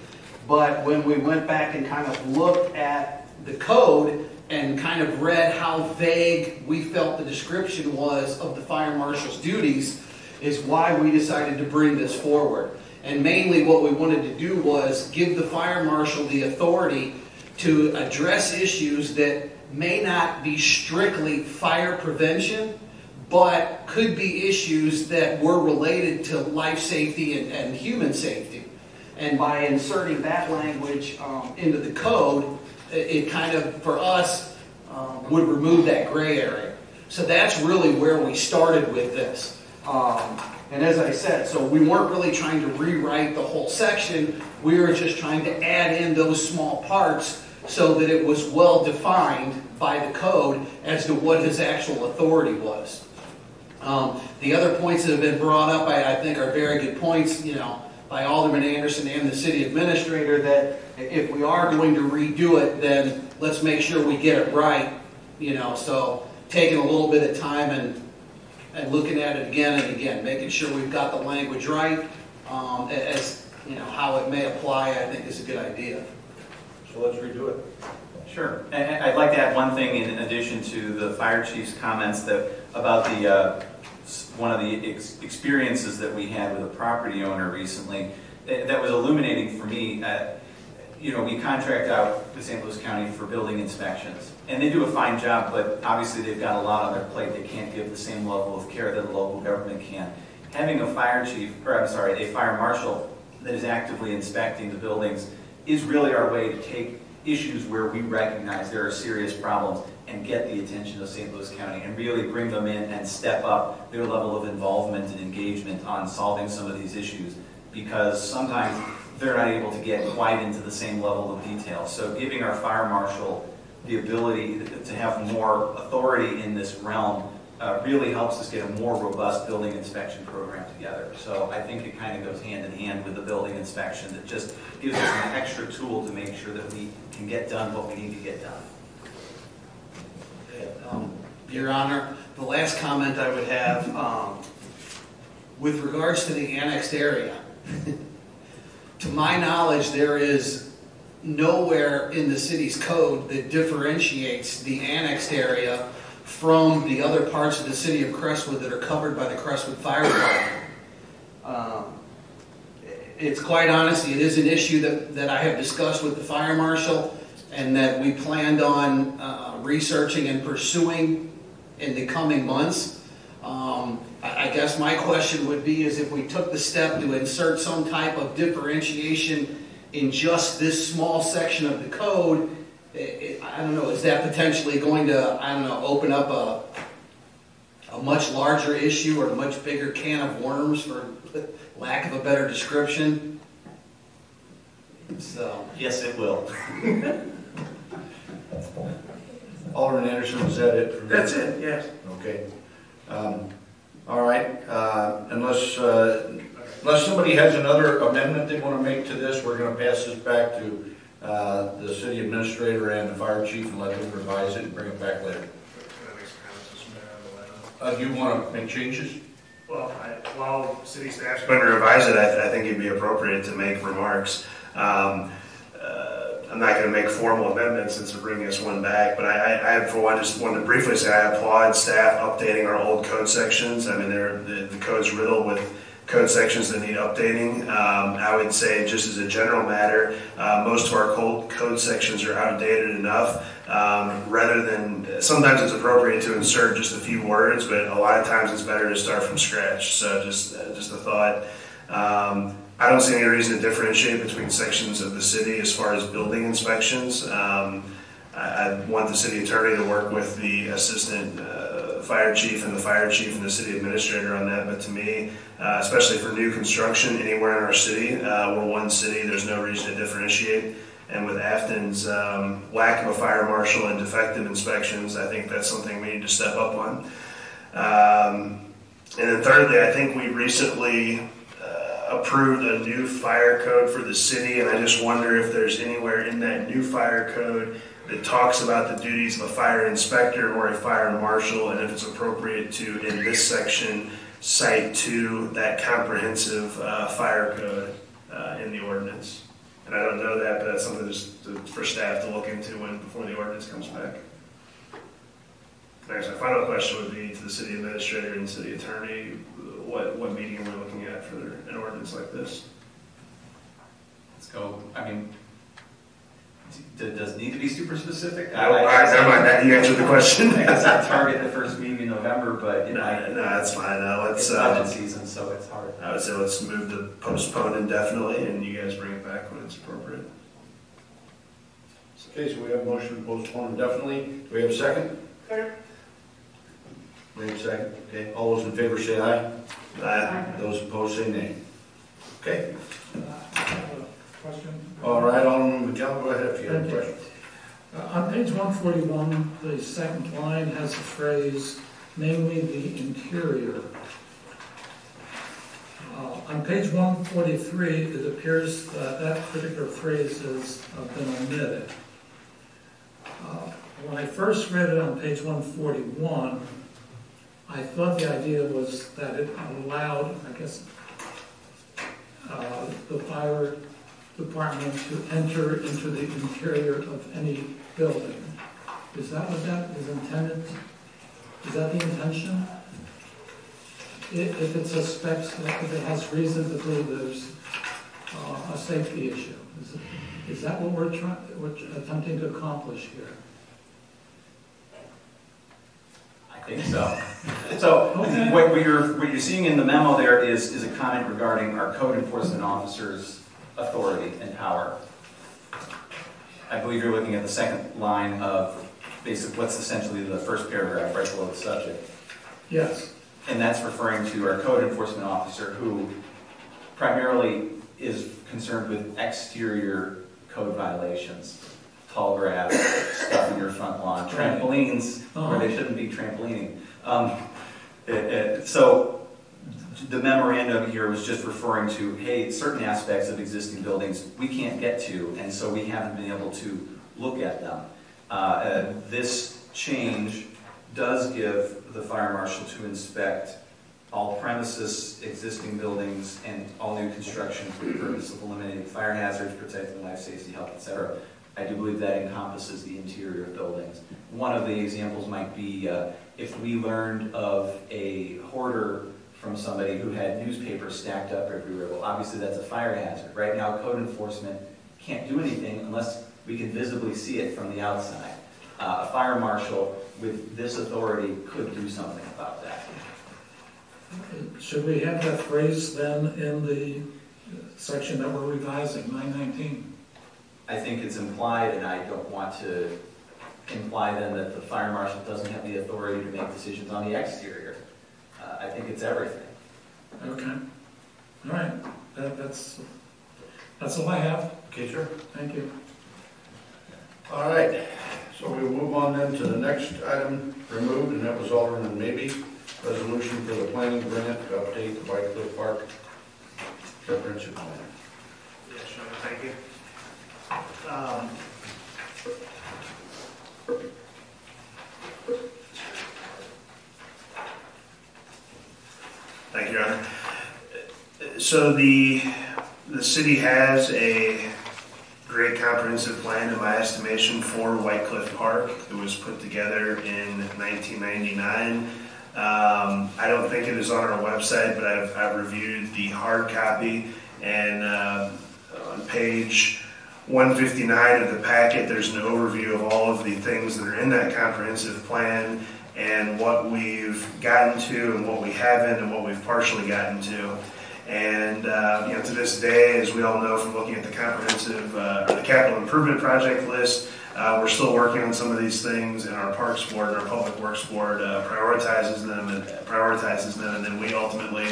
But when we went back and kind of looked at the code and kind of read how vague we felt the description was of the fire marshal's duties, is why we decided to bring this forward. And mainly what we wanted to do was give the fire marshal the authority to address issues that may not be strictly fire prevention, but could be issues that were related to life safety and human safety. And by inserting that language into the code, it kind of, for us, would remove that gray area. So that's really where we started with this. And as I said, so we weren't really trying to rewrite the whole section. We were just trying to add in those small parts so that it was well defined by the code as to what his actual authority was. The other points that have been brought up, I think, are very good points, by Alderman Anderson and the city administrator, that if we are going to redo it, then let's make sure we get it right. So taking a little bit of time and looking at it again and again, making sure we've got the language right, as how it may apply, I think is a good idea. So let's redo it. Sure. And I'd like to add one thing in addition to the fire chief's comments about the one of the experiences that we had with a property owner recently that was illuminating for me. We contract out to St. Louis County for building inspections, and they do a fine job, but obviously they've got a lot on their plate. They can't give the same level of care that a local government can. Having a fire chief, or I'm sorry, a fire marshal that is actively inspecting the buildings is really our way to take issues where we recognize there are serious problems and get the attention of St. Louis County and really bring them in and step up their level of involvement and engagement on solving some of these issues, because sometimes they're not able to get quite into the same level of detail. So giving our fire marshal the ability to have more authority in this realm really helps us get a more robust building inspection program together. So I think it kind of goes hand in hand with the building inspection. That just gives us an extra tool to make sure that we can get done what we need to get done. Your Honor, the last comment I would have, with regards to the annexed area, to my knowledge, there is nowhere in the city's code that differentiates the annexed area from the other parts of the city of Crestwood that are covered by the Crestwood Fire Department. It's quite honestly, it is an issue that I have discussed with the fire marshal and that we planned on researching and pursuing in the coming months. I guess my question would be is if we took the step to insert some type of differentiation in just this small section of the code, I don't know, is that potentially going to, open up a much larger issue or a much bigger can of worms, for lack of a better description? So. Yes, it will. Alderman Anderson, is that it? That's it, yes. Okay. All right. Unless somebody has another amendment they want to make to this, we're going to pass this back to the city administrator and the fire chief and let them revise it and bring it back later. Do you want to make changes? Well, while city staff's When we revise it, I think it'd be appropriate to make remarks. I'm not going to make formal amendments since we're bringing us one back, but I for one, just wanted to briefly say I applaud staff updating our old code sections. I mean, the code's riddled with code sections that need updating. I would say, just as a general matter, most of our code sections are outdated enough. Rather than, sometimes it's appropriate to insert just a few words, but a lot of times it's better to start from scratch. So just a thought. I don't see any reason to differentiate between sections of the city as far as building inspections. I want the city attorney to work with the assistant fire chief and the fire chief and the city administrator on that. But to me, especially for new construction anywhere in our city, we're one city, there's no reason to differentiate. And with Afton's lack of a fire marshal and defective inspections, I think that's something we need to step up on. And then thirdly, I think we recently approved a new fire code for the city, and I just wonder if there's anywhere in that new fire code that talks about the duties of a fire inspector or a fire marshal, and if it's appropriate to, in this section, cite to that comprehensive fire code in the ordinance. And I don't know that, but that's something just for staff to look into before the ordinance comes back. I guess my final question would be to the city administrator and city attorney, what meeting we're looking at for an ordinance like this? Let's go. I mean, does it need to be super specific? Never mind. You answered the question. I guess I'd target the first meeting in November, but no, that's fine. It's budget season, so it's hard. I would say let's move to postpone indefinitely, and you guys bring it back when it's appropriate. Okay, so we have a motion to postpone indefinitely. Do we have a second? Second. We have a second. Okay, all those in favor say aye. Aye. Those opposed say nay. Okay. Question? All right, Alderman McGill, go ahead if you have a question. On page 141, the second line has the phrase, namely the interior. On page 143, it appears that that particular phrase has been omitted. When I first read it on page 141, I thought the idea was that it allowed, I guess, the fire department to enter into the interior of any building. Is that what that is intended? Is that the intention? If it suspects, if it has reason to believe there's a safety issue, is that what we're attempting to accomplish here? I think so. So okay. what you're seeing in the memo there is a comment regarding our code enforcement officer's authority and power. I believe you're looking at the second line of basically what's essentially the first paragraph right below the subject. Yes. And that's referring to our code enforcement officer who primarily is concerned with exterior code violations. Tall grass, stuff in your front lawn, trampolines where they shouldn't be trampolining. So the memorandum here was just referring to, hey, certain aspects of existing buildings we can't get to, and so we haven't been able to look at them. This change does give the fire marshal to inspect all premises, existing buildings, and all new construction for the purpose of eliminating fire hazards, protecting life, safety, health, etc. I do believe that encompasses the interior of buildings. One of the examples might be if we learned of a hoarder from somebody who had newspapers stacked up everywhere. Well, obviously that's a fire hazard. Right now, code enforcement can't do anything unless we can visibly see it from the outside. A fire marshal with this authority could do something about that. Should we have that phrase then in the section that we're revising, 919? I think it's implied, and I don't want to imply then that the fire marshal doesn't have the authority to make decisions on the exterior. I think it's everything. Okay. All right. That's all I have. Okay, sir. Thank you. All right. So we'll move on then to the next item removed, and that was Alderman Maybe. Resolution for the planning grant to update the White Cliff Park comprehensive plan. Yes, sure. Thank you. Thank you, Your Honor. So the city has a great comprehensive plan, in my estimation, for White Cliff Park. It was put together in 1999. I don't think it is on our website, but I've reviewed the hard copy, and on page 159 of the packet, there's an overview of all of the things that are in that comprehensive plan and what we've gotten to and what we haven't and what we've partially gotten to. And to this day, as we all know from looking at the comprehensive or the capital improvement project list, we're still working on some of these things, and our Parks Board and our Public Works Board prioritizes them, and then we ultimately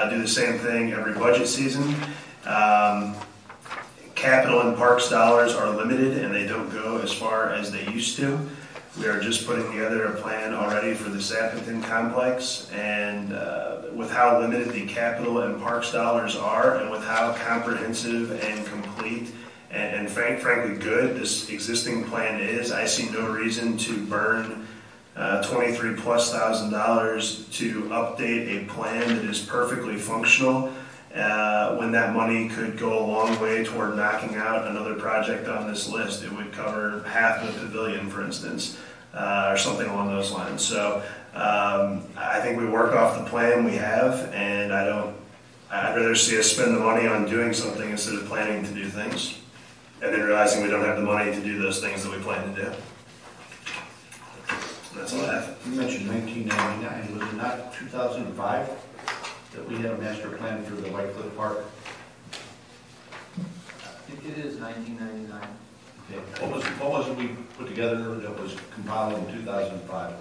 do the same thing every budget season. Capital and parks dollars are limited, and they don't go as far as they used to. We are just putting together a plan already for the Sappington complex, and with how limited the capital and parks dollars are, and with how comprehensive and complete and and frankly good this existing plan is. I see no reason to burn $23,000+ to update a plan that is perfectly functional when that money could go a long way toward knocking out another project on this list. It would cover half of the pavilion, for instance, or something along those lines. So I think we work off the plan we have, and I'd rather see us spend the money on doing something instead of planning to do things, and then realizing we don't have the money to do those things that we plan to do. That's all I have. You mentioned 1999, was it not 2005 that we had a master plan for the White Cliff Park? I think it is 1999. Okay. What was it we put together that was compiled in 2005?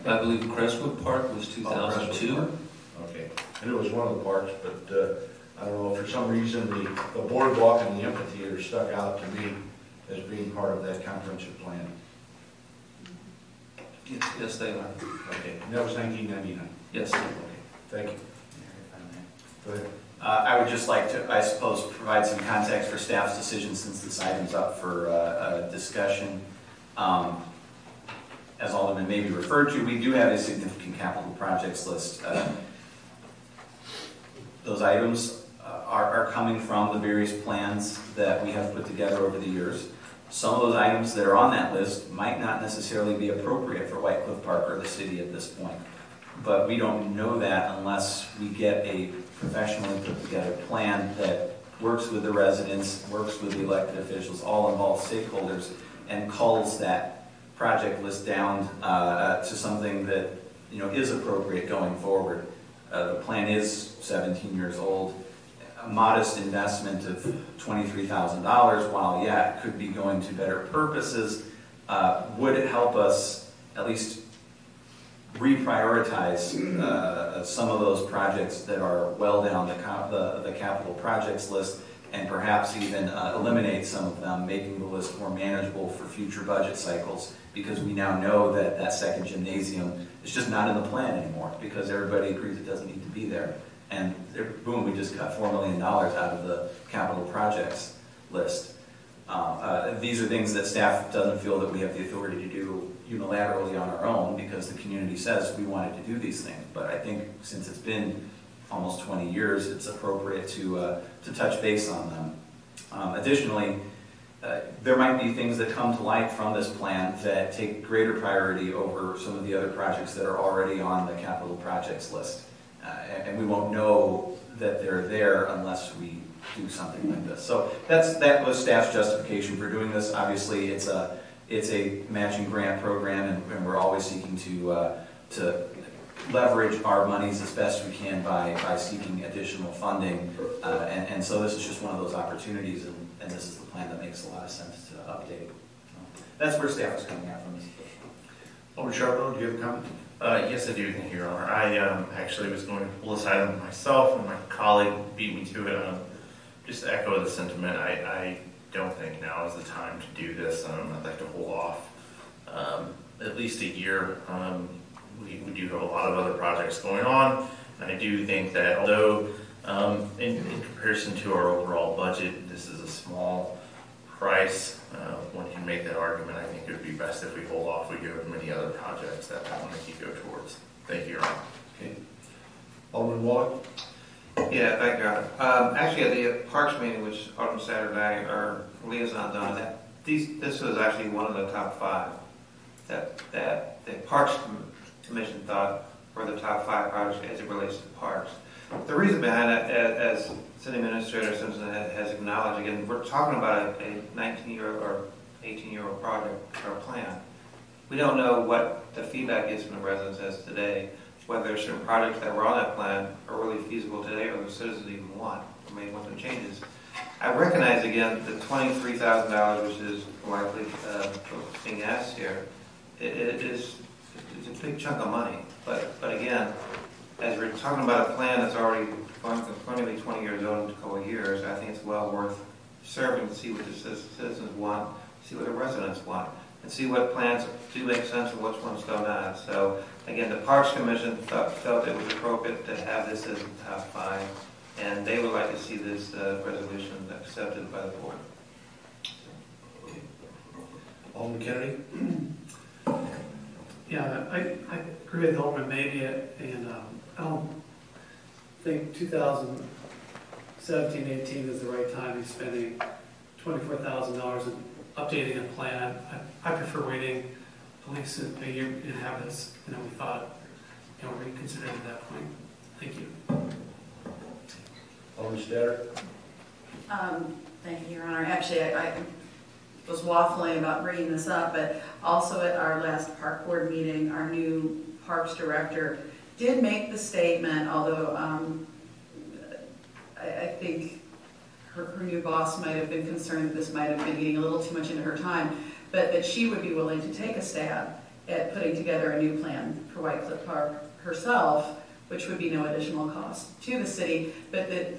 I believe Crestwood Park was 2002. Okay, and it was one of the parks, but I don't know, for some reason the boardwalk and the amphitheater stuck out to me as being part of that comprehensive plan. Yes, they are. Okay, and that was 1999. Yes. Okay, thank you. Go ahead. I would just like to, I suppose, provide some context for staff's decision since this item's up for discussion. As Alderman may be referred to, we do have a significant capital projects list. Those items are coming from the various plans that we have put together over the years. Some of those items that are on that list might not necessarily be appropriate for White Cliff Park or the city at this point. But we don't know that unless we get a professionally put together plan that works with the residents, works with the elected officials, all involved stakeholders, and culls that project list down to something that is appropriate going forward. The plan is 17 years old. A modest investment of $23,000, while it could be going to better purposes, would it help us at least reprioritize some of those projects that are well down the capital projects list, and perhaps even eliminate some of them, making the list more manageable for future budget cycles, because we now know that that second gymnasium is just not in the plan anymore, because everybody agrees it doesn't need to be there. And boom, we just cut $4 million out of the capital projects list. These are things that staff doesn't feel that we have the authority to do unilaterally on our own, because the community says we wanted to do these things. But I think since it's been almost 20 years, it's appropriate to touch base on them. Additionally, there might be things that come to light from this plan that take greater priority over some of the other projects that are already on the capital projects list. And we won't know that they're there unless we do something like this. So that was staff's justification for doing this. Obviously, it's a matching grant program, and we're always seeking to leverage our monies as best we can by seeking additional funding. And so this is just one of those opportunities, and this is the plan that makes a lot of sense to update. That's where staff is coming out from this. Alderman Charbonneau, do you have a comment? Yes, I do, thank you, Your Honor. I actually was going to pull this item myself, and my colleague beat me to it. Just to echo the sentiment, I don't think now is the time to do this. I'd like to hold off at least a year. We do have a lot of other projects going on, and I do think that although in comparison to our overall budget, this is a small price. One can make that argument. I think it would be best if we hold off. We do have many other projects that I want to keep go towards. Thank you, Your Honor. Okay. Alderman Wallach? Yeah, thank you, Your Honor. Actually, at the Parks meeting, which Alderman Saturday, our liaison's on that, this was actually one of the top 5 that the Parks Commission thought were the top 5 projects as it relates to parks. The reason behind it, as City Administrator Simpson has acknowledged, again, we're talking about a 19-year-old or 18-year-old project or plan. We don't know what the feedback is from the residents as today, whether certain projects that were on that plan are really feasible today or the citizens even want, or may want some changes. I recognize, again, the $23,000, which is likely being asked here, it's a big chunk of money. But again, as we're talking about a plan that's already going to be 20 years old in a couple of years, I think it's well worth serving to see what the citizens want, see what the residents want, and see what plans do make sense and which ones do not. So again, the Parks Commission felt it was appropriate to have this as the top 5 and they would like to see this resolution accepted by the board. Alderman Kennedy? Yeah, I agree with Alderman Maybe, and I don't think 2017-18 is the right time to be spending $24,000 in updating a plan. I prefer waiting at least a year and have this, we thought, reconsidered at that point. Thank you. Alderman Statter? Thank you, Your Honor. Actually, I was waffling about bringing this up, but also at our last park board meeting, our new parks director did make the statement, although I think her new boss might have been concerned that this might have been getting a little too much into her time, but that she would be willing to take a stab at putting together a new plan for White Cliff Park herself, which would be no additional cost to the city, but that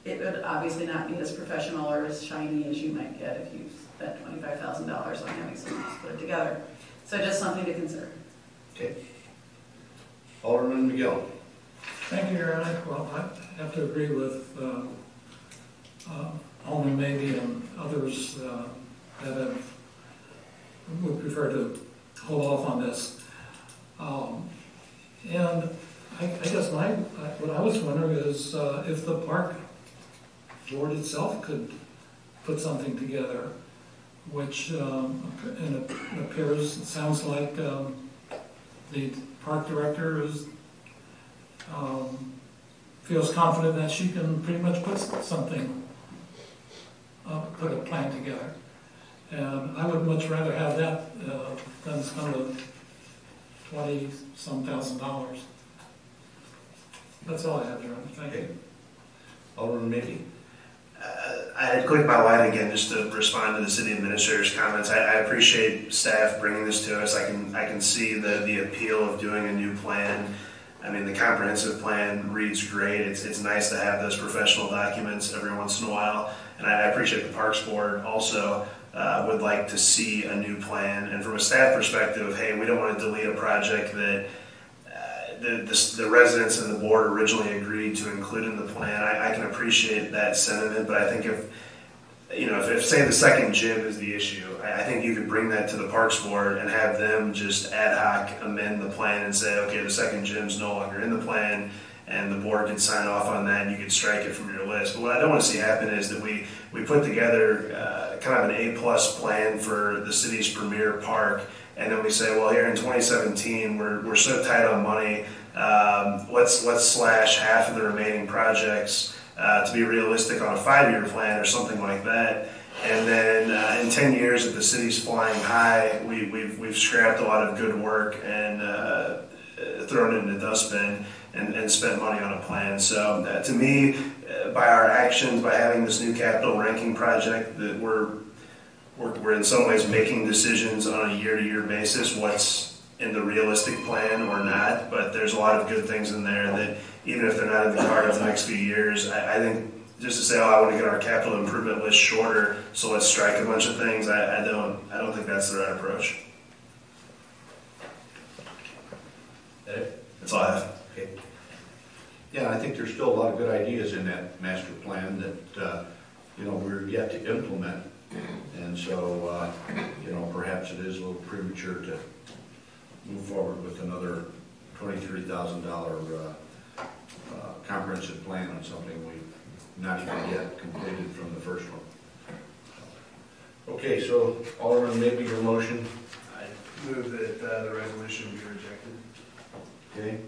it would obviously not be as professional or as shiny as you might get if you spent $25,000 on having someone else put it together. So just something to consider. Okay. Alderman McGill. Thank you, Your Honor. Well, I have to agree with Alderman Maybe and others that would prefer to hold off on this. And I guess what I was wondering is if the park board itself could put something together, which it sounds like the park director feels confident that she can pretty much put a plan together. And I would much rather have that than spend $20-some thousand. That's all I have, Your Honor. Thank you. Alderman Mickey. I had clicked my light again just to respond to the city administrator's comments. I appreciate staff bringing this to us. I can see the appeal of doing a new plan. I mean, the comprehensive plan reads great. It's nice to have those professional documents every once in a while. And I appreciate the Parks Board also would like to see a new plan. And from a staff perspective, hey, we don't want to delete a project that the residents and the board originally agreed to include in the plan. I can appreciate that sentiment, but I think if say the second gym is the issue, I think you could bring that to the Parks Board and have them just ad hoc amend the plan and say, okay, the second gym's no longer in the plan, and the board could sign off on that and you could strike it from your list. But what I don't want to see happen is that we put together kind of an A-plus plan for the city's premier park, and then we say, well, here in 2017, we're so tight on money, let's slash half of the remaining projects to be realistic on a 5-year plan or something like that. And then in 10 years, if the city's flying high, we've scrapped a lot of good work and thrown it in the dustbin and spent money on a plan. So to me, by our actions, by having this new capital ranking project, that we're in some ways making decisions on a year-to-year basis, what's in the realistic plan or not. But there's a lot of good things in there that even if they're not in the cards the next few years, I think just to say, oh, I want to get our capital improvement list shorter, so let's strike a bunch of things, I don't think that's the right approach. That's all I have. Okay. Yeah, I think there's still a lot of good ideas in that master plan that we're yet to implement, and so perhaps it is a little premature to move forward with another $23,000 comprehensive plan on something we've not even yet completed from the first one. Okay, so Alderman, maybe your motion. I move that the resolution be rejected. Okay,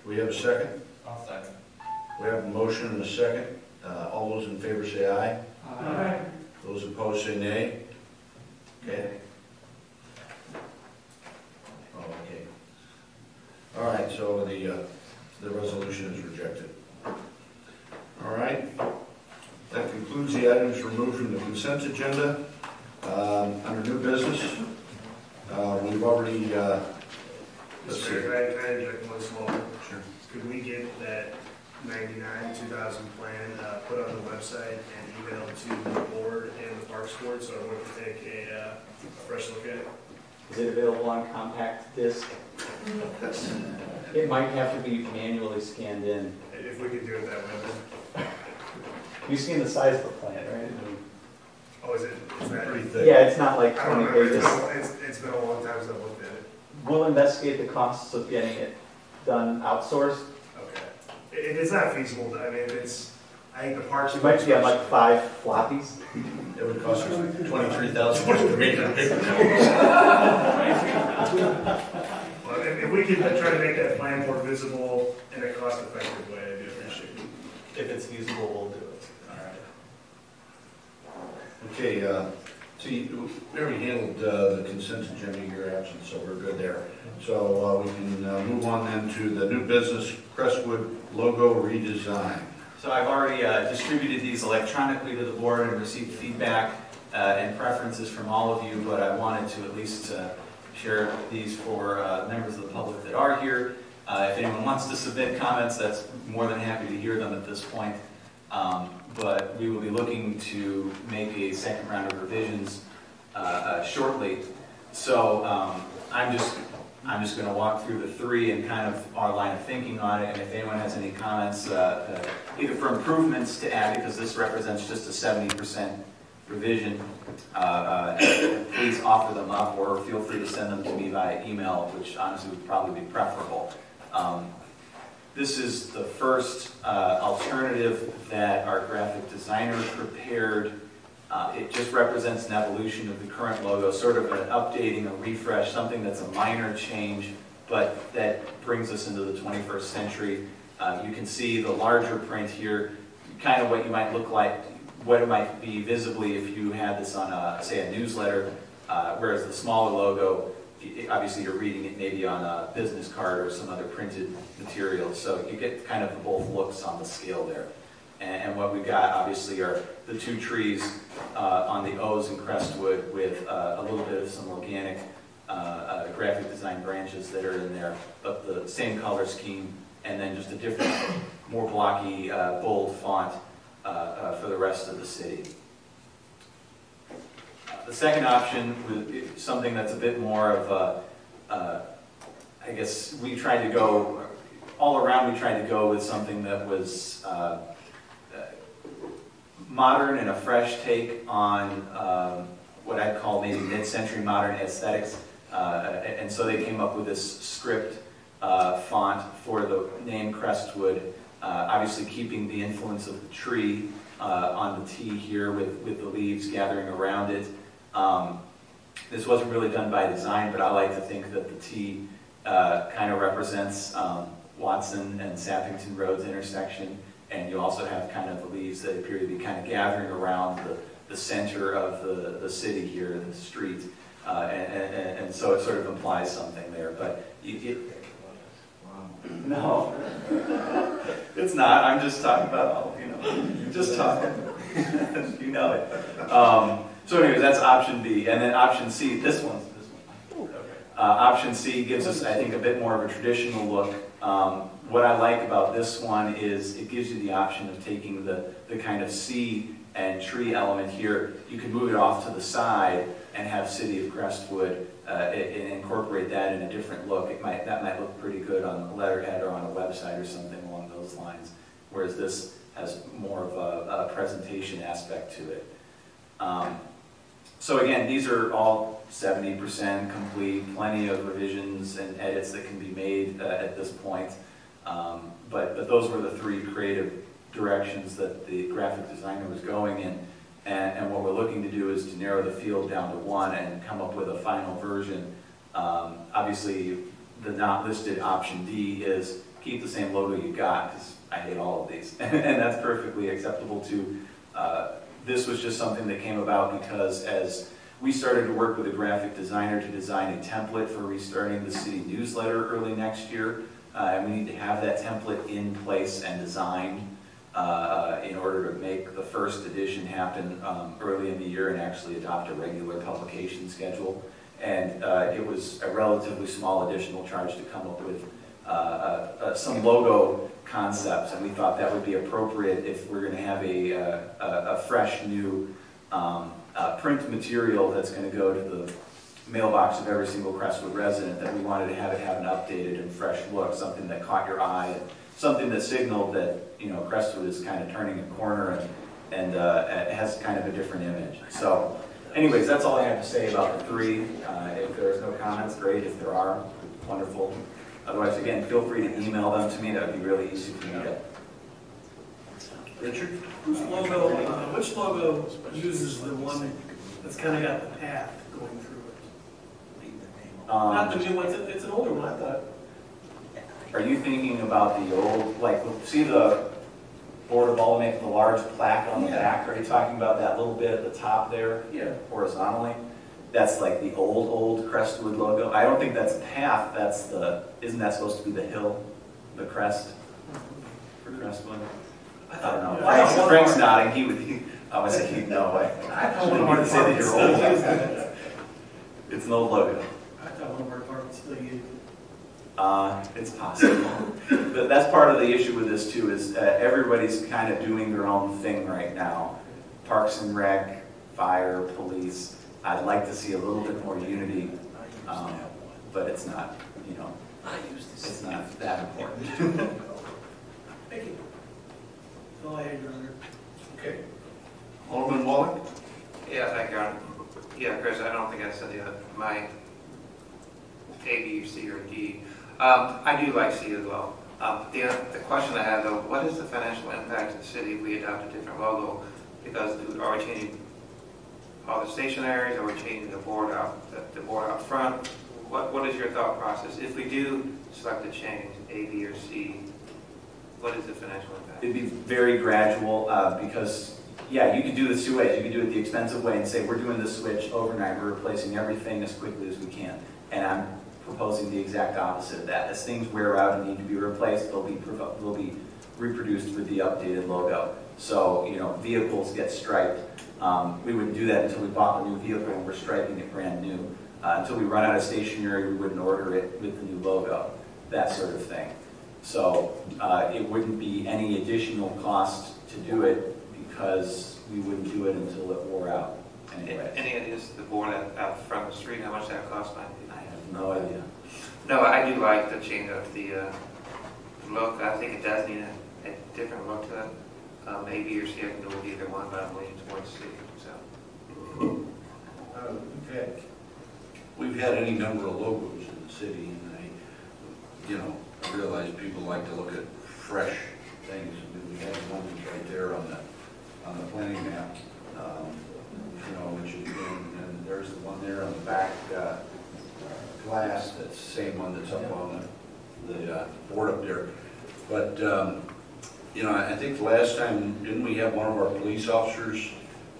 we have a second? I'll second. We have a motion and a second. All those in favor say aye. Aye. Those opposed say nay. Okay. Oh, okay. All right, so the resolution is rejected. All right. That concludes the items removed from the consent agenda. Under new business, we've already... Mr. Can I interject one small? Sure. Could we get that 99-2000 plan put on the website and emailed to the board and the Parks Board so everyone can take a fresh look at it? Is it available on compact disc? It might have to be manually scanned in. If we could do it that way, then. You've seen the size of the plant, right? Oh, is that Pretty thick. Yeah, it's not like I don't 20 remember. pages. It's been a long time since I looked at it. We'll investigate the costs of getting it done outsourced. Okay. If it's not feasible, I mean, if it's, I think the parks. You might get like 5 floppies. It would cost us $23,000 to make that paper. Well, if we could try to make that plan more visible in a cost-effective way, I'd appreciate it. If it's feasible, we'll do it. All right. Okay, so we already handled the consent agenda, your absence, so we're good there. So we can move on then to the new business Crestwood logo redesign. So I've already distributed these electronically to the board and received feedback and preferences from all of you, but I wanted to at least share these for members of the public that are here. If anyone wants to submit comments, that's more than happy to hear them at this point. But we will be looking to make a second round of revisions shortly. So I'm just going to walk through the 3 and kind of our line of thinking on it. And if anyone has any comments, either for improvements to add, because this represents just a 70% revision, please offer them up, or feel free to send them to me via email, which honestly would probably be preferable. This is the first alternative that our graphic designer prepared. It just represents an evolution of the current logo, sort of an updating, a refresh, something that's a minor change, but that brings us into the 21st century. You can see the larger print here, kind of what you might look like, what it might be visibly if you had this on, say, a newsletter, whereas the smaller logo, obviously you're reading it maybe on a business card or some other printed material, so you get kind of both looks on the scale there. And what we've got, obviously, are the 2 trees on the O's in Crestwood with a little bit of some organic graphic design branches that are in there, but the same color scheme, and then just a different, more blocky, bold font for the rest of the city. The second option was something that's a bit more of a, I guess we tried to go, all around we tried to go with something that was modern and a fresh take on what I'd call maybe mid-century modern aesthetics. And so they came up with this script font for the name Crestwood, obviously keeping the influence of the tree on the T here with the leaves gathering around it. This wasn't really done by design, but I like to think that the T kind of represents Watson and Sappington Roads intersection, and you also have kind of the leaves that appear to be kind of gathering around the center of the city here, the street, and so it sort of implies something there. But no, it's not. I'm just talking about, just talking. You know it. So anyways, that's option B. And then option C, this one. Option C gives us, I think, a bit more of a traditional look. What I like about this one is it gives you the option of taking the kind of C and tree element here. You can move it off to the side and have City of Crestwood and incorporate that in a different look. That might look pretty good on a letterhead or on a website or something along those lines, whereas this has more of a presentation aspect to it. So again, these are all 70% complete, plenty of revisions and edits that can be made at this point. But those were the 3 creative directions that the graphic designer was going in. And what we're looking to do is to narrow the field down to 1 and come up with a final version. Obviously, the not listed option D is keep the same logo you got, because I hate all of these. And that's perfectly acceptable too. This was just something that came about because as we started to work with a graphic designer to design a template for restarting the city newsletter early next year, and we need to have that template in place and designed in order to make the first edition happen early in the year and actually adopt a regular publication schedule. And it was a relatively small additional charge to come up with some logo concepts, and we thought that would be appropriate if we're going to have a fresh new print material that's going to go to the mailbox of every single Crestwood resident, that we wanted to have it have an updated and fresh look, something that caught your eye, something that signaled that Crestwood is kind of turning a corner and it has kind of a different image. So anyways, that's all I have to say about the three. If there's no comments, great. If there are, wonderful. Otherwise, again, feel free to email them to me. That would be really easy for me to. Richard? Which logo uses the one that's kind of got the path going through it? Not the new one, it's an older one, I thought. Are you thinking about the old, like, see the Board of Aldermen with the large plaque on the back? Are you talking about that little bit at the top there? Yeah. Horizontally? That's like the old Crestwood logo. I don't think that's a path, that's the, isn't that supposed to be the hill, the crest for Crestwood? I don't know. Frank's nodding, I was saying, he'd know. I didn't say that you're old. It's an old logo. I thought one of our departments still used it. It's possible. But that's part of the issue with this too, is everybody's kind of doing their own thing right now. Parks and Rec, fire, police. I'd like to see a little bit more unity, but it's not, it's not that important. Thank you. That's all I had, Your Honor. Okay. Alderman Wallach? Yeah, thank you, Your Honor. Yeah, Chris, I don't think I said my A, B, C, or D. I do like C as well. The question I have though, what is the financial impact to the city if we adopt a different logo? Because are we changing all the stationaries? Are we changing the board out front? What is your thought process? If we do select a change, A, B, or C, what is the financial impact? It'd be very gradual because, yeah, you could do this two ways. You could do it the expensive way and say, we're doing this switch overnight. We're replacing everything as quickly as we can. And I'm proposing the exact opposite of that. As things wear out and need to be replaced, they'll be reproduced with the updated logo. So, vehicles get striped. We wouldn't do that until we bought the new vehicle and we're striping it brand new. Until we run out of stationery, we wouldn't order it with the new logo, that sort of thing. So it wouldn't be any additional cost to do it because we wouldn't do it until it wore out. Anyway. Any ideas, the board out front of the street, how much that cost might be? I have no idea. No, I do like the change of the look. I think it does need a different look to it. A, B, or C, I can go with either one, but I'm leaning towards C. So. We've had any number of logos in the city, and I realize people like to look at fresh things. We had one right there on the planning map, which is, and there's the one there on the back glass. That's the same one that's up on the board up there. But I think the last time, didn't we have one of our police officers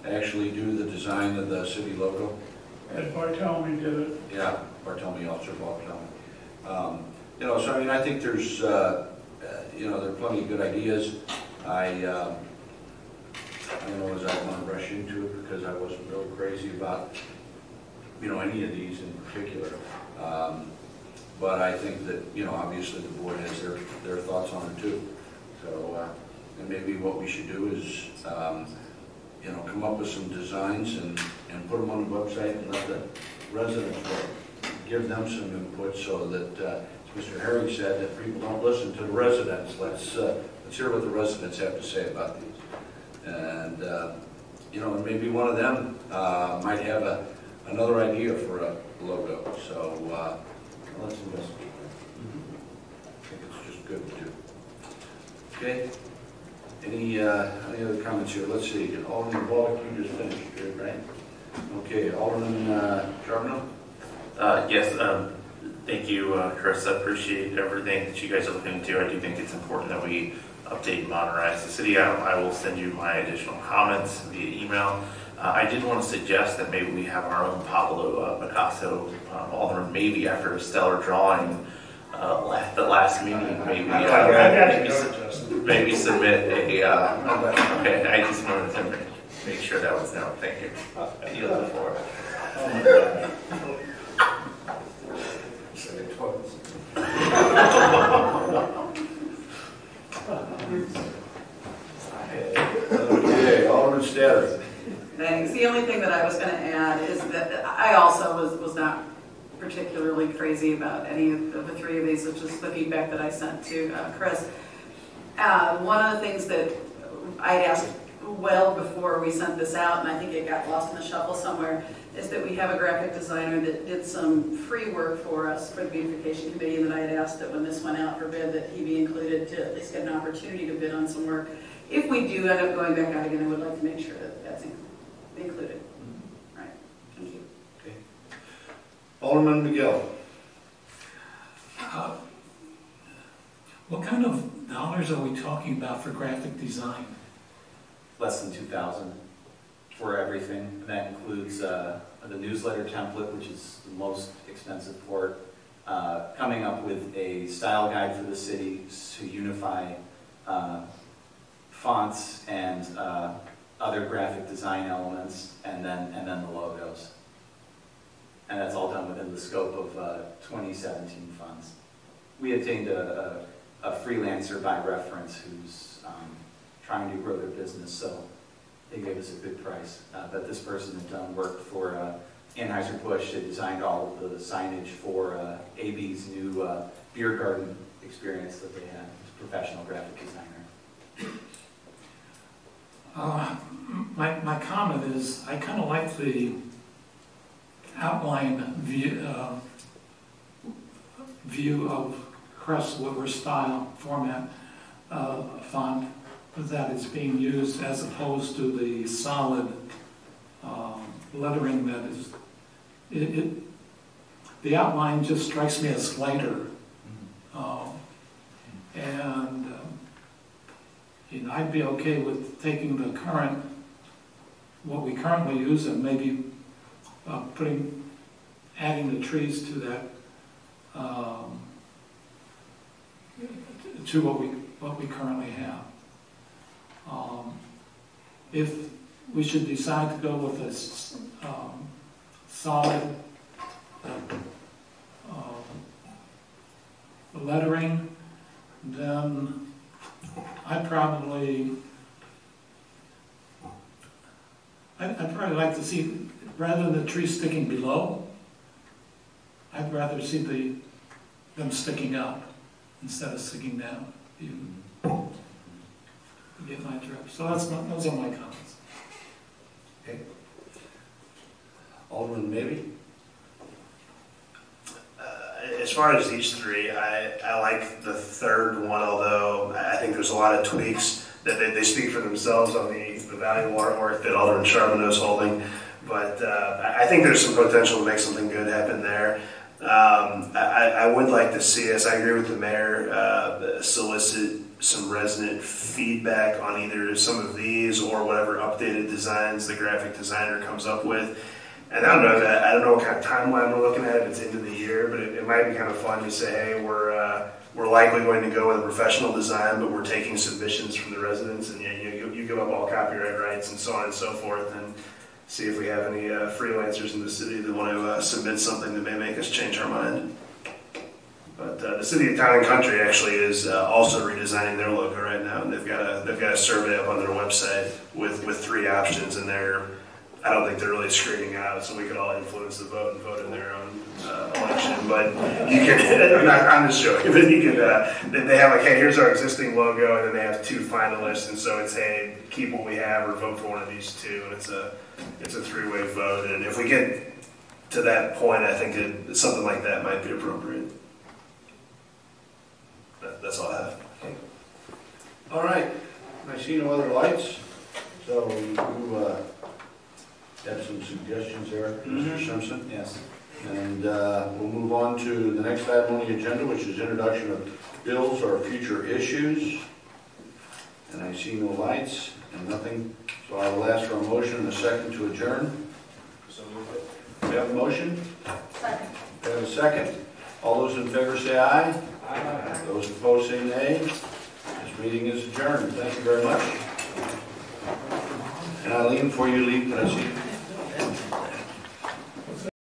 actually do the design of the city logo? Ed Bartolome did it. Yeah, Bartolome, Officer Bartolome. So I think there's, there are plenty of good ideas. I don't know as I want to rush into it because I wasn't real crazy about, any of these in particular. But I think that, obviously the board has their thoughts on it too. So, and maybe what we should do is, come up with some designs and put them on the website and let the residents give them some input so that, as Mr. Herring said, that people don't listen to the residents. Let's hear what the residents have to say about these. And, and maybe one of them might have another idea for a logo. So let's investigate. I think it's just good to do. Okay. Any other comments here? Let's see. Alderman Wallach, you just finished, right? Okay. Alderman Charbonneau? Yes. Thank you, Chris. I appreciate everything that you guys are looking into. I do think it's important that we update and modernize the city. I will send you my additional comments via email. I did want to suggest that maybe we have our own Pablo Picasso alderman, maybe after a stellar drawing at the last meeting, maybe submit a, okay, I just wanted to make sure that was known. Thank you. I yield the floor. Okay, Alderman Statter. Thanks. The only thing that I was going to add is that I also was not particularly crazy about any of the three of these, which is the feedback that I sent to Chris. One of the things that I'd asked well before we sent this out, and I think it got lost in the shuffle somewhere, is that we have a graphic designer that did some free work for us for the beautification committee, and that I had asked that when this went out for bid that he be included to at least get an opportunity to bid on some work. If we do end up going back out again, I would like to make sure that that's included. All right, thank you. Okay. Alderman Miguel. What kind of dollars are we talking about for graphic design? Less than 2,000 for everything. That includes the newsletter template, which is the most expensive for it. Coming up with a style guide for the city to unify fonts and other graphic design elements, and then the logos. And that's all done within the scope of 2017 funds. We obtained a freelancer by reference who's trying to grow their business, so they gave us a good price. But this person had done work for Anheuser-Busch. They designed all of the signage for AB's new beer garden experience that they had. He's a professional graphic designer. My comment is, I kind of like the outline view of Crestwood style format font that is being used, as opposed to the solid lettering that is. The outline just strikes me as lighter, and I'd be okay with taking the current, what we currently use, and maybe adding the trees to that, to what we currently have. If we should decide to go with a solid lettering, then I'd probably like to see, rather than the trees sticking below, I'd rather see them sticking up instead of sticking down. You get my drift. So those are my comments. Okay. Alderman Maybe? As far as these three, I like the third one, although I think there's a lot of tweaks that they speak for themselves on the valuable artwork that Alderman Charbonneau is holding. But I think there's some potential to make something good happen there. I would like to see us, I agree with the mayor, solicit some resident feedback on either some of these or whatever updated designs the graphic designer comes up with. And I don't know what kind of timeline we're looking at, if it's into the year, but it might be kind of fun to say, hey, we're likely going to go with a professional design, but we're taking submissions from the residents, and you give up all copyright rights and so on and so forth, and see if we have any freelancers in the city that want to submit something that may make us change our mind. But the City of Town and Country actually is also redesigning their logo right now, and they've got a survey up on their website with 3 options, and I don't think they're really screening out, so we could all influence the vote and vote in their own election. But you can, I'm just joking, but you can, they have like, hey, here's our existing logo, and then they have 2 finalists, and so it's, hey, keep what we have or vote for one of these 2, and it's a 3-way vote. And if we get to that point, I think something like that might be appropriate. That's all I have. Okay. All right. I see no other lights, so you have some suggestions there, Mr. Simpson? Yes. And we'll move on to the next item on the agenda, which is introduction of bills or future issues. And I see no lights and nothing, so I will ask for a motion and a second to adjourn. So move it. We have a motion? Second. We have a second. All those in favor say aye. Aye. Those opposed say nay. This meeting is adjourned. Thank you very much. And Eileen, before you leave, can I see